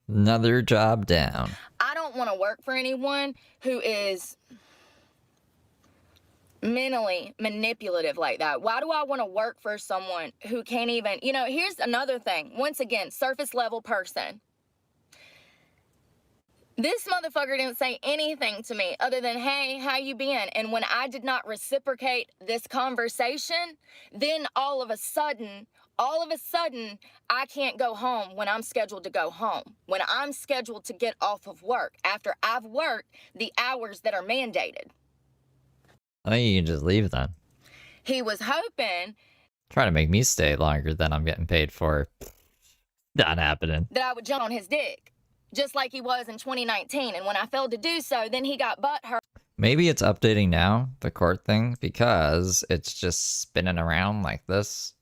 Another job down. I don't want to work for anyone who is mentally manipulative like that. Why do I want to work for someone who can't even, you know, here's another thing. Once again, surface level person. This motherfucker didn't say anything to me other than, hey, how you been? And when I did not reciprocate this conversation, then all of a sudden, I can't go home when I'm scheduled to go home. When I'm scheduled to get off of work after I've worked the hours that are mandated. I think you can just leave then. He was hoping Trying to make me stay longer than I'm getting paid for. Not happening. that I would jump on his dick, just like he was in 2019. And when I failed to do so, then he got butthurt. Maybe it's updating now, the court thing, because it's just spinning around like this.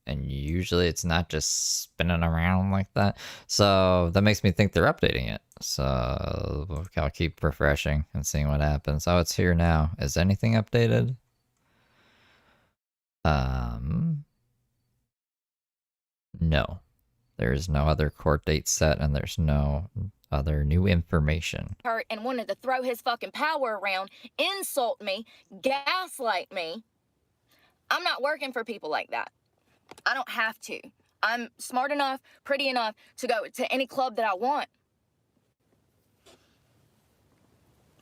And usually it's not just spinning around like that. So that makes me think they're updating it. So I'll keep refreshing and seeing what happens. Oh, it's here now. Is anything updated? No. There is no other court date set and there's no other new information. And wanted to throw his fucking power around, insult me, gaslight me. I'm not working for people like that. I don't have to. I'm smart enough, pretty enough to go to any club that I want.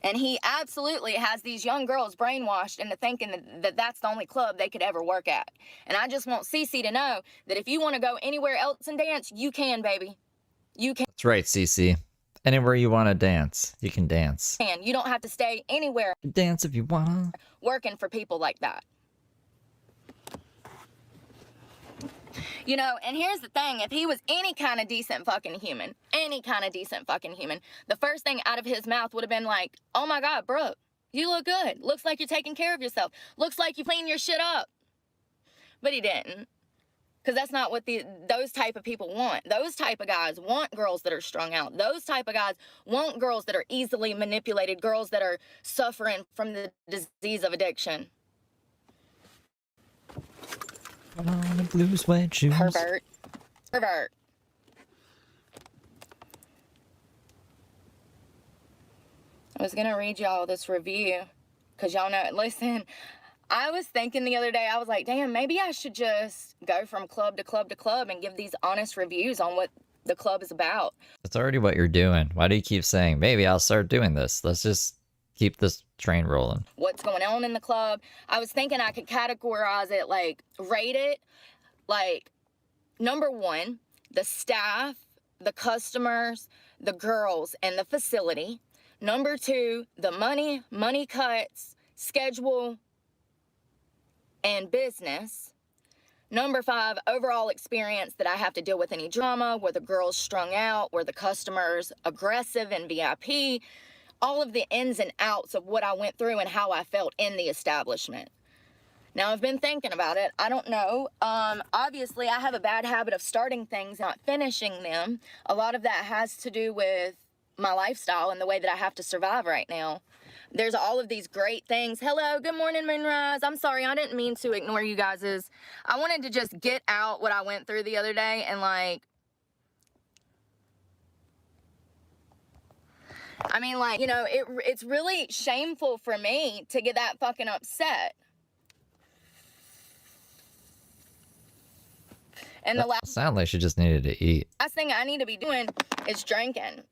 And he absolutely has these young girls brainwashed into thinking that that's the only club they could ever work at. And I just want Cece to know that if you want to go anywhere else and dance, you can, baby. You can. That's right, Cece. Anywhere you want to dance, you can dance. You don't have to stay anywhere Dance if you wanna. working for people like that. You know, and here's the thing, if he was any kind of decent fucking human, the first thing out of his mouth would have been like, oh my God, Brooke, you look good. Looks like you're taking care of yourself. Looks like you clean your shit up. But he didn't. Because that's not what those type of people want. Those type of guys want girls that are strung out. Those type of guys want girls that are easily manipulated, girls that are suffering from the disease of addiction. Put on the blue suede shoes. Pervert. I was going to read y'all this review because y'all know, listen, I was thinking the other day, I was like, damn, maybe I should just go from club to club to club and give these honest reviews on what the club is about. That's already what you're doing. Why do you keep saying, maybe I'll start doing this? Let's just keep this train rolling. What's going on in the club. I was thinking I could categorize it, like rate it, like number one, the staff, the customers, the girls, and the facility. Number two, the money cuts, schedule, and business. Number five, overall experience that I have to deal with any drama, were the girls strung out, were the customers aggressive and VIP, all of the ins and outs of what I went through and how I felt in the establishment. Now, I've been thinking about it. I don't know. Obviously, I have a bad habit of starting things, not finishing them. A lot of that has to do with my lifestyle and the way that I have to survive right now. There's all of these great things. Hello, good morning, Moonrise. I'm sorry, I didn't mean to ignore you guys'. I wanted to just get out what I went through the other day and like, I mean, like, you know, it's really shameful for me to get that fucking upset. And the last Sound like she just needed to eat. thing I need to be doing is drinking.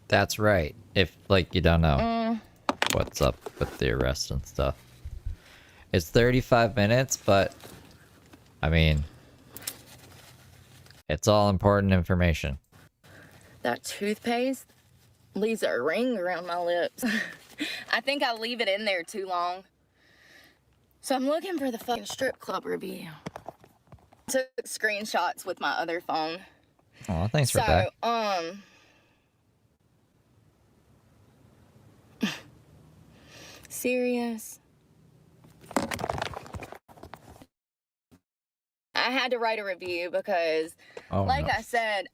That's right. If, like, you don't know what's up with the arrest and stuff. It's 35 minutes, but, I mean, it's all important information. That toothpaste leaves a ring around my lips. I think I leave it in there too long. So I'm looking for the fucking strip club review. Took screenshots with my other phone. Oh, thanks for So, that. Serious. I had to write a review because, Oh, like no. I said,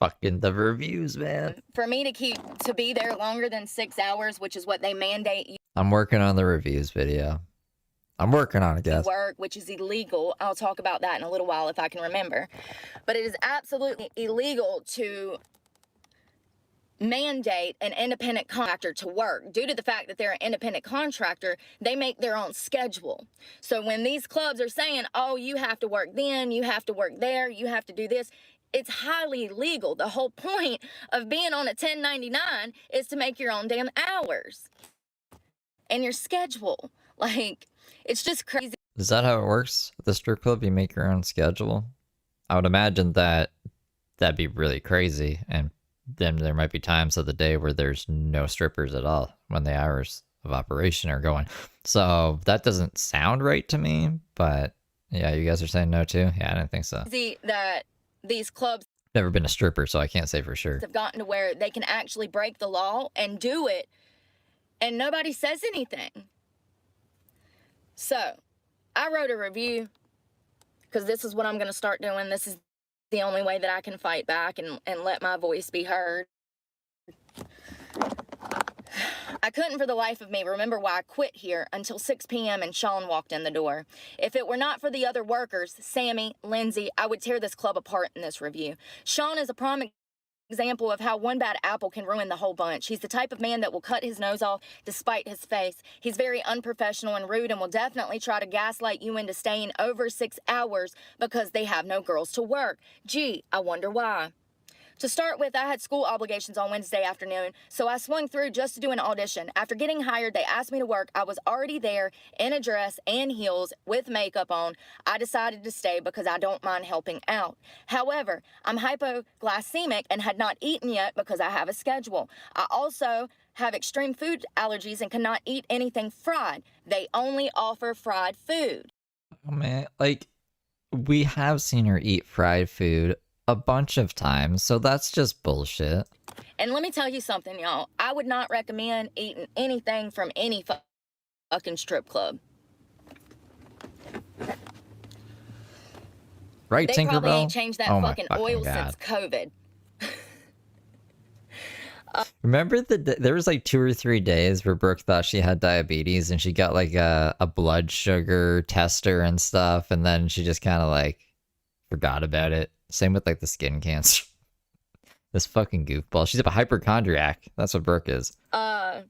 Fucking the reviews, man. for me to be there longer than 6 hours, which is what they mandate you I'm working on the reviews video. I'm working on it, guys. work, which is illegal. I'll talk about that in a little while if I can remember. But it is absolutely illegal to mandate an independent contractor to work. Due to the fact that they're an independent contractor, they make their own schedule. So when these clubs are saying, oh, you have to work then, you have to work there, you have to do this, it's highly illegal. The whole point of being on a 1099 is to make your own damn hours and your schedule. Like, it's just crazy. Is that how it works at the strip club? You make your own schedule? I would imagine that that'd be really crazy, and then there might be times of the day where there's no strippers at all when the hours of operation are going. So that doesn't sound right to me, but yeah, you guys are saying no too? Yeah, I didn't think so. That these clubs Never been a stripper, so I can't say for sure. have gotten to where they can actually break the law and do it, and nobody says anything. So, I wrote a review because this is what I'm going to start doing. This is the only way that I can fight back and let my voice be heard. I couldn't for the life of me remember why I quit here until 6 p.m. and Sean walked in the door. If it were not for the other workers, Sammy, Lindsay, I would tear this club apart in this review. Sean is a prime example of how one bad apple can ruin the whole bunch. He's the type of man that will cut his nose off despite his face. He's very unprofessional and rude and will definitely try to gaslight you into staying over 6 hours because they have no girls to work. Gee, I wonder why. To start with, I had school obligations on Wednesday afternoon, so I swung through just to do an audition. After getting hired, they asked me to work. I was already there in a dress and heels with makeup on. I decided to stay because I don't mind helping out. However, I'm hypoglycemic and had not eaten yet because I have a schedule. I also have extreme food allergies and cannot eat anything fried. They only offer fried food. Oh man, like, we have seen her eat fried food a bunch of times, so that's just bullshit. And let me tell you something, y'all. I would not recommend eating anything from any fucking strip club. Right, They probably Tinkerbell? ain't changed that Oh my fucking fucking oil God. since COVID. Remember there was like 2 or 3 days where Brooke thought she had diabetes and she got like a blood sugar tester and stuff, and then she just kind of like forgot about it. Same with like the skin cancer. This fucking goofball. She's a hypochondriac. That's what Brooke is. By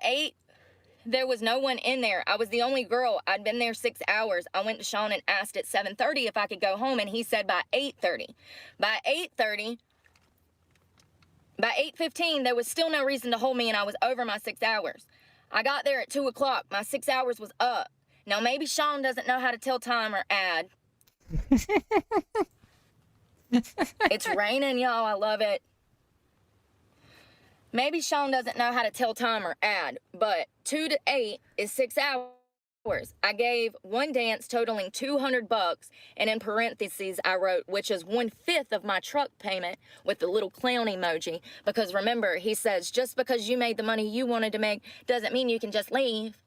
8, there was no one in there. I was the only girl. I'd been there 6 hours. I went to Sean and asked at 7:30 if I could go home, and he said by 8:30. By 8:15, there was still no reason to hold me, and I was over my 6 hours. I got there at 2 o'clock. My 6 hours was up. Now, maybe Sean doesn't know how to tell time or add. It's raining, y'all. I love it. Maybe Sean doesn't know how to tell time or add, but 2 to 8 is 6 hours. I gave one dance totaling $200, and in parentheses I wrote, which is 1/5 of my truck payment, with the little clown emoji. Because remember, he says, just because you made the money you wanted to make doesn't mean you can just leave.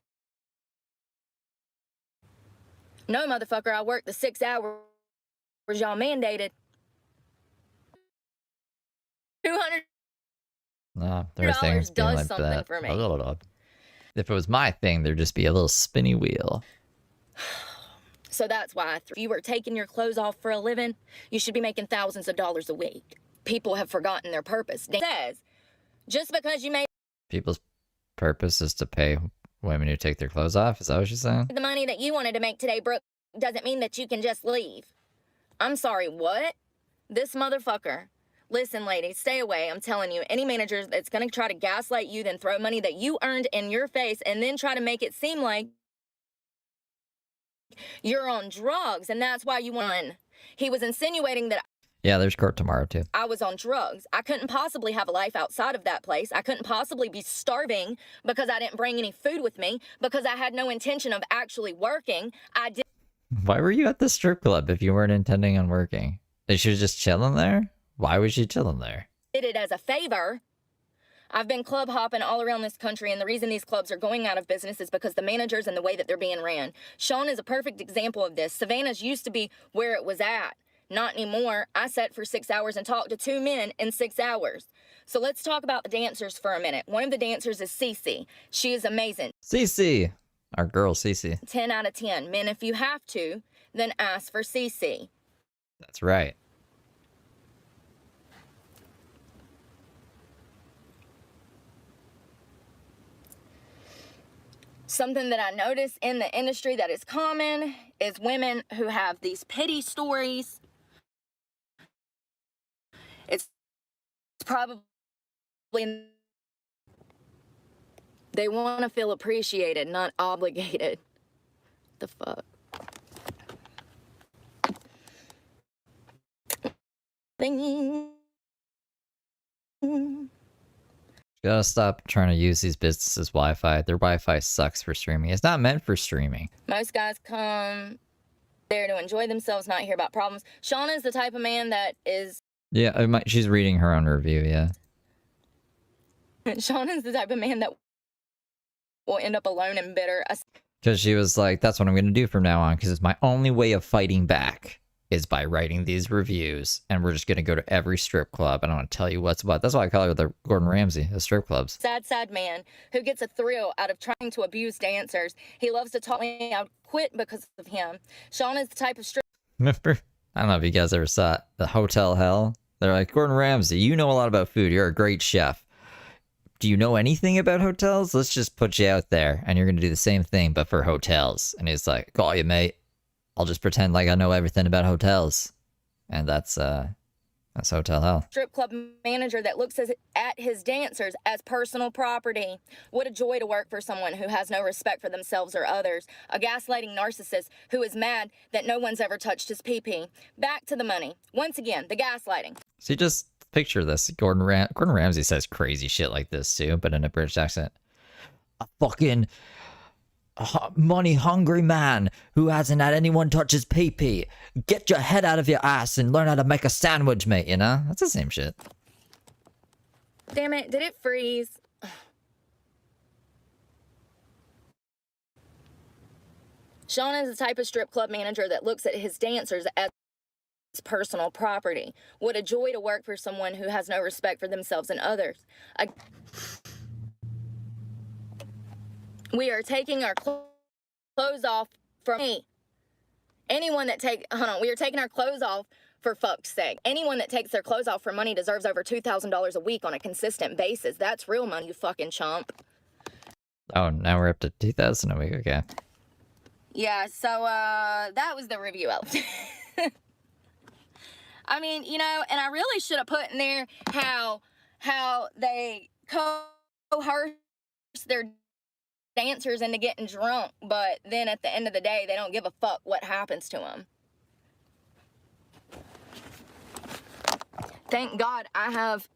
No, motherfucker, I worked the 6 hours y'all mandated. 200 No, their things being does like something that. for me. If it was my thing, there'd just be a little spinny wheel. So that's why if you were taking your clothes off for a living, you should be making thousands of dollars a week. People have forgotten their purpose. Dan says, just because you made People's purpose is to pay women who take their clothes off. Is that what she's saying? the money that you wanted to make today, Brooke, doesn't mean that you can just leave. I'm sorry, what? This motherfucker. Listen, ladies, stay away. I'm telling you, any manager that's going to try to gaslight you, then throw money that you earned in your face, and then try to make it seem like you're on drugs, and that's why you won. He was insinuating that Yeah, there's court tomorrow, too. I was on drugs. I couldn't possibly have a life outside of that place. I couldn't possibly be starving because I didn't bring any food with me, because I had no intention of actually working. I did Why were you at the strip club if you weren't intending on working? Is she just chilling there? Why was she chilling there? it as a favor. I've been club hopping all around this country, and the reason these clubs are going out of business is because the managers and the way that they're being ran. Sean is a perfect example of this. Savannah's used to be where it was at. Not anymore. I sat for 6 hours and talked to 2 men in 6 hours. So let's talk about the dancers for a minute. One of the dancers is Cece. She is amazing. Cece. Our girl, Cece. 10 out of 10. Men, if you have to, then ask for Cece. That's right. Something that I notice in the industry that is common is women who have these pity stories. It's probably they want to feel appreciated, not obligated. The fuck? Ding. Gotta stop trying to use these businesses' Wi-Fi. Their Wi-Fi sucks for streaming. It's not meant for streaming. Most guys come there to enjoy themselves, not hear about problems. Sean is the type of man that is... Yeah, she's reading her own review, yeah. Sean is the type of man that will end up alone and bitter. Because she was like, that's what I'm going to do from now on, because it's my only way of fighting back is by writing these reviews, and we're just going to go to every strip club, and I want to tell you what's what. That's why I call her the Gordon Ramsay of strip clubs. Sad man who gets a thrill out of trying to abuse dancers. He loves to talk me out, quit because of him. Sean is the type of strip... Remember? I don't know if you guys ever saw it, the Hotel Hell. They're like, Gordon Ramsay, you know a lot about food. You're a great chef. Do you know anything about hotels? Let's just put you out there, and you're going to do the same thing, but for hotels. And he's like, call you, mate. I'll just pretend like I know everything about hotels. And that's Hotel Hell. Strip club manager that looks at his dancers as personal property. What a joy to work for someone who has no respect for themselves or others. A gaslighting narcissist who is mad that no one's ever touched his pee-pee. Back to the money. Once again, the gaslighting. See, just picture this. Gordon Ramsay says crazy shit like this too, but in a British accent. A fucking money-hungry man who hasn't had anyone touch his pee-pee. Get your head out of your ass and learn how to make a sandwich, mate, you know? That's the same shit. Damn it, did it freeze? Sean is the type of strip club manager that looks at his dancers as personal property. What a joy to work for someone who has no respect for themselves and others. We are taking our clothes off from me. We are taking our clothes off for fuck's sake. Anyone that takes their clothes off for money deserves over $2,000 a week on a consistent basis. That's real money, you fucking chump. Oh, now we're up to 2,000 a week. Okay. Yeah, so that was the review of I mean, you know, and I really should have put in there how they coerce their dancers into getting drunk, but then at the end of the day, they don't give a fuck what happens to them. Thank God I have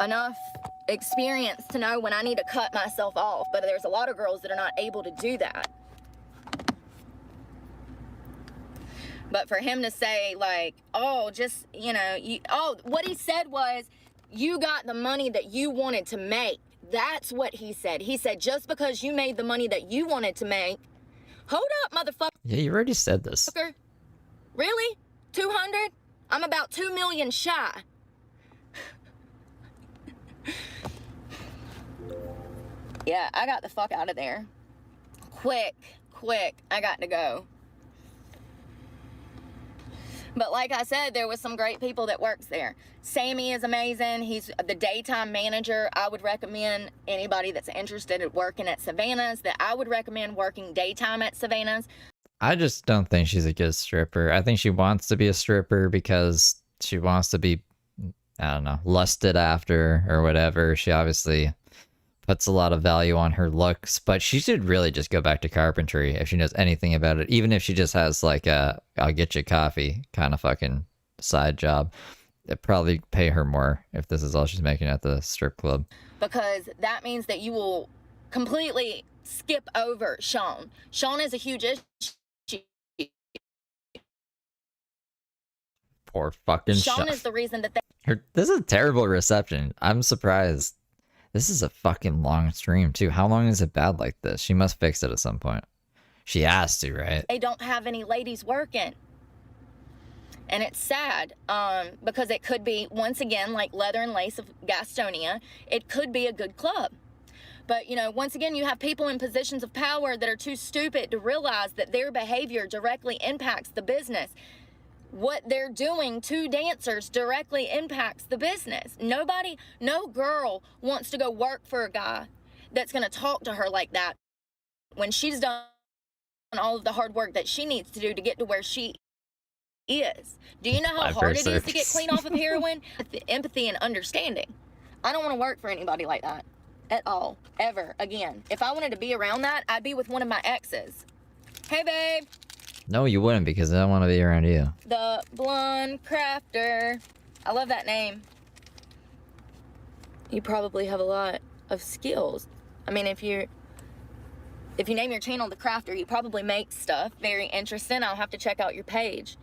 enough experience to know when I need to cut myself off, but there's a lot of girls that are not able to do that. But for him to say, like, oh, just, you know, what he said was, you got the money that you wanted to make. That's what he said. He said, just because you made the money that you wanted to make. Hold up, motherfucker. Yeah, you already said this. Really? 200? I'm about 2 million shy. Yeah, I got the fuck out of there. Quick. I got to go. But like I said, there was some great people that works there. Sammy is amazing. He's the daytime manager. I would recommend anybody that's interested in working at Savannah's, that I would recommend working daytime at Savannah's. I just don't think she's a good stripper. I think she wants to be a stripper because she wants to be, I don't know, lusted after or whatever. She obviously puts a lot of value on her looks, but she should really just go back to carpentry if she knows anything about it. Even if she just has like a I'll get you coffee kind of fucking side job. It'd probably pay her more if this is all she's making at the strip club. Because that means that you will completely skip over Sean. Sean is a huge issue. Poor fucking Sean is the reason that this is a terrible reception. I'm surprised. This is a fucking long stream too. How long is it bad like this? She must fix it at some point. She has to, right? they don't have any ladies working. And it's sad, because it could be, once again, like Leather and Lace of Gastonia, it could be a good club. But, you know, once again, you have people in positions of power that are too stupid to realize that their behavior directly impacts the business. What they're doing to dancers directly impacts the business. No girl wants to go work for a guy that's going to talk to her like that when she's done all of the hard work that she needs to do to get to where she is. Do you know how hard it is to get clean off of heroin? Empathy and understanding. I don't want to work for anybody like that at all, ever again. If I wanted to be around that, I'd be with one of my exes. Hey, babe. No, you wouldn't, because I don't want to be around you. The Blonde Crafter. I love that name. You probably have a lot of skills. I mean, if you name your channel The Crafter, you probably make stuff very interesting. I'll have to check out your page.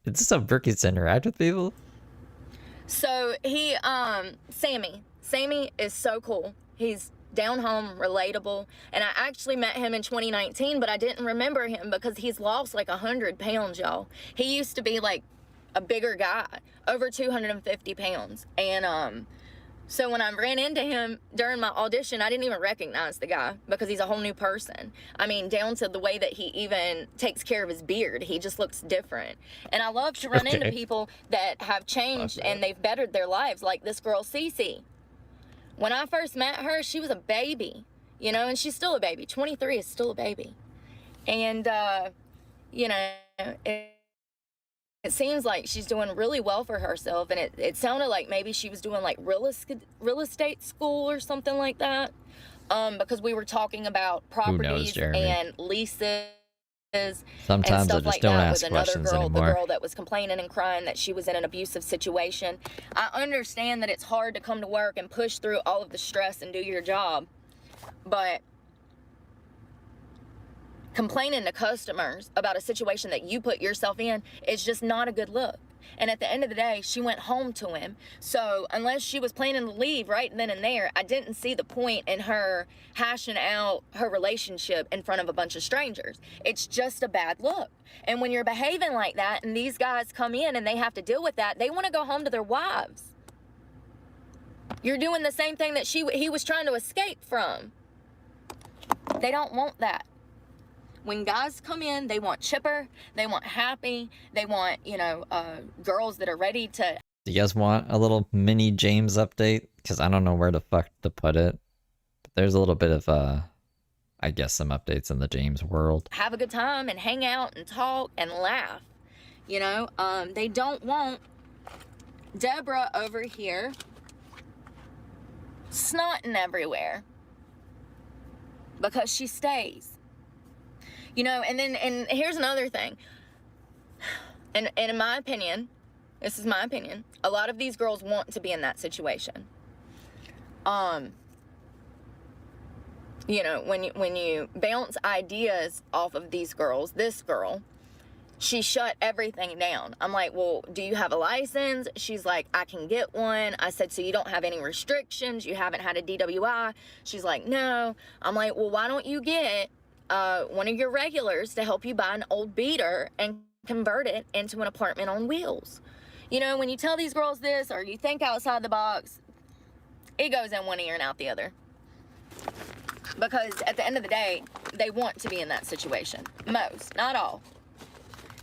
Is this how Brooke gets to interact with people? So Sammy is so cool. He's down home, relatable, and I actually met him in 2019, but I didn't remember him because he's lost like 100 pounds, y'all. He used to be like a bigger guy, over 250 pounds, and so when I ran into him during my audition, I didn't even recognize the guy because he's a whole new person. I mean, down to the way that he even takes care of his beard. He just looks different. And I love to run into people that have changed and they've bettered their lives, like this girl, Cece. When I first met her, she was a baby, you know, and she's still a baby. 23 is still a baby. And, you know, it seems like she's doing really well for herself, and it sounded like maybe she was doing like real estate school or something like that, because we were talking about properties and leases. Sometimes I just don't ask questions anymore. The girl that was complaining and crying that she was in an abusive situation. I understand that it's hard to come to work and push through all of the stress and do your job, but complaining to customers about a situation that you put yourself in is just not a good look. And at the end of the day, she went home to him. So unless she was planning to leave right then and there, I didn't see the point in her hashing out her relationship in front of a bunch of strangers. It's just a bad look. And when you're behaving like that and these guys come in and they have to deal with that, they want to go home to their wives. You're doing the same thing that he was trying to escape from. They don't want that. When guys come in, they want chipper, they want happy, they want, girls that are ready to. Do you guys want a little mini James update? Because I don't know where the fuck to put it. But there's a little bit of, I guess, some updates in the James world. Have a good time and hang out and talk and laugh. They don't want Deborah over here snotting everywhere because she stays. And here's another thing. And in my opinion, this is my opinion, a lot of these girls want to be in that situation. When you bounce ideas off of these girls, this girl, she shut everything down. I'm like, well, do you have a license? She's like, I can get one. I said, so you don't have any restrictions? You haven't had a DWI? She's like, no. I'm like, well, why don't you get one of your regulars to help you buy an old beater and convert it into an apartment on wheels? When you tell these girls this, or you think outside the box, it goes in one ear and out the other. Because at the end of the day, they want to be in that situation. Most, not all.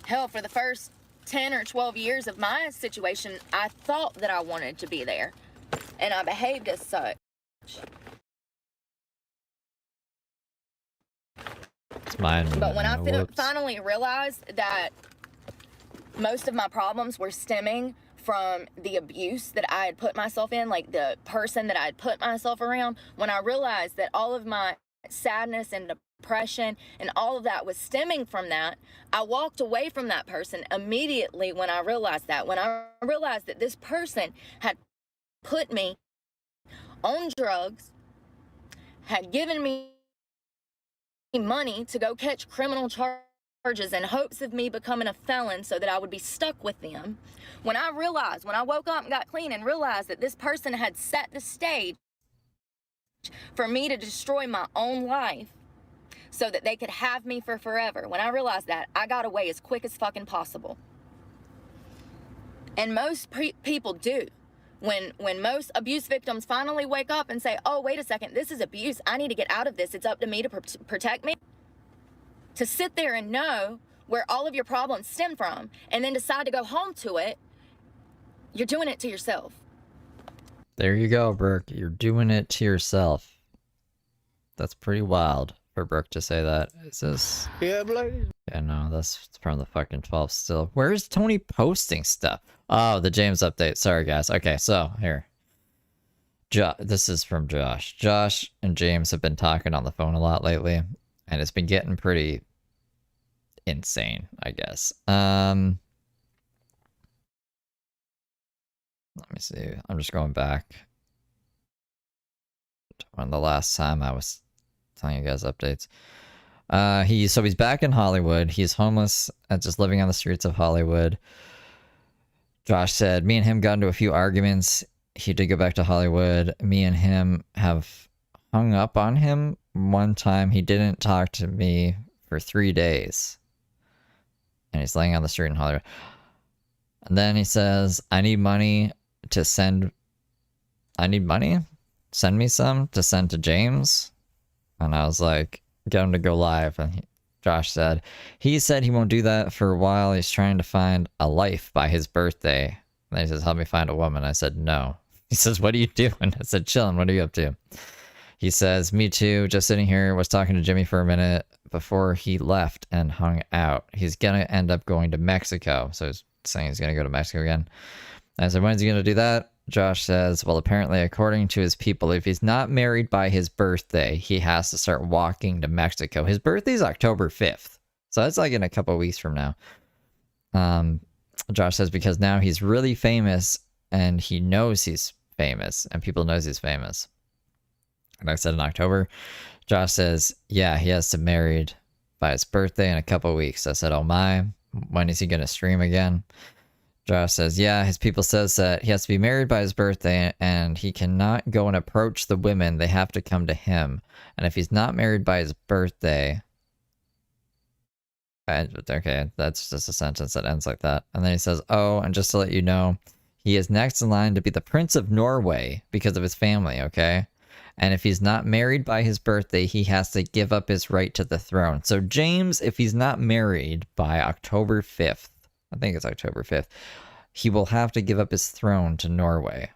Hell, for the first 10 or 12 years of my situation, I thought that I wanted to be there. And I behaved as such. It's mine. But when I finally realized that most of my problems were stemming from the abuse that I had put myself in, like the person that I had put myself around, when I realized that all of my sadness and depression and all of that was stemming from that, I walked away from that person immediately when I realized that. When I realized that this person had put me on drugs, had given me money to go catch criminal charges in hopes of me becoming a felon so that I would be stuck with them. When I woke up and got clean and realized that this person had set the stage for me to destroy my own life so that they could have me for forever. When I realized that, I got away as quick as fucking possible. And most people do. When most abuse victims finally wake up and say, oh, wait a second, this is abuse. I need to get out of this. It's up to me to protect me. To sit there and know where all of your problems stem from and then decide to go home to it, you're doing it to yourself. There you go, Brooke. You're doing it to yourself. That's pretty wild for Brooke to say that. Is this... Yeah, ladies. Yeah, no, that's from the fucking 12 still. Where's Tony posting stuff? Oh, the James update. Sorry, guys. Okay, so, here. This is from Josh. Josh and James have been talking on the phone a lot lately, and it's been getting pretty insane, I guess. Let me see. I'm just going back to when the last time I was telling you guys updates. He's back in Hollywood. He's homeless and just living on the streets of Hollywood. Josh said, me and him got into a few arguments. He did go back to Hollywood. Me and him have hung up on him. One time he didn't talk to me for 3 days. And he's laying on the street in Hollywood. And then he says, I need money. Send me some to send to James. And I was like, get him to go live. And Josh said he won't do that for a while. He's trying to find a life by his birthday. And then he says, help me find a woman. I said, no. He says, what are you doing? I said, chilling. What are you up to? He says, me too. Just sitting here. Was talking to Jimmy for a minute before he left and hung out. He's going to end up going to Mexico. So he's saying he's going to go to Mexico again. I said, when is he going to do that? Josh says, well, apparently, according to his people, if he's not married by his birthday, he has to start walking to Mexico. His birthday's October 5th. So that's like in a couple weeks from now. Josh says, because now he's really famous and he knows he's famous and people knows he's famous. And I said in October. Josh says, yeah, he has to be married by his birthday in a couple weeks. I said, oh my, when is he going to stream again? Josh says, yeah, his people says that he has to be married by his birthday and he cannot go and approach the women. They have to come to him. And if he's not married by his birthday... Okay, that's just a sentence that ends like that. And then he says, oh, and just to let you know, he is next in line to be the Prince of Norway because of his family, okay? And if he's not married by his birthday, he has to give up his right to the throne. So James, if he's not married by October 5th, I think it's October 5th, he will have to give up his throne to Norway.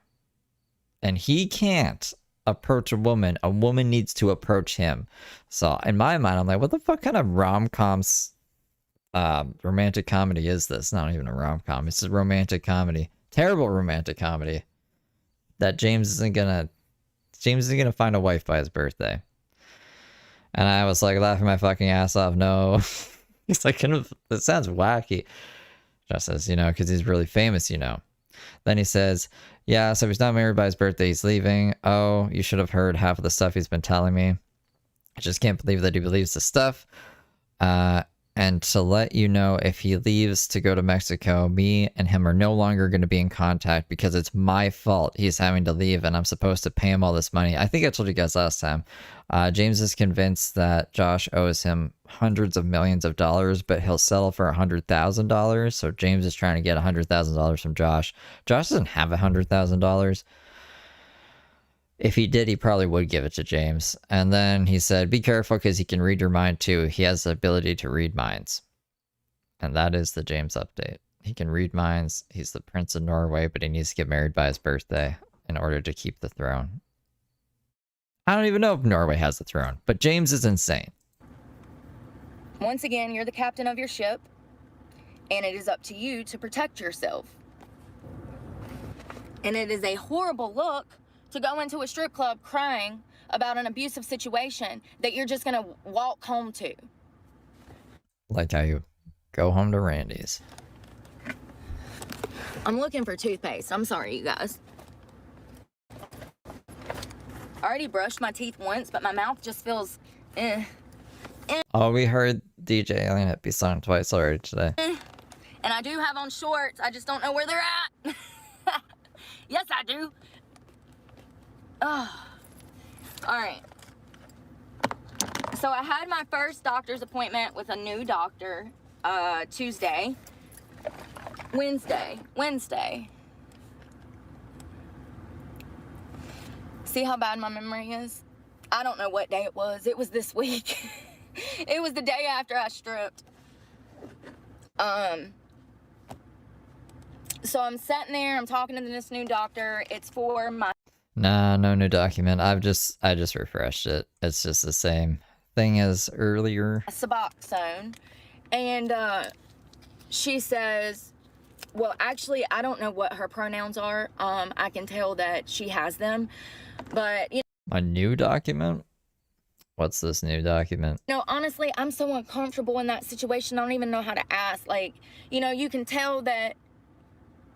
And he can't approach a woman. A woman needs to approach him. So in my mind, I'm like, what the fuck kind of rom-coms romantic comedy is this? Not even a rom-com. It's a romantic comedy. Terrible romantic comedy. That James isn't gonna find a wife by his birthday. And I was like laughing my fucking ass off. No. He's like, it sounds wacky. Just says, because he's really famous, Then he says, yeah, so he's not married by his birthday, he's leaving. Oh, you should have heard half of the stuff he's been telling me. I just can't believe that he believes the stuff. And to let you know, if he leaves to go to Mexico, me and him are no longer going to be in contact because it's my fault he's having to leave and I'm supposed to pay him all this money. I think I told you guys last time. James is convinced that Josh owes him hundreds of millions of dollars, but he'll settle for $100,000. So James is trying to get $100,000 from Josh. Josh doesn't have $100,000. If he did, he probably would give it to James. And then he said, be careful because he can read your mind too. He has the ability to read minds. And that is the James update. He can read minds. He's the Prince of Norway, but he needs to get married by his birthday in order to keep the throne. I don't even know if Norway has the throne, but James is insane. Once again, you're the captain of your ship, and it is up to you to protect yourself. And it is a horrible look to go into a strip club crying about an abusive situation that you're just gonna walk home to. Like how you go home to Randy's. I'm looking for toothpaste. I'm sorry, you guys. I already brushed my teeth once, but my mouth just feels Oh, we heard DJ Alien Hippie song twice already today. And I do have on shorts. I just don't know where they're at. Yes, I do. Oh. All right. So I had my first doctor's appointment with a new doctor Wednesday. See how bad my memory is? I don't know what day it was. It was this week. It was the day after I stripped. So I'm sitting there, I'm talking to this new doctor. It's for my... Nah, no new document. I just refreshed it. It's just the same thing as earlier. Suboxone. And she says, well, actually, I don't know what her pronouns are. I can tell that she has them. But, A new document? What's this new document? No, honestly, I'm so uncomfortable in that situation. I don't even know how to ask. Like, you can tell that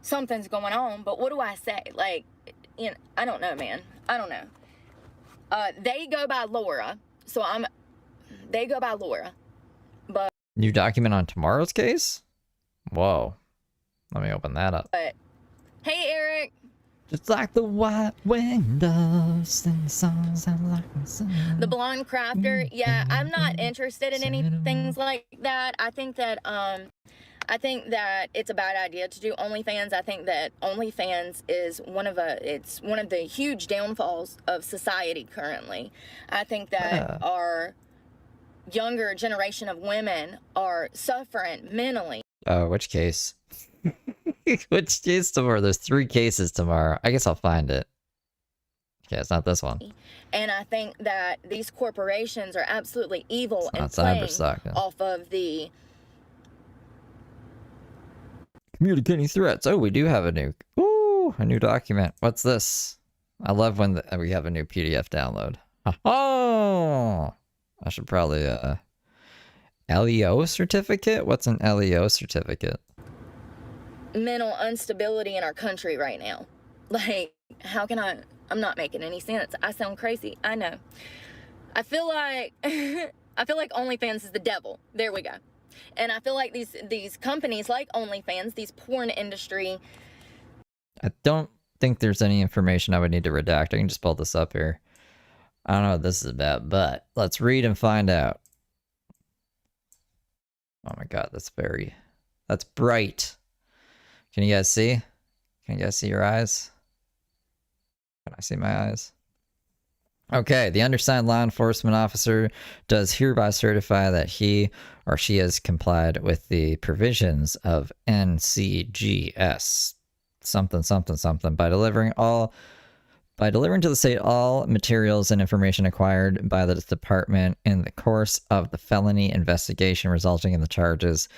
something's going on, but what do I say? Like, I don't know, man. I don't know. They go by Laura, so they go by Laura. But New document on tomorrow's case? Whoa. Let me open that up. But hey, Eric. Just like the white windows and songs I like the sun. The blonde crafter. Yeah, I'm not interested in any things like that. I think that it's a bad idea to do OnlyFans. I think that OnlyFans is one of the huge downfalls of society currently. I think that our younger generation of women are suffering mentally. Which case? Which case tomorrow? There's 3 cases tomorrow. I guess I'll find it. Okay, it's not this one. And I think that these corporations are absolutely evil and playing off of the communicating threats. Oh, we do have a new document. What's this? I love when we have a new PDF download. Oh, I should probably LEO certificate. What's an LEO certificate? mental instability in our country right now. Like, how can I'm not making any sense. I sound crazy. I know. I feel like OnlyFans is the devil. There we go. And I feel like these companies like OnlyFans, these porn industry. I don't think there's any information I would need to redact. I can just pull this up here. I don't know what this is about, but let's read and find out. Oh my god, that's bright. Can you guys see? Can you guys see your eyes? Can I see my eyes? Okay, the undersigned law enforcement officer does hereby certify that he or she has complied with the provisions of NCGS something something something by delivering to the state all materials and information acquired by the department in the course of the felony investigation resulting in the charges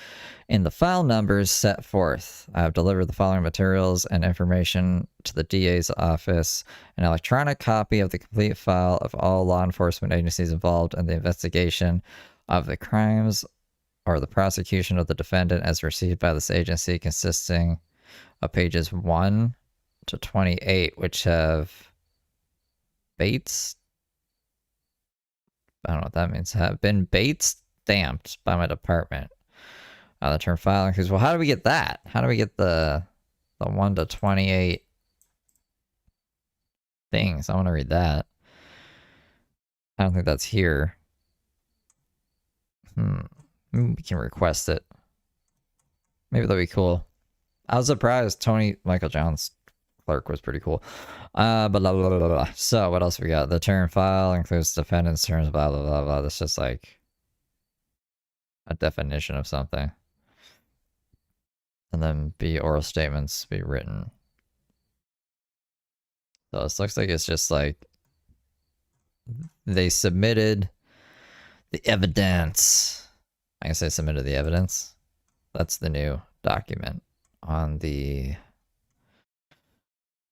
in the file numbers set forth. I have delivered the following materials and information to the DA's office: an electronic copy of the complete file of all law enforcement agencies involved in the investigation of the crimes or the prosecution of the defendant as received by this agency, consisting of pages 1 to 28, which have Bates, I don't know what that means, have been Bates stamped by my department. The term file includes, well, how do we get that? How do we get the 1 to 28 things? I want to read that. I don't think that's here. We can request it. Maybe that'd be cool. I was surprised Tony Michael John's clerk was pretty cool. Blah, blah, blah, blah, blah. So what else we got? The term file includes defendant's terms, blah, blah, blah, blah. That's just like a definition of something. And then B, oral statements be written. So this looks like it's just like they submitted the evidence. I guess they submitted the evidence. That's the new document on the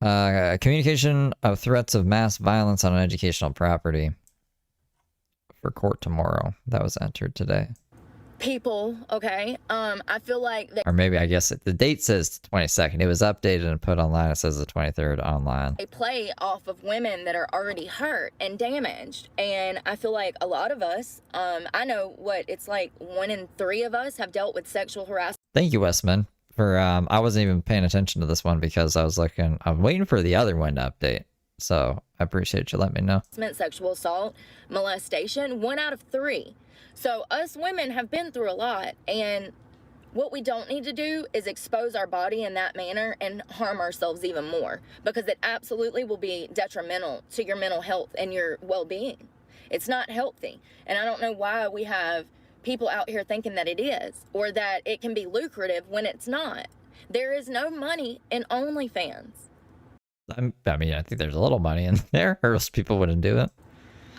communication of threats of mass violence on an educational property for court tomorrow. That was entered today. People, okay? I feel like Or maybe, I guess the date says 22nd. It was updated and put online. It says the 23rd online. they play off of women that are already hurt and damaged. And I feel like a lot of us, I know what it's like, 1 in 3 of us have dealt with sexual harassment. Thank you, Westman, for I wasn't even paying attention to this one because I'm waiting for the other one to update. So I appreciate you letting me know. Sexual assault, molestation, 1 out of 3. So us women have been through a lot, and what we don't need to do is expose our body in that manner and harm ourselves even more, because it absolutely will be detrimental to your mental health and your well-being. It's not healthy, and I don't know why we have people out here thinking that it is, or that it can be lucrative when it's not. There is no money in OnlyFans. I mean, I think there's a little money in there, or else people wouldn't do it.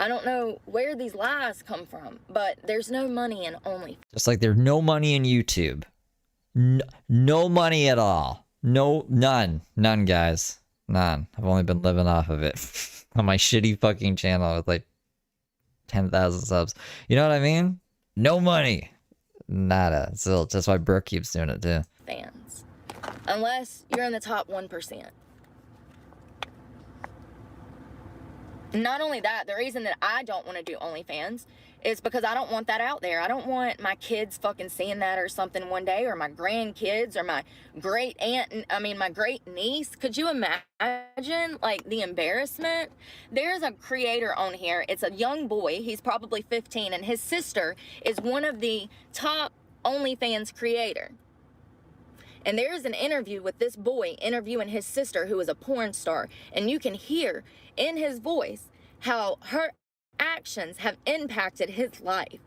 I don't know where these lies come from, but there's no money in OnlyFans. Just like there's no money in YouTube. No money at all. None, guys. None. I've only been living off of it on my shitty fucking channel with like 10,000 subs. You know what I mean? No money. Nada. So that's why Brooke keeps doing it too. Fans. Unless you're in the top 1%. Not only that, the reason that I don't want to do OnlyFans is because I don't want that out there. I don't want my kids fucking seeing that or something one day, or my grandkids, or my great aunt, my great niece. Could you imagine, like, the embarrassment? There's a creator on here. It's a young boy. He's probably 15, and his sister is one of the top OnlyFans creator. And there's an interview with this boy interviewing his sister, who is a porn star. And you can hear in his voice how her actions have impacted his life.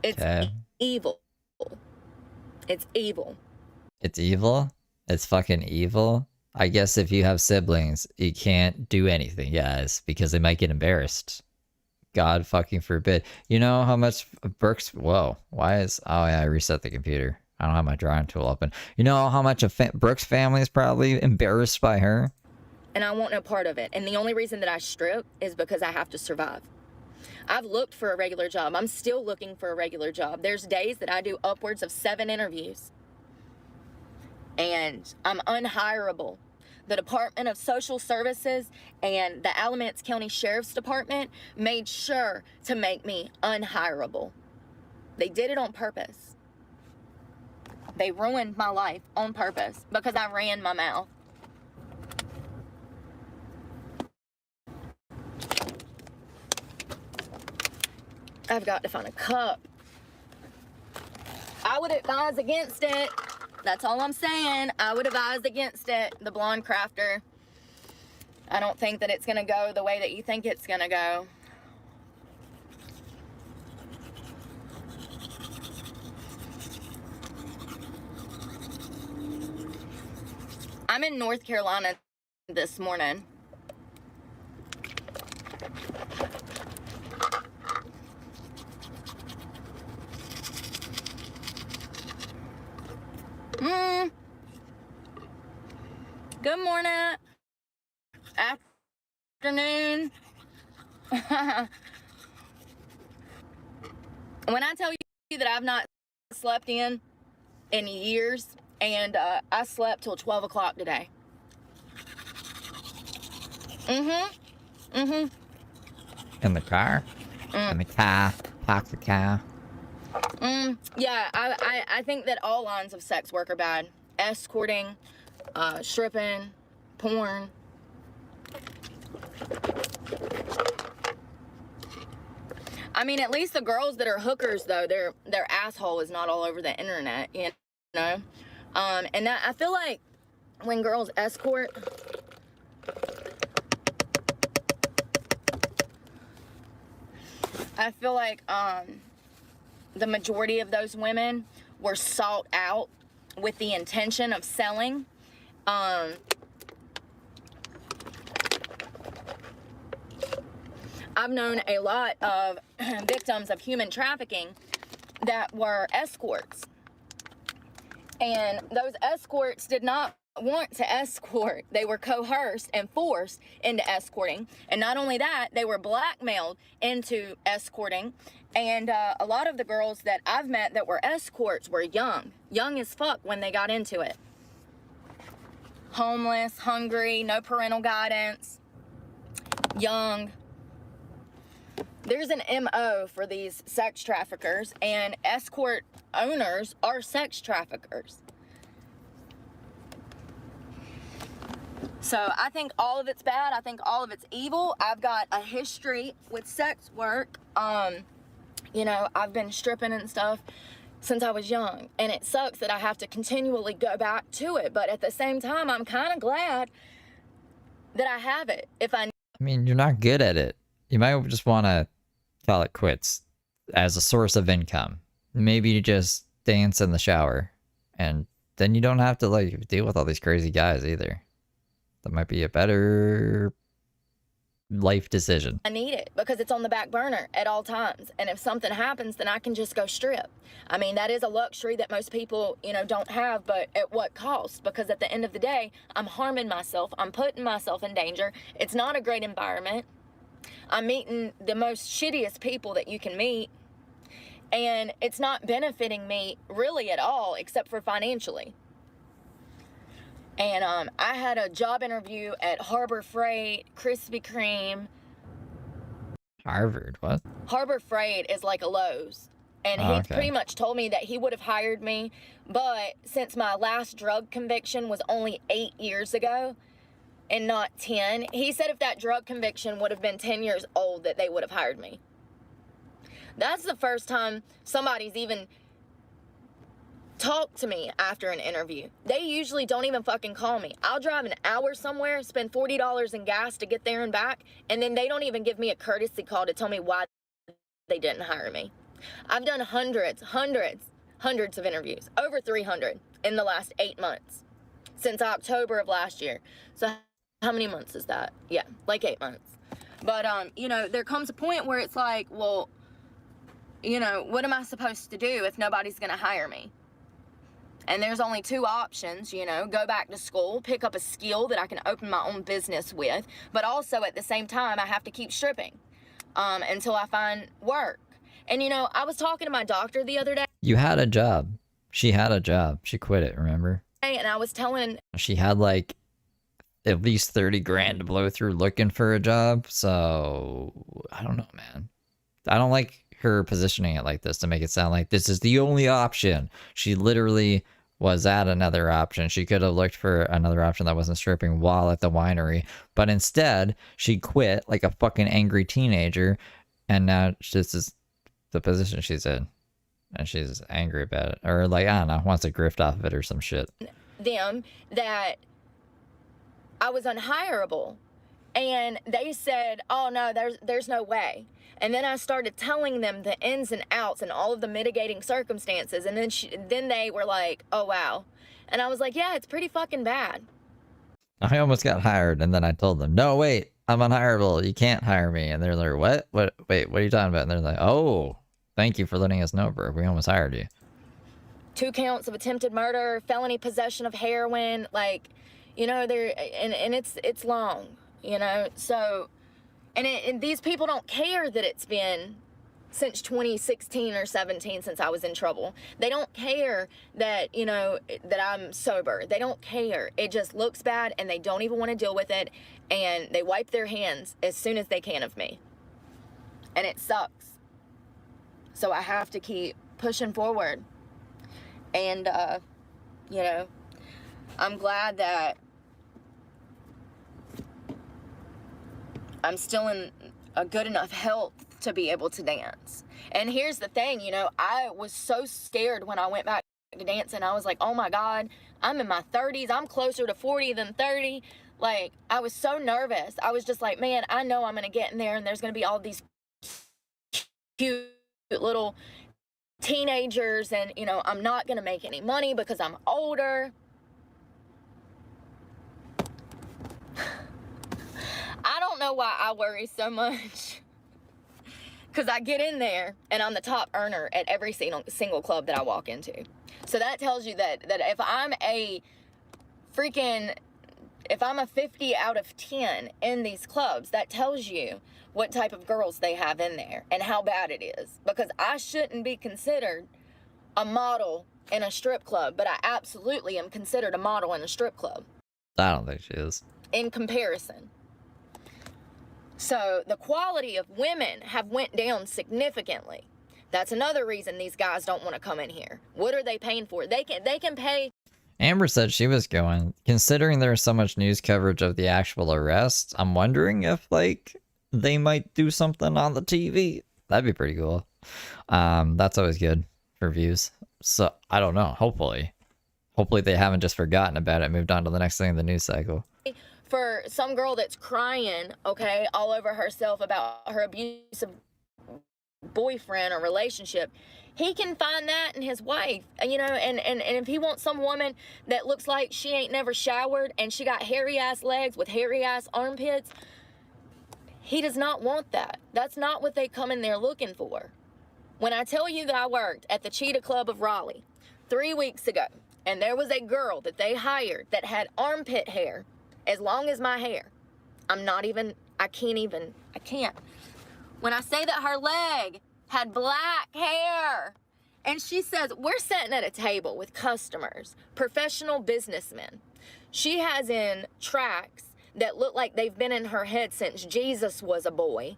It's evil. It's evil. It's evil? It's fucking evil? I guess if you have siblings, you can't do anything, guys, because they might get embarrassed. God fucking forbid. You know how much Brooke's... Whoa. Why is... Oh, yeah, I reset the computer. I don't have my drawing tool open. You know how much of Brooke's family is probably embarrassed by her? And I want no part of it. And the only reason that I strip is because I have to survive. I've looked for a regular job. I'm still looking for a regular job. There's days that I do upwards of 7 interviews. And I'm unhireable. The Department of Social Services and the Alamance County Sheriff's Department made sure to make me unhireable. They did it on purpose. They ruined my life on purpose because I ran my mouth. I've got to find a cup. I would advise against it. That's all I'm saying. I would advise against it. The Blonde Crafter. I don't think that it's going to go the way that you think it's going to go. I'm in North Carolina this morning. Good morning. Afternoon. When I tell you that I've not slept in years, and I slept till 12 o'clock today. In the car? In the car? Park the car? Yeah, I think that all lines of sex work are bad. Escorting, stripping, porn. I mean, at least the girls that are hookers, though, their asshole is not all over the internet, you know? And that, I feel like when girls escort, I feel like the majority of those women were sought out with the intention of selling. I've known a lot of victims of human trafficking that were escorts. And those escorts did not want to escort. They were coerced and forced into escorting. And not only that, they were blackmailed into escorting. And a lot of the girls that I've met that were escorts were young as fuck when they got into it. Homeless, hungry, no parental guidance, young. There's an MO for these sex traffickers, and escort owners are sex traffickers. So I think all of it's bad. I think all of it's evil. I've got a history with sex work. You know, I've been stripping and stuff since I was young, and it sucks that I have to continually go back to it. But at the same time, I'm kind of glad that I have it. I mean, you're not good at it. You might just want to call it quits as a source of income. Maybe you just dance in the shower, and then you don't have to like deal with all these crazy guys either. That might be a better life decision. I need it because it's on the back burner at all times. And if something happens, then I can just go strip. I mean, that is a luxury that most people, you know, don't have, but at what cost? Because at the end of the day, I'm harming myself. I'm putting myself in danger. It's not a great environment. I'm meeting the most shittiest people that you can meet. And it's not benefiting me really at all, except for financially. And I had a job interview at Harbor Freight, Krispy Kreme. Harvard, what? Harbor Freight is like a Lowe's. And he pretty much told me that he would have hired me. But since my last drug conviction was only 8 years ago and not 10, he said if that drug conviction would have been 10 years old, that they would have hired me. That's the first time somebody's even talked to me after an interview. They usually don't even fucking call me. I'll drive an hour somewhere, spend $40 in gas to get there and back, and then they don't even give me a courtesy call to tell me why they didn't hire me. I've done hundreds of interviews, over 300 in the last 8 months, since October of last year. So how many months is that? Yeah, like 8 months. But, you know, there comes a point where it's like, well, you know, what am I supposed to do if nobody's gonna hire me? And there's only two options, you know, go back to school, pick up a skill that I can open my own business with, but also at the same time, I have to keep stripping until I find work. And, you know, I was talking to my doctor the other day. You had a job. She had a job. She quit it, remember? And I was telling... She had like at least 30 grand to blow through looking for a job. So, I don't know, man. I don't like her positioning it like this to make it sound like this is the only option. She literally was at another option. She could have looked for another option that wasn't stripping while at the winery, but instead she quit like a fucking angry teenager, and now this is the position she's in, and she's angry about it, or like, I don't know, wants to grift off of it or some shit. Them that I was unhireable, And they said, oh no, there's no way. And then I started telling them the ins and outs and all of the mitigating circumstances. And then they were like, oh wow. And I was like, yeah, it's pretty fucking bad. I almost got hired, and then I told them, no, wait, I'm unhireable. You can't hire me. And they're like, what? Wait, what are you talking about? And they're like, oh, thank you for letting us know, Brooke. We almost hired you. 2 counts of attempted murder, felony possession of heroin, like, you know, and it's long, you know. So, and these people don't care that it's been since 2016 or 17 since I was in trouble. They don't care that, you know, that I'm sober. They don't care. It just looks bad, and they don't even want to deal with it, and they wipe their hands as soon as they can of me. And it sucks. So I have to keep pushing forward. And, you know, I'm glad that I'm still in a good enough health to be able to dance. And here's the thing, you know, I was so scared when I went back to dancing. I was like, oh my God, I'm in my 30s. I'm closer to 40 than 30. Like, I was so nervous. I was just like, man, I know I'm going to get in there and there's going to be all these cute little teenagers, and, you know, I'm not going to make any money because I'm older. I don't know why I worry so much. Because I get in there and I'm the top earner at every single club that I walk into. So that tells you that if I'm a 50 out of 10 in these clubs, that tells you what type of girls they have in there and how bad it is. Because I shouldn't be considered a model in a strip club, but I absolutely am considered a model in a strip club. I don't think she is. In comparison. So the quality of women have went down significantly. That's another reason these guys don't want to come in here. What are they paying for? They can pay. Amber said she was going. Considering there's so much news coverage of the actual arrest, I'm wondering if, like, they might do something on the TV. That'd be pretty cool. That's always good for views. So, I don't know. Hopefully they haven't just forgotten about it, moved on to the next thing in the news cycle. For some girl that's crying, okay, all over herself about her abusive boyfriend or relationship, he can find that in his wife, you know, and if he wants some woman that looks like she ain't never showered and she got hairy ass legs with hairy ass armpits, he does not want that. That's not what they come in there looking for. When I tell you that I worked at the Cheetah Club of Raleigh 3 weeks ago, and there was a girl that they hired that had armpit hair as long as my hair, I can't. When I say that her leg had black hair, and she says, we're sitting at a table with customers, professional businessmen. She has in tracks that look like they've been in her head since Jesus was a boy.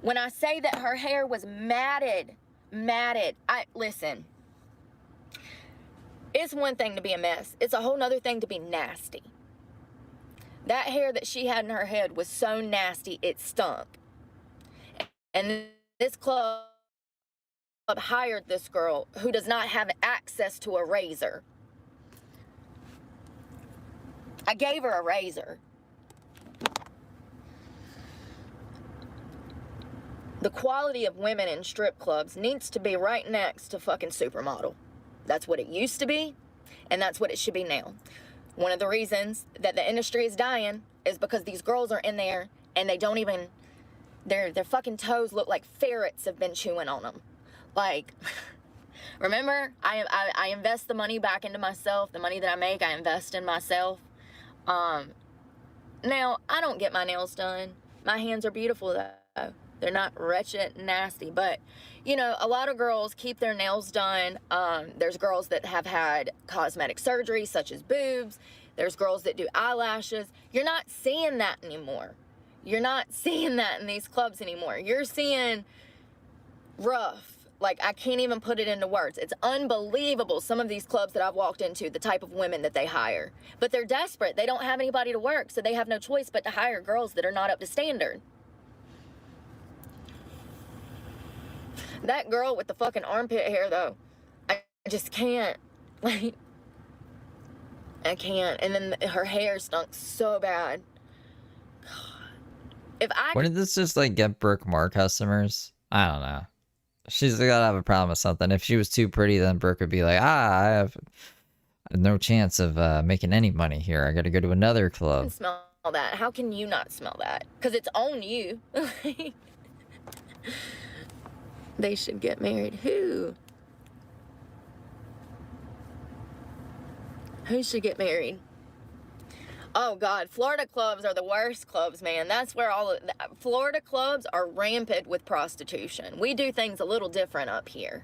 When I say that her hair was matted, listen, it's one thing to be a mess. It's a whole nother thing to be nasty. That hair that she had in her head was so nasty, it stunk. And this club hired this girl who does not have access to a razor. I gave her a razor. The quality of women in strip clubs needs to be right next to fucking supermodel. That's what it used to be, and that's what it should be now. One of the reasons that the industry is dying is because these girls are in there and they don't even, their fucking toes look like ferrets have been chewing on them. Like, remember, I invest the money back into myself. The money that I make, I invest in myself. Now, I don't get my nails done. My hands are beautiful, though. They're not wretched, nasty, but, you know, a lot of girls keep their nails done. There's girls that have had cosmetic surgery, such as boobs. There's girls that do eyelashes. You're not seeing that anymore. You're not seeing that in these clubs anymore. You're seeing rough. Like, I can't even put it into words. It's unbelievable, some of these clubs that I've walked into, the type of women that they hire. But they're desperate. They don't have anybody to work, so they have no choice but to hire girls that are not up to standard. That girl with the fucking armpit hair, though, I just can't. Like, I can't. And then her hair stunk so bad. God. If I Wouldn't this just like get Brooke more customers? I don't know. She's gotta have a problem with something. If she was too pretty, then Brooke would be like, I have no chance of making any money here. I gotta go to another club. can smell that, how can you not smell that? Because it's on you. They should get married. Who? Who should get married? Oh God, Florida clubs are the worst clubs, man. That's where Florida clubs are rampant with prostitution. We do things a little different up here.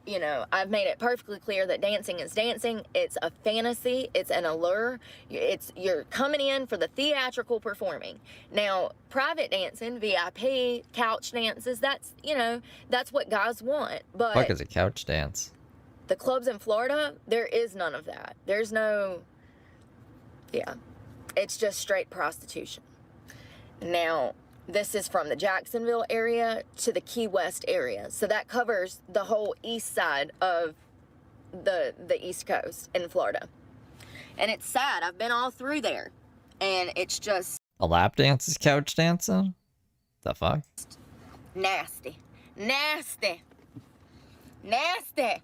You know, I've made it perfectly clear that dancing is dancing. It's a fantasy. It's an allure. You're coming in for the theatrical performing. Now, private dancing, VIP, couch dances, that's, you know, that's what guys want. But Fuck is a couch dance? the clubs in Florida, there is none of that. There's no, yeah, it's just straight prostitution. Now, this is from the Jacksonville area to the Key West area. So that covers the whole east side of the East Coast in Florida. And it's sad. I've been all through there. And it's just A lap dance is couch dancing? The fuck? nasty. Nasty. Nasty.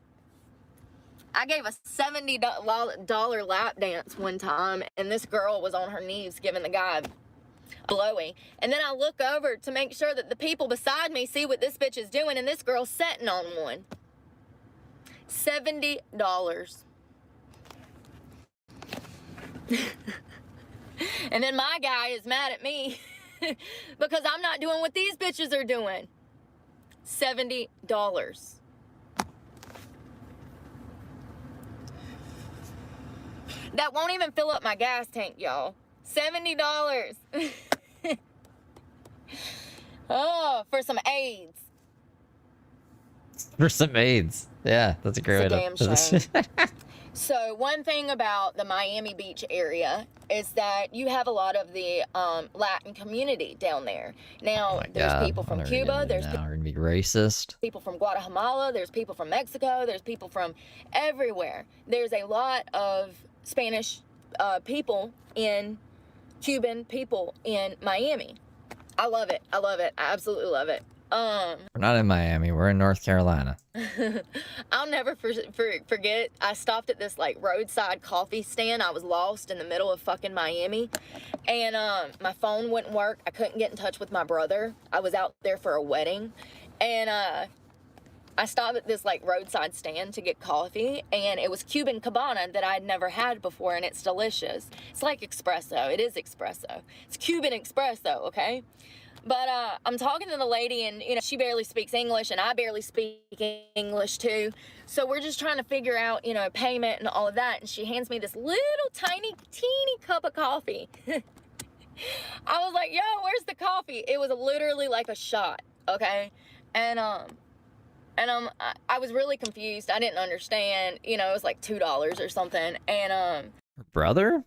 I gave a $70 lap dance one time, and this girl was on her knees giving the guy a blowy. And then I look over to make sure that the people beside me see what this bitch is doing, and this girl's sitting on one. $70. And then my guy is mad at me because I'm not doing what these bitches are doing. $70. That won't even fill up my gas tank, y'all. $70. Oh, for some AIDS. For some AIDS. Yeah, that's a great It's a way damn to... shame. So one thing about the Miami Beach area is that you have a lot of the Latin community down there. Now, Oh my there's God, people from what are we Cuba, gonna do there's now? We're gonna be racist. people from Guatemala, there's people from Mexico, there's people from everywhere. There's a lot of Spanish people Cuban people in Miami. I love it. I love it. I absolutely love it. We're not in Miami. We're in North Carolina. I'll never forget. I stopped at this like roadside coffee stand. I was lost in the middle of fucking Miami, and my phone wouldn't work. I couldn't get in touch with my brother. I was out there for a wedding, and I stopped at this like roadside stand to get coffee, and it was Cuban Cabana that I'd never had before, and it's delicious. It's like espresso. It is espresso. It's Cuban espresso, okay? But I'm talking to the lady, and you know, she barely speaks English, and I barely speak English too. So we're just trying to figure out, you know, payment and all of that. And she hands me this little tiny, teeny cup of coffee. I was like, yo, where's the coffee? It was literally like a shot, okay? And I was really confused. I didn't understand. You know, it was like $2 or something. And Her brother?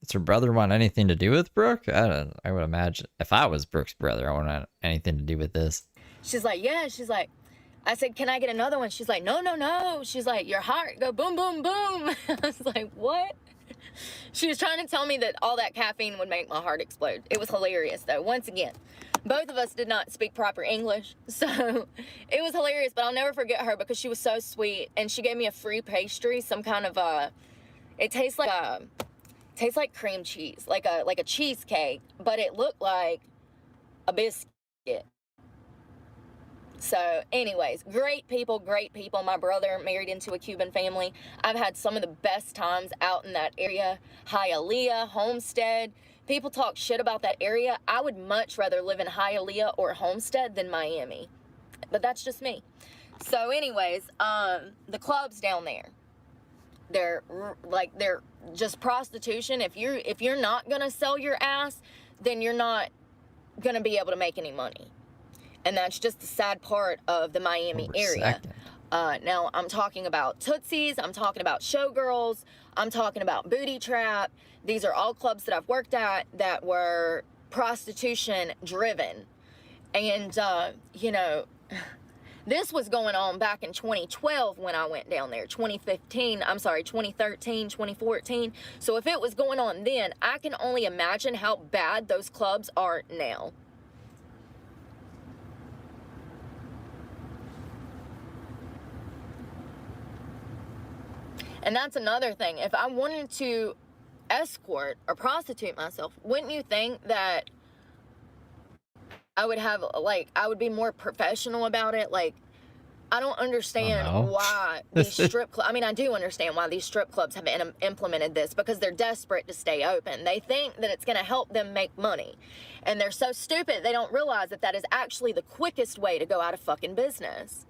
Does her brother want anything to do with Brooke? I would imagine if I was Brooke's brother, I wouldn't have anything to do with this. she's like, yeah. She's like, I said, can I get another one? She's like, no, no, no. She's like, your heart go boom, boom, boom. I was like, what? She was trying to tell me that all that caffeine would make my heart explode. It was hilarious, though. Once again, both of us did not speak proper English, so it was hilarious. But I'll never forget her because she was so sweet, and she gave me a free pastry, some kind of it tastes like cream cheese, like a cheesecake, but it looked like a biscuit. So anyways, great people. My brother married into a Cuban family. I've had some of the best times out in that area. Hialeah, Homestead. People talk shit about that area. I would much rather live in Hialeah or Homestead than Miami. But that's just me. So anyways, the clubs down there, they're just prostitution. If you're not gonna sell your ass, then you're not gonna be able to make any money. And that's just the sad part of the Miami area. Now, I'm talking about Tootsies. I'm talking about Showgirls. I'm talking about Booty Trap. These are all clubs that I've worked at that were prostitution driven. And, you know, This was going on back in 2012 when I went down there. 2013, 2014. So if it was going on then, I can only imagine how bad those clubs are now. And that's another thing. If I wanted to escort or prostitute myself, wouldn't you think that I would have, like, I would be more professional about it? Like, I don't understand why these strip clubs, I mean, I do understand why these strip clubs have implemented this, because they're desperate to stay open. They think that it's going to help them make money. And they're so stupid, they don't realize that that is actually the quickest way to go out of fucking business.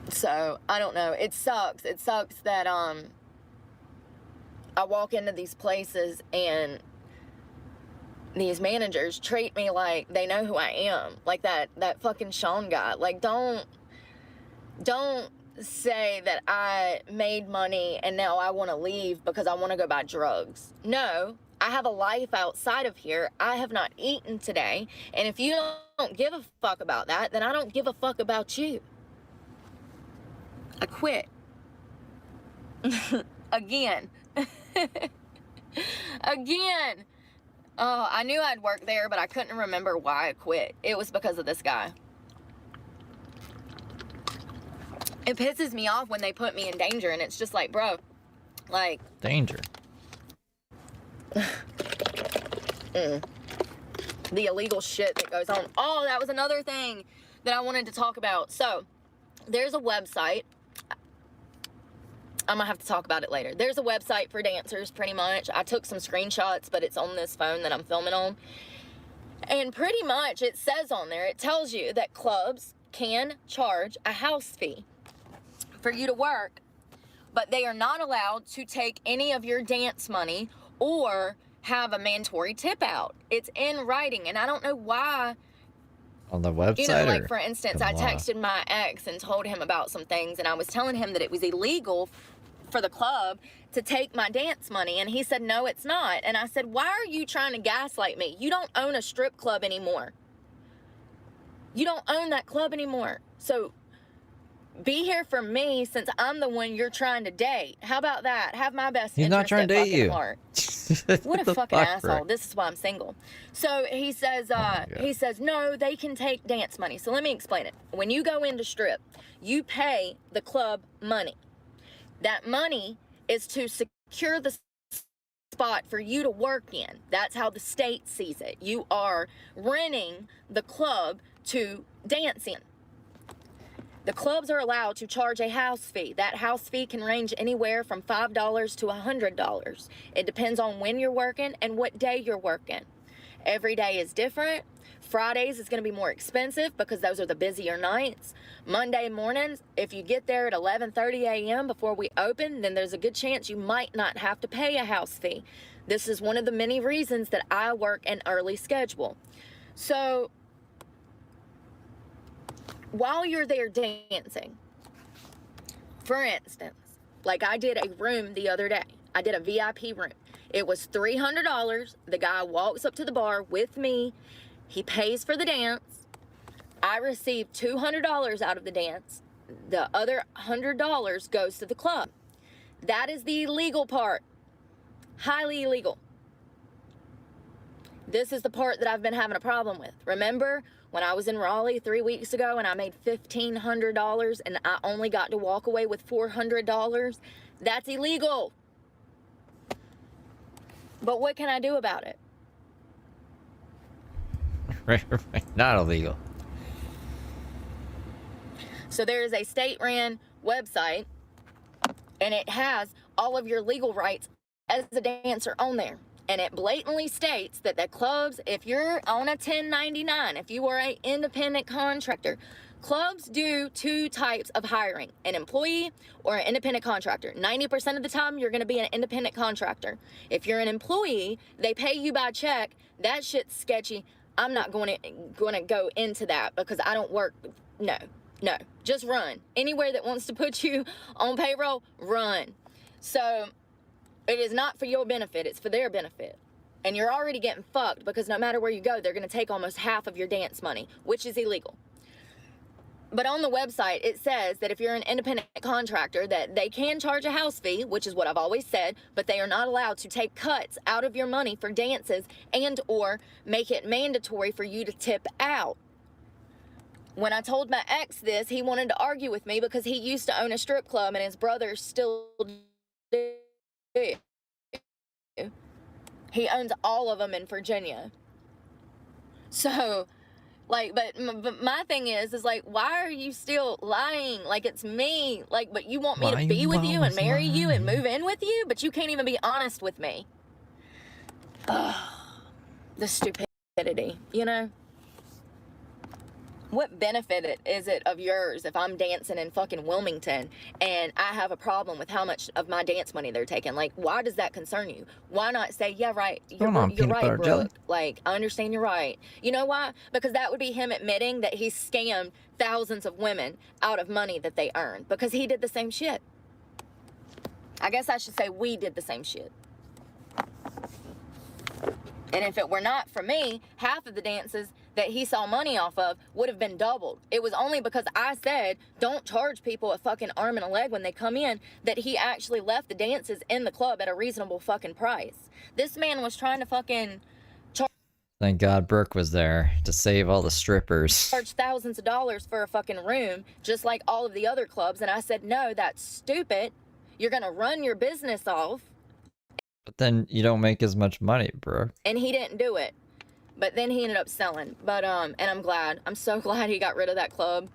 So, I don't know. It sucks. It sucks that, I walk into these places and these managers treat me like they know who I am. Like that fucking Sean guy. Like, don't say that I made money and now I want to leave because I want to go buy drugs. No, I have a life outside of here. I have not eaten today. And if you don't give a fuck about that, then I don't give a fuck about you. I quit. Again. Again. Oh, I knew I'd work there, but I couldn't remember why I quit. It was because of this guy. It pisses me off when they put me in danger, and it's just like, bro, like... Danger. The illegal shit that goes on. Oh, that was another thing that I wanted to talk about. So, there's a website. I'm gonna have to talk about it later. There's a website for dancers, pretty much. I took some screenshots, but it's on this phone that I'm filming on. And pretty much it says on there, it tells you that clubs can charge a house fee for you to work, but they are not allowed to take any of your dance money or have a mandatory tip out. It's in writing, and I don't know why. On the website? You know, like, for instance, I texted my ex and told him about some things, and I was telling him that it was illegal for the club to take my dance money, and he said, no, it's not. And I said, why are you trying to gaslight me? You don't own a strip club anymore. You don't own that club anymore. So be here for me, since I'm the one you're trying to date. How about that? Have my best He's not trying to date you. Heart. What a fucking asshole. Brooke? This is why I'm single. So he says, no, they can take dance money. So let me explain it. When you go into strip, you pay the club money. That money is to secure the spot for you to work in. That's how the state sees it. You are renting the club to dance in. The clubs are allowed to charge a house fee. That house fee can range anywhere from $5 to $100. It depends on when you're working and what day you're working. Every day is different. Fridays is going to be more expensive because those are the busier nights. Monday mornings, if you get there at 11:30 a.m. before we open, then there's a good chance you might not have to pay a house fee. This is one of the many reasons that I work an early schedule. So, while you're there dancing, for instance, like I did a room the other day. I did a VIP room. It was $300. The guy walks up to the bar with me. He pays for the dance. I receive $200 out of the dance. The other $100 goes to the club. That is the illegal part. Highly illegal. This is the part that I've been having a problem with. Remember when I was in Raleigh 3 weeks ago and I made $1,500 and I only got to walk away with $400? That's illegal. But what can I do about it? Right. Not illegal. So there is a state-ran website, and it has all of your legal rights as a dancer on there. And it blatantly states that the clubs, if you're on a 1099, if you are an independent contractor, clubs do two types of hiring, an employee or an independent contractor. 90% of the time, you're going to be an independent contractor. If you're an employee, they pay you by check. That shit's sketchy. I'm not going to go into that because I don't work. No, just run. Anywhere that wants to put you on payroll, run. So it is not for your benefit. It's for their benefit. And you're already getting fucked because no matter where you go, they're going to take almost half of your dance money, which is illegal. But on the website, it says that if you're an independent contractor, that they can charge a house fee, which is what I've always said, but they are not allowed to take cuts out of your money for dances and or make it mandatory for you to tip out. When I told my ex this, he wanted to argue with me because he used to own a strip club and his brother still do. He owns all of them in Virginia. So, like, but my thing is like, why are you still lying? Like, it's me. Like, but you want me to be with you and marry you and move in with you, but you can't even be honest with me. Ugh, the stupidity, you know? What benefit is it of yours if I'm dancing in fucking Wilmington and I have a problem with how much of my dance money they're taking? Like, why does that concern you? Why not say, yeah, right, you're right, Brooke. Like, I understand you're right. You know why? Because that would be him admitting that he scammed thousands of women out of money that they earned because he did the same shit. I guess I should say we did the same shit. And if it were not for me, half of the dances that he saw money off of would have been doubled. It was only because I said, don't charge people a fucking arm and a leg when they come in, that he actually left the dances in the club at a reasonable fucking price. This man was trying to fucking Thank God Brooke was there to save all the strippers. charge thousands of dollars for a fucking room, just like all of the other clubs. And I said, no, that's stupid. You're gonna run your business off. But then you don't make as much money, Brooke. And he didn't do it. But then he ended up selling. But, and I'm glad. I'm so glad he got rid of that club.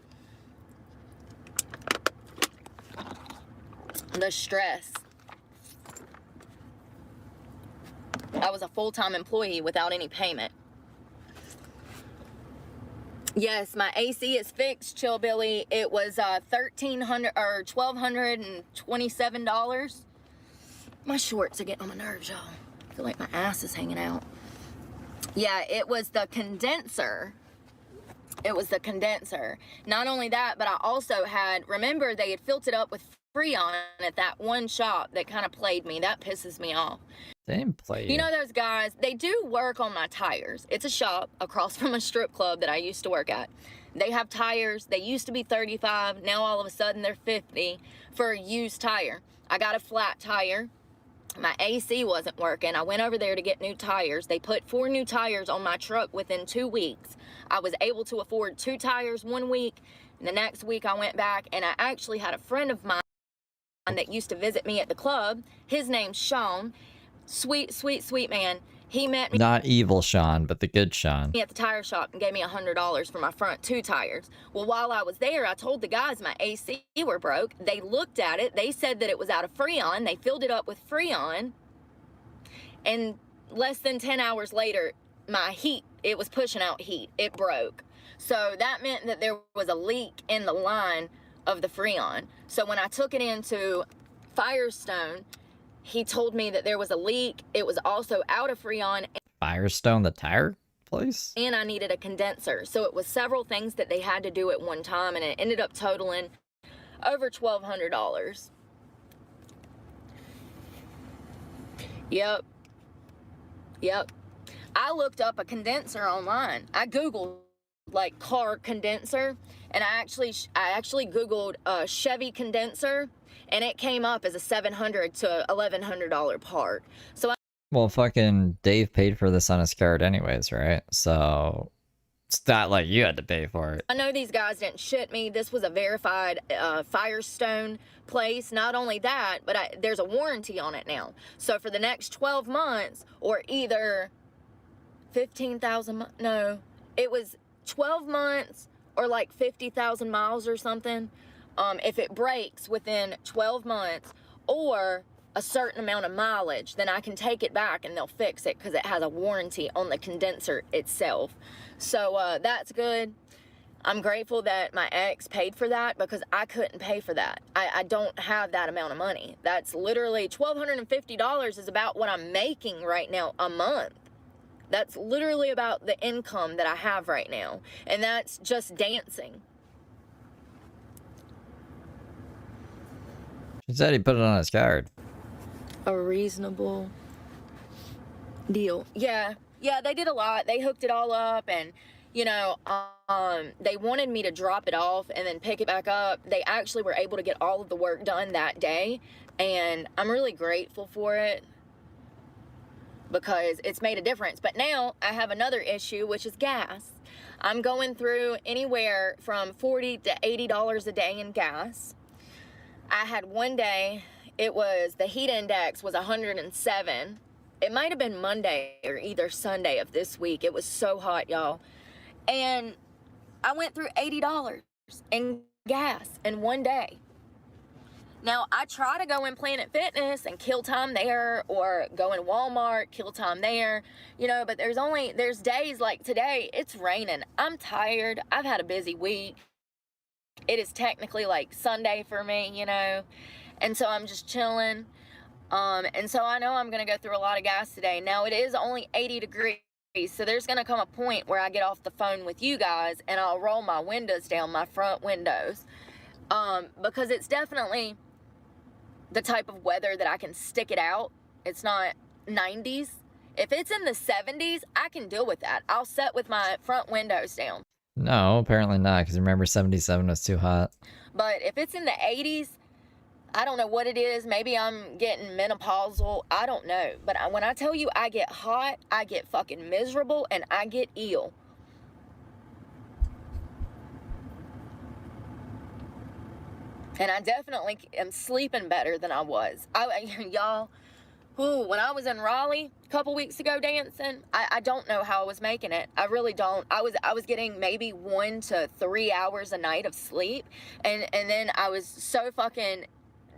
The stress. I was a full-time employee without any payment. Yes, my AC is fixed, Chill Billy. It was $1,300 or $1,227. My shorts are getting on my nerves, y'all. I feel like my ass is hanging out. Yeah, it was the condenser. It was the condenser. Not only that, but I also had, remember they had filled it up with Freon at that one shop that kind of played me. That pisses me off. They didn't play You know those guys, they do work on my tires. It's a shop across from a strip club that I used to work at. They have tires. They used to be 35. Now all of a sudden they're 50 for a used tire. I got a flat tire. My AC wasn't working. I went over there to get new tires. They put 4 new tires on my truck within 2 weeks. I was able to afford 2 tires 1 week. And the next week I went back and I actually had a friend of mine that used to visit me at the club. His name's Sean. Sweet, sweet, sweet man. He met me. Not evil Sean, but the good Sean. At the tire shop and gave me $100 for my front 2 tires. Well, while I was there, I told the guys my AC were broke. They looked at it. They said that it was out of Freon. They filled it up with Freon. And less than 10 hours later, my heat, it was pushing out heat. It broke. So that meant that there was a leak in the line of the Freon. So when I took it into Firestone, he told me that there was a leak. It was also out of Freon. Firestone, the tire place? And I needed a condenser. So it was several things that they had to do at one time, and it ended up totaling over $1,200. Yep. I looked up a condenser online. I Googled like car condenser, and I actually Googled Chevy condenser, and it came up as a $700 to $1,100 part. So Well, fucking Dave paid for this on his card anyways, right? So it's not like you had to pay for it. I know these guys didn't shit me. This was a verified Firestone place. Not only that, but there's a warranty on it now. So for the next 12 months, or either 15,000, no, it was 12 months or like 50,000 miles or something. If it breaks within 12 months or a certain amount of mileage, then I can take it back and they'll fix it because it has a warranty on the condenser itself. So that's good. I'm grateful that my ex paid for that because I couldn't pay for that. I don't have that amount of money. That's literally $1,250 is about what I'm making right now a month. That's literally about the income that I have right now. And that's just dancing. He said he put it on his card. A reasonable deal. Yeah, they did a lot. They hooked it all up, and they wanted me to drop it off and then pick it back up. They actually were able to get all of the work done that day, and I'm really grateful for it because it's made a difference. But now I have another issue, which is gas. I'm going through anywhere from $40 to $80 a day in gas. I had one day, the heat index was 107. It might have been Monday or either Sunday of this week. It was so hot, y'all. And I went through $80 in gas in one day. Now, I try to go in Planet Fitness and kill time there, or go in Walmart, kill time there, but there's days like today, it's raining. I'm tired. I've had a busy week. It is technically like Sunday for me, and so I'm just chilling. And so I know I'm going to go through a lot of gas today. Now, it is only 80 degrees. So there's going to come a point where I get off the phone with you guys and I'll roll my windows down, my front windows, because it's definitely the type of weather that I can stick it out. It's not 90s. If it's in the 70s, I can deal with that. I'll sit with my front windows down. No, apparently not, because remember 77 was too hot. But if it's in the 80s, I don't know what it is. Maybe I'm getting menopausal. I don't know. But when I tell you I get hot, I get fucking miserable, and I get ill. And I definitely am sleeping better than I was. Y'all, when I was in Raleigh a couple weeks ago dancing, I don't know how I was making it. I really don't. I was getting maybe 1 to 3 hours a night of sleep. And then I was so fucking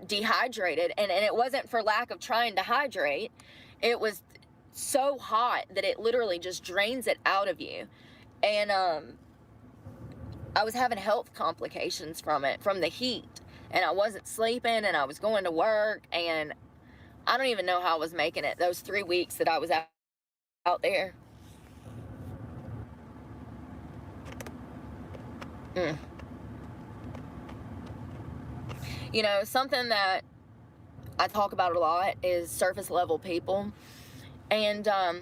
dehydrated, and it wasn't for lack of trying to hydrate. It was so hot that it literally just drains it out of you. And I was having health complications from the heat, and I wasn't sleeping, and I was going to work, and I don't even know how I was making it those 3 weeks that I was out there. Something that I talk about a lot is surface level people. And, my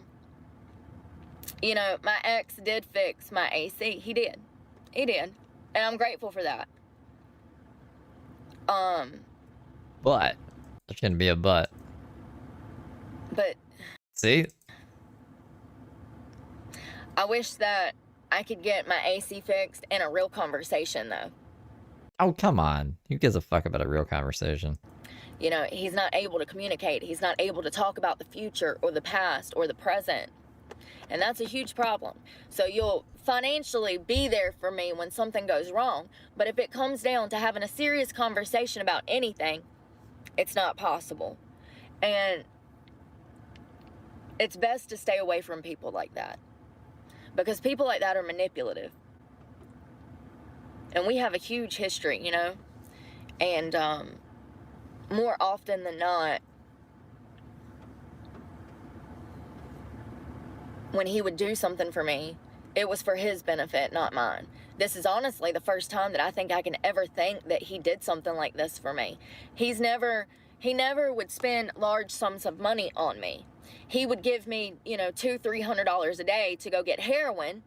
ex did fix my AC. He did. And I'm grateful for that. But there's going to be a but. But See? I wish that I could get my AC fixed in a real conversation, though. Oh, come on. Who gives a fuck about a real conversation? He's not able to communicate. He's not able to talk about the future or the past or the present. And that's a huge problem. So you'll financially be there for me when something goes wrong. But if it comes down to having a serious conversation about anything, it's not possible. And it's best to stay away from people like that. Because people like that are manipulative. And we have a huge history, and more often than not, when he would do something for me, it was for his benefit, not mine. This is honestly the first time that I think I can ever think that he did something like this for me. He never would spend large sums of money on me. He would give me, $200-300 a day to go get heroin,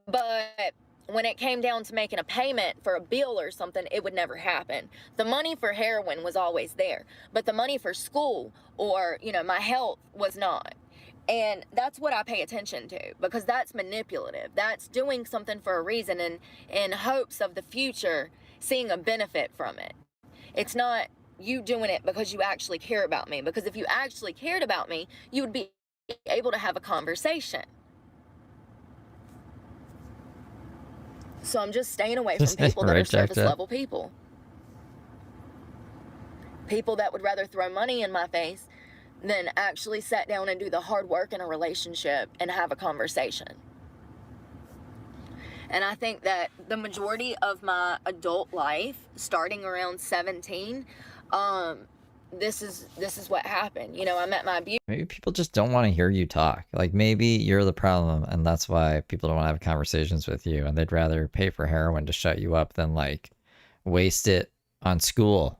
but when it came down to making a payment for a bill or something, it would never happen. The money for heroin was always there, but the money for school or, my health was not. And that's what I pay attention to, because that's manipulative. That's doing something for a reason and in hopes of the future seeing a benefit from it. It's not you doing it because you actually care about me, because if you actually cared about me, you would be able to have a conversation. So I'm just staying away from people that are surface level people. People that would rather throw money in my face than actually sit down and do the hard work in a relationship and have a conversation. And I think that the majority of my adult life, starting around 17, this is what happened. I met my abuser. Maybe people just don't want to hear you talk. Like, maybe you're the problem, and that's why people don't want to have conversations with you, and they'd rather pay for heroin to shut you up than, waste it on school.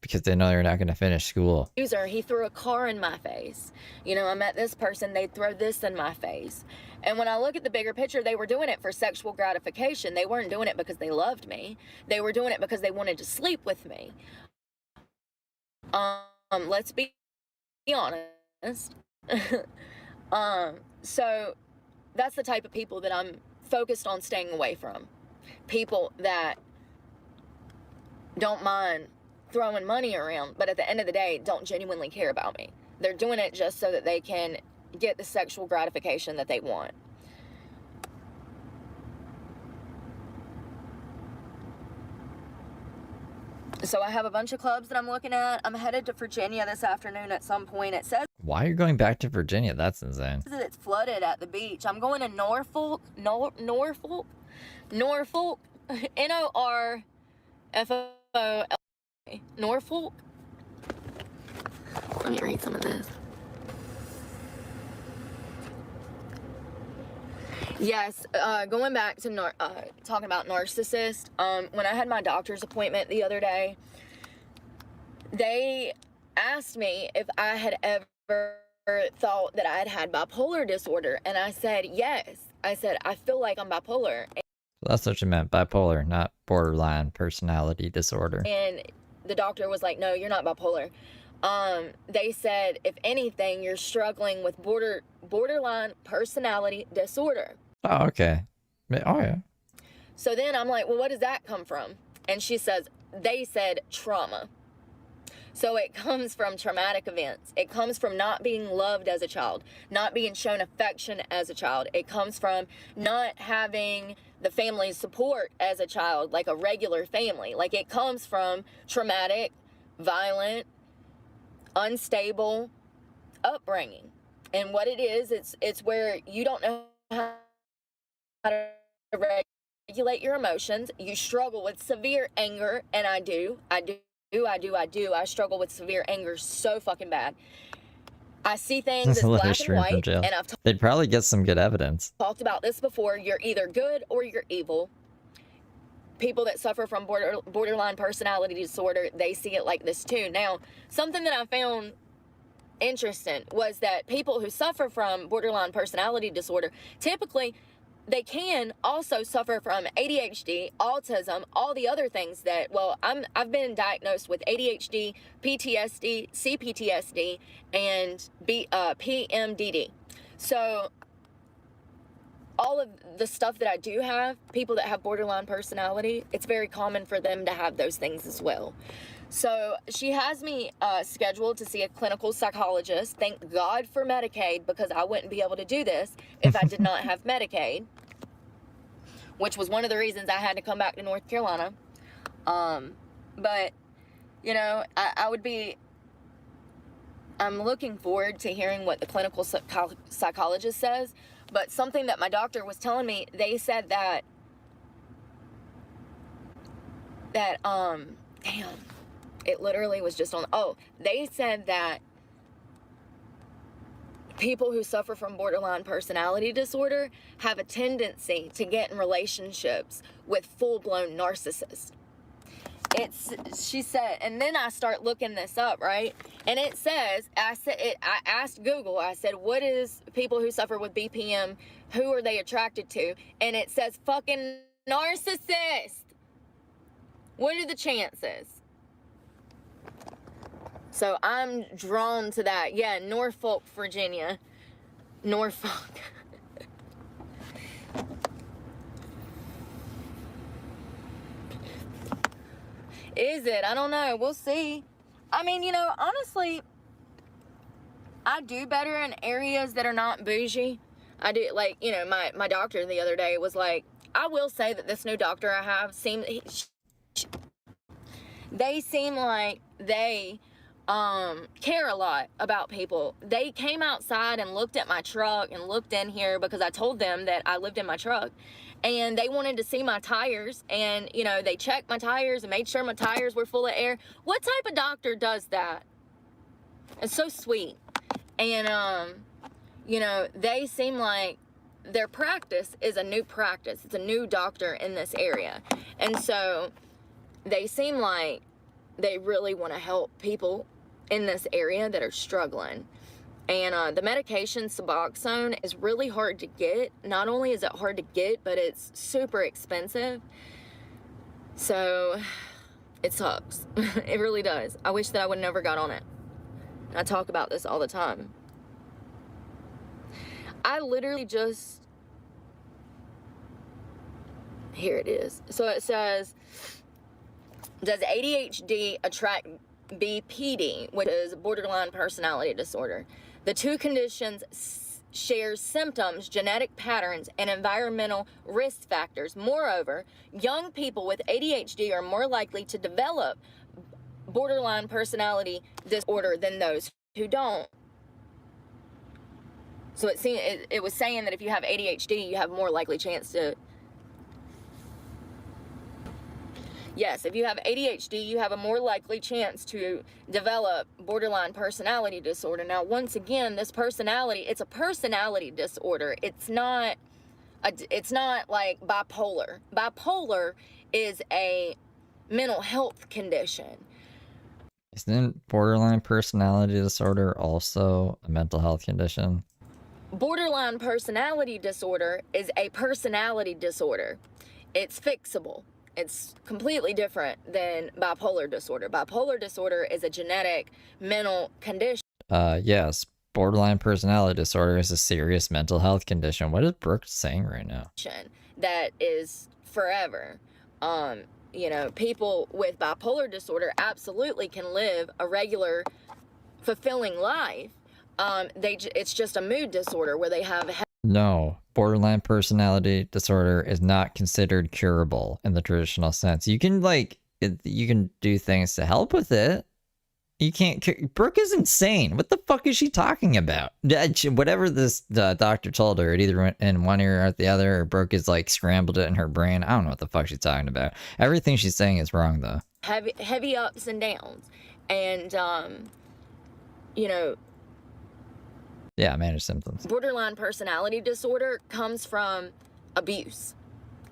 because they know you're not going to finish school. User, he threw a car in my face. You know, I met this person, they'd throw this in my face. And when I look at the bigger picture, they were doing it for sexual gratification. They weren't doing it because they loved me. They were doing it because they wanted to sleep with me. Let's be honest. So that's the type of people that I'm focused on staying away from. People that don't mind throwing money around, but at the end of the day, don't genuinely care about me. They're doing it just so that they can get the sexual gratification that they want. So I have a bunch of clubs that I'm looking at. I'm headed to Virginia this afternoon at some point. It says Why are you going back to Virginia? That's insane. that it's flooded at the beach. I'm going to Norfolk, Norfolk, Norfolk, Norfolk. Let me read some of this. Yes, going back to talking about narcissist, when I had my doctor's appointment the other day, they asked me if I had ever thought that I had bipolar disorder, and I said yes. I said, I feel like I'm bipolar. That's what you meant, bipolar, not borderline personality disorder. And the doctor was like, no, you're not bipolar. They said, if anything, you're struggling with borderline personality disorder. Oh, okay. Oh, yeah. So then I'm like, well, what does that come from? And she says, they said trauma. So it comes from traumatic events. It comes from not being loved as a child, not being shown affection as a child. It comes from not having the family's support as a child, like a regular family. Like, it comes from traumatic, violent, unstable upbringing. And what it is, it's where you don't know how to regulate your emotions. You struggle with severe anger, and I do. I struggle with severe anger so fucking bad. I see things as black and white, and I've They'd probably get some good evidence. talked about this before. You're either good or you're evil. People that suffer from borderline personality disorder, they see it like this too. Now, something that I found interesting was that people who suffer from borderline personality disorder, typically they can also suffer from ADHD, autism, all the other things that, well, I've been diagnosed with ADHD, PTSD, CPTSD, and PMDD. So all of the stuff that I do have, people that have borderline personality, it's very common for them to have those things as well. So she has me scheduled to see a clinical psychologist. Thank God for Medicaid, because I wouldn't be able to do this if I did not have Medicaid, which was one of the reasons I had to come back to North Carolina. But, you know, I'm looking forward to hearing what the clinical psychologist says. But something that my doctor was telling me, they said that damn, it literally was just on, they said that people who suffer from borderline personality disorder have a tendency to get in relationships with full-blown narcissists. She said, and then I start looking this up, right? And it says, I asked Google, I said, what is people who suffer with BPM, who are they attracted to? And it says fucking narcissist. What are the chances? So I'm drawn to that. Yeah, Norfolk, Virginia. Norfolk. Is it? I don't know. We'll see. I mean, you know, honestly, I do better in areas that are not bougie. I do, like, you know, my doctor the other day was like, I will say that this new doctor I have they seem like they care a lot about people. They came outside and looked at my truck and looked in here because I told them that I lived in my truck, and they wanted to see my tires, and, you know, they checked my tires and made sure my tires were full of air. What type of doctor does that? It's so sweet. And you know, they seem like their practice is a new practice. It's a new doctor in this area, and so they seem like they really want to help people in this area that are struggling. And the medication Suboxone is really hard to get. Not only is it hard to get, but it's super expensive. So it sucks. It really does. I wish that I would never got on it. I talk about this all the time. I literally just, here it is. So it says, does ADHD attract BPD, which is borderline personality disorder? The two conditions share symptoms, genetic patterns, and environmental risk factors. Moreover, young people with ADHD are more likely to develop borderline personality disorder than those who don't. So it was saying that if you have ADHD, you have more likely chance to... Yes, if you have ADHD, you have a more likely chance to develop borderline personality disorder. Now, once again, this personality, it's a personality disorder. It's not like bipolar. Bipolar is a mental health condition. Isn't borderline personality disorder also a mental health condition? Borderline personality disorder is a personality disorder. It's fixable. It's completely different than bipolar disorder. Bipolar disorder is a genetic mental condition. Yes, borderline personality disorder is a serious mental health condition. What is Brooke saying right now? That is forever. You know, people with bipolar disorder absolutely can live a regular, fulfilling life. It's just a mood disorder where they have... No, borderline personality disorder is not considered curable in the traditional sense. You can you can do things to help with it. You can't. Brooke is insane. What the fuck is she talking about? Whatever this doctor told her, it either went in one ear or out the other, or Brooke is like scrambled it in her brain. I don't know what the fuck she's talking about. Everything she's saying is wrong though. Heavy ups and downs, and you know. Yeah, manage symptoms. Borderline personality disorder comes from abuse.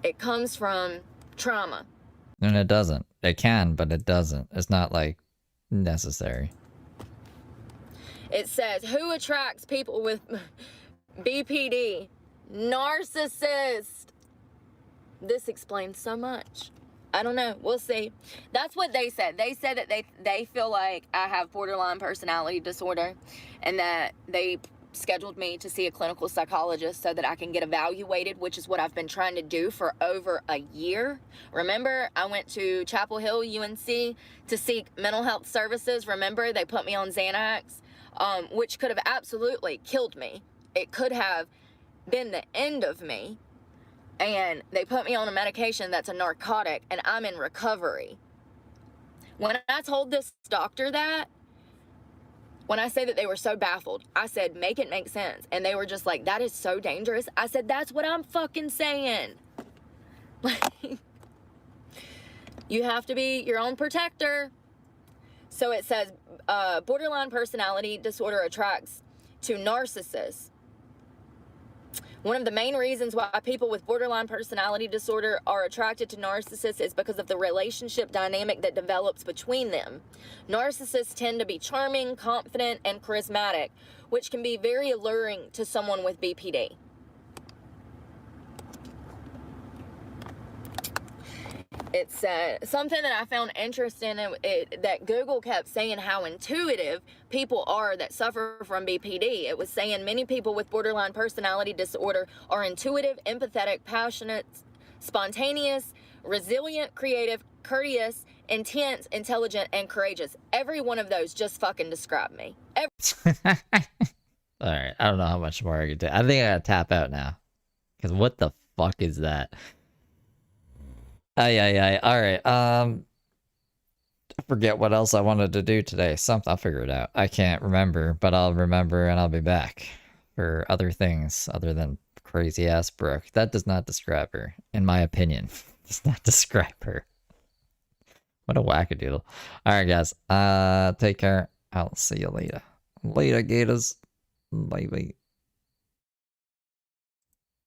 It comes from trauma. And it doesn't. It can, but it doesn't. It's not like necessary. It says, who attracts people with BPD? Narcissist. This explains so much. I don't know. We'll see. That's what they said. They said that they feel like I have borderline personality disorder and that they scheduled me to see a clinical psychologist so that I can get evaluated, which is what I've been trying to do for over a year. Remember, I went to Chapel Hill, UNC, to seek mental health services. Remember, they put me on Xanax, which could have absolutely killed me. It could have been the end of me. And they put me on a medication that's a narcotic, and I'm in recovery. When I told this doctor that, when I say that they were so baffled, I said, make it make sense. And they were just like, that is so dangerous. I said, that's what I'm fucking saying. You have to be your own protector. So it says, borderline personality disorder attracts to narcissists. One of the main reasons why people with borderline personality disorder are attracted to narcissists is because of the relationship dynamic that develops between them. Narcissists tend to be charming, confident, and charismatic, which can be very alluring to someone with BPD. It's something that I found interesting that Google kept saying how intuitive people are that suffer from BPD. It was saying many people with borderline personality disorder are intuitive, empathetic, passionate, spontaneous, resilient, creative, courteous, intense, intelligent, and courageous. Every one of those just fucking describe me. All right, I don't know how much more I can do. I think I gotta tap out now. Because what the fuck is that? Aye. All right. I forget what else I wanted to do today. Something, I'll figure it out. I can't remember, but I'll remember and I'll be back for other things other than crazy ass Brooke. That does not describe her, in my opinion. Does not describe her. What a wackadoodle. All right, guys. Take care. I'll see you later. Later, Gators. Bye.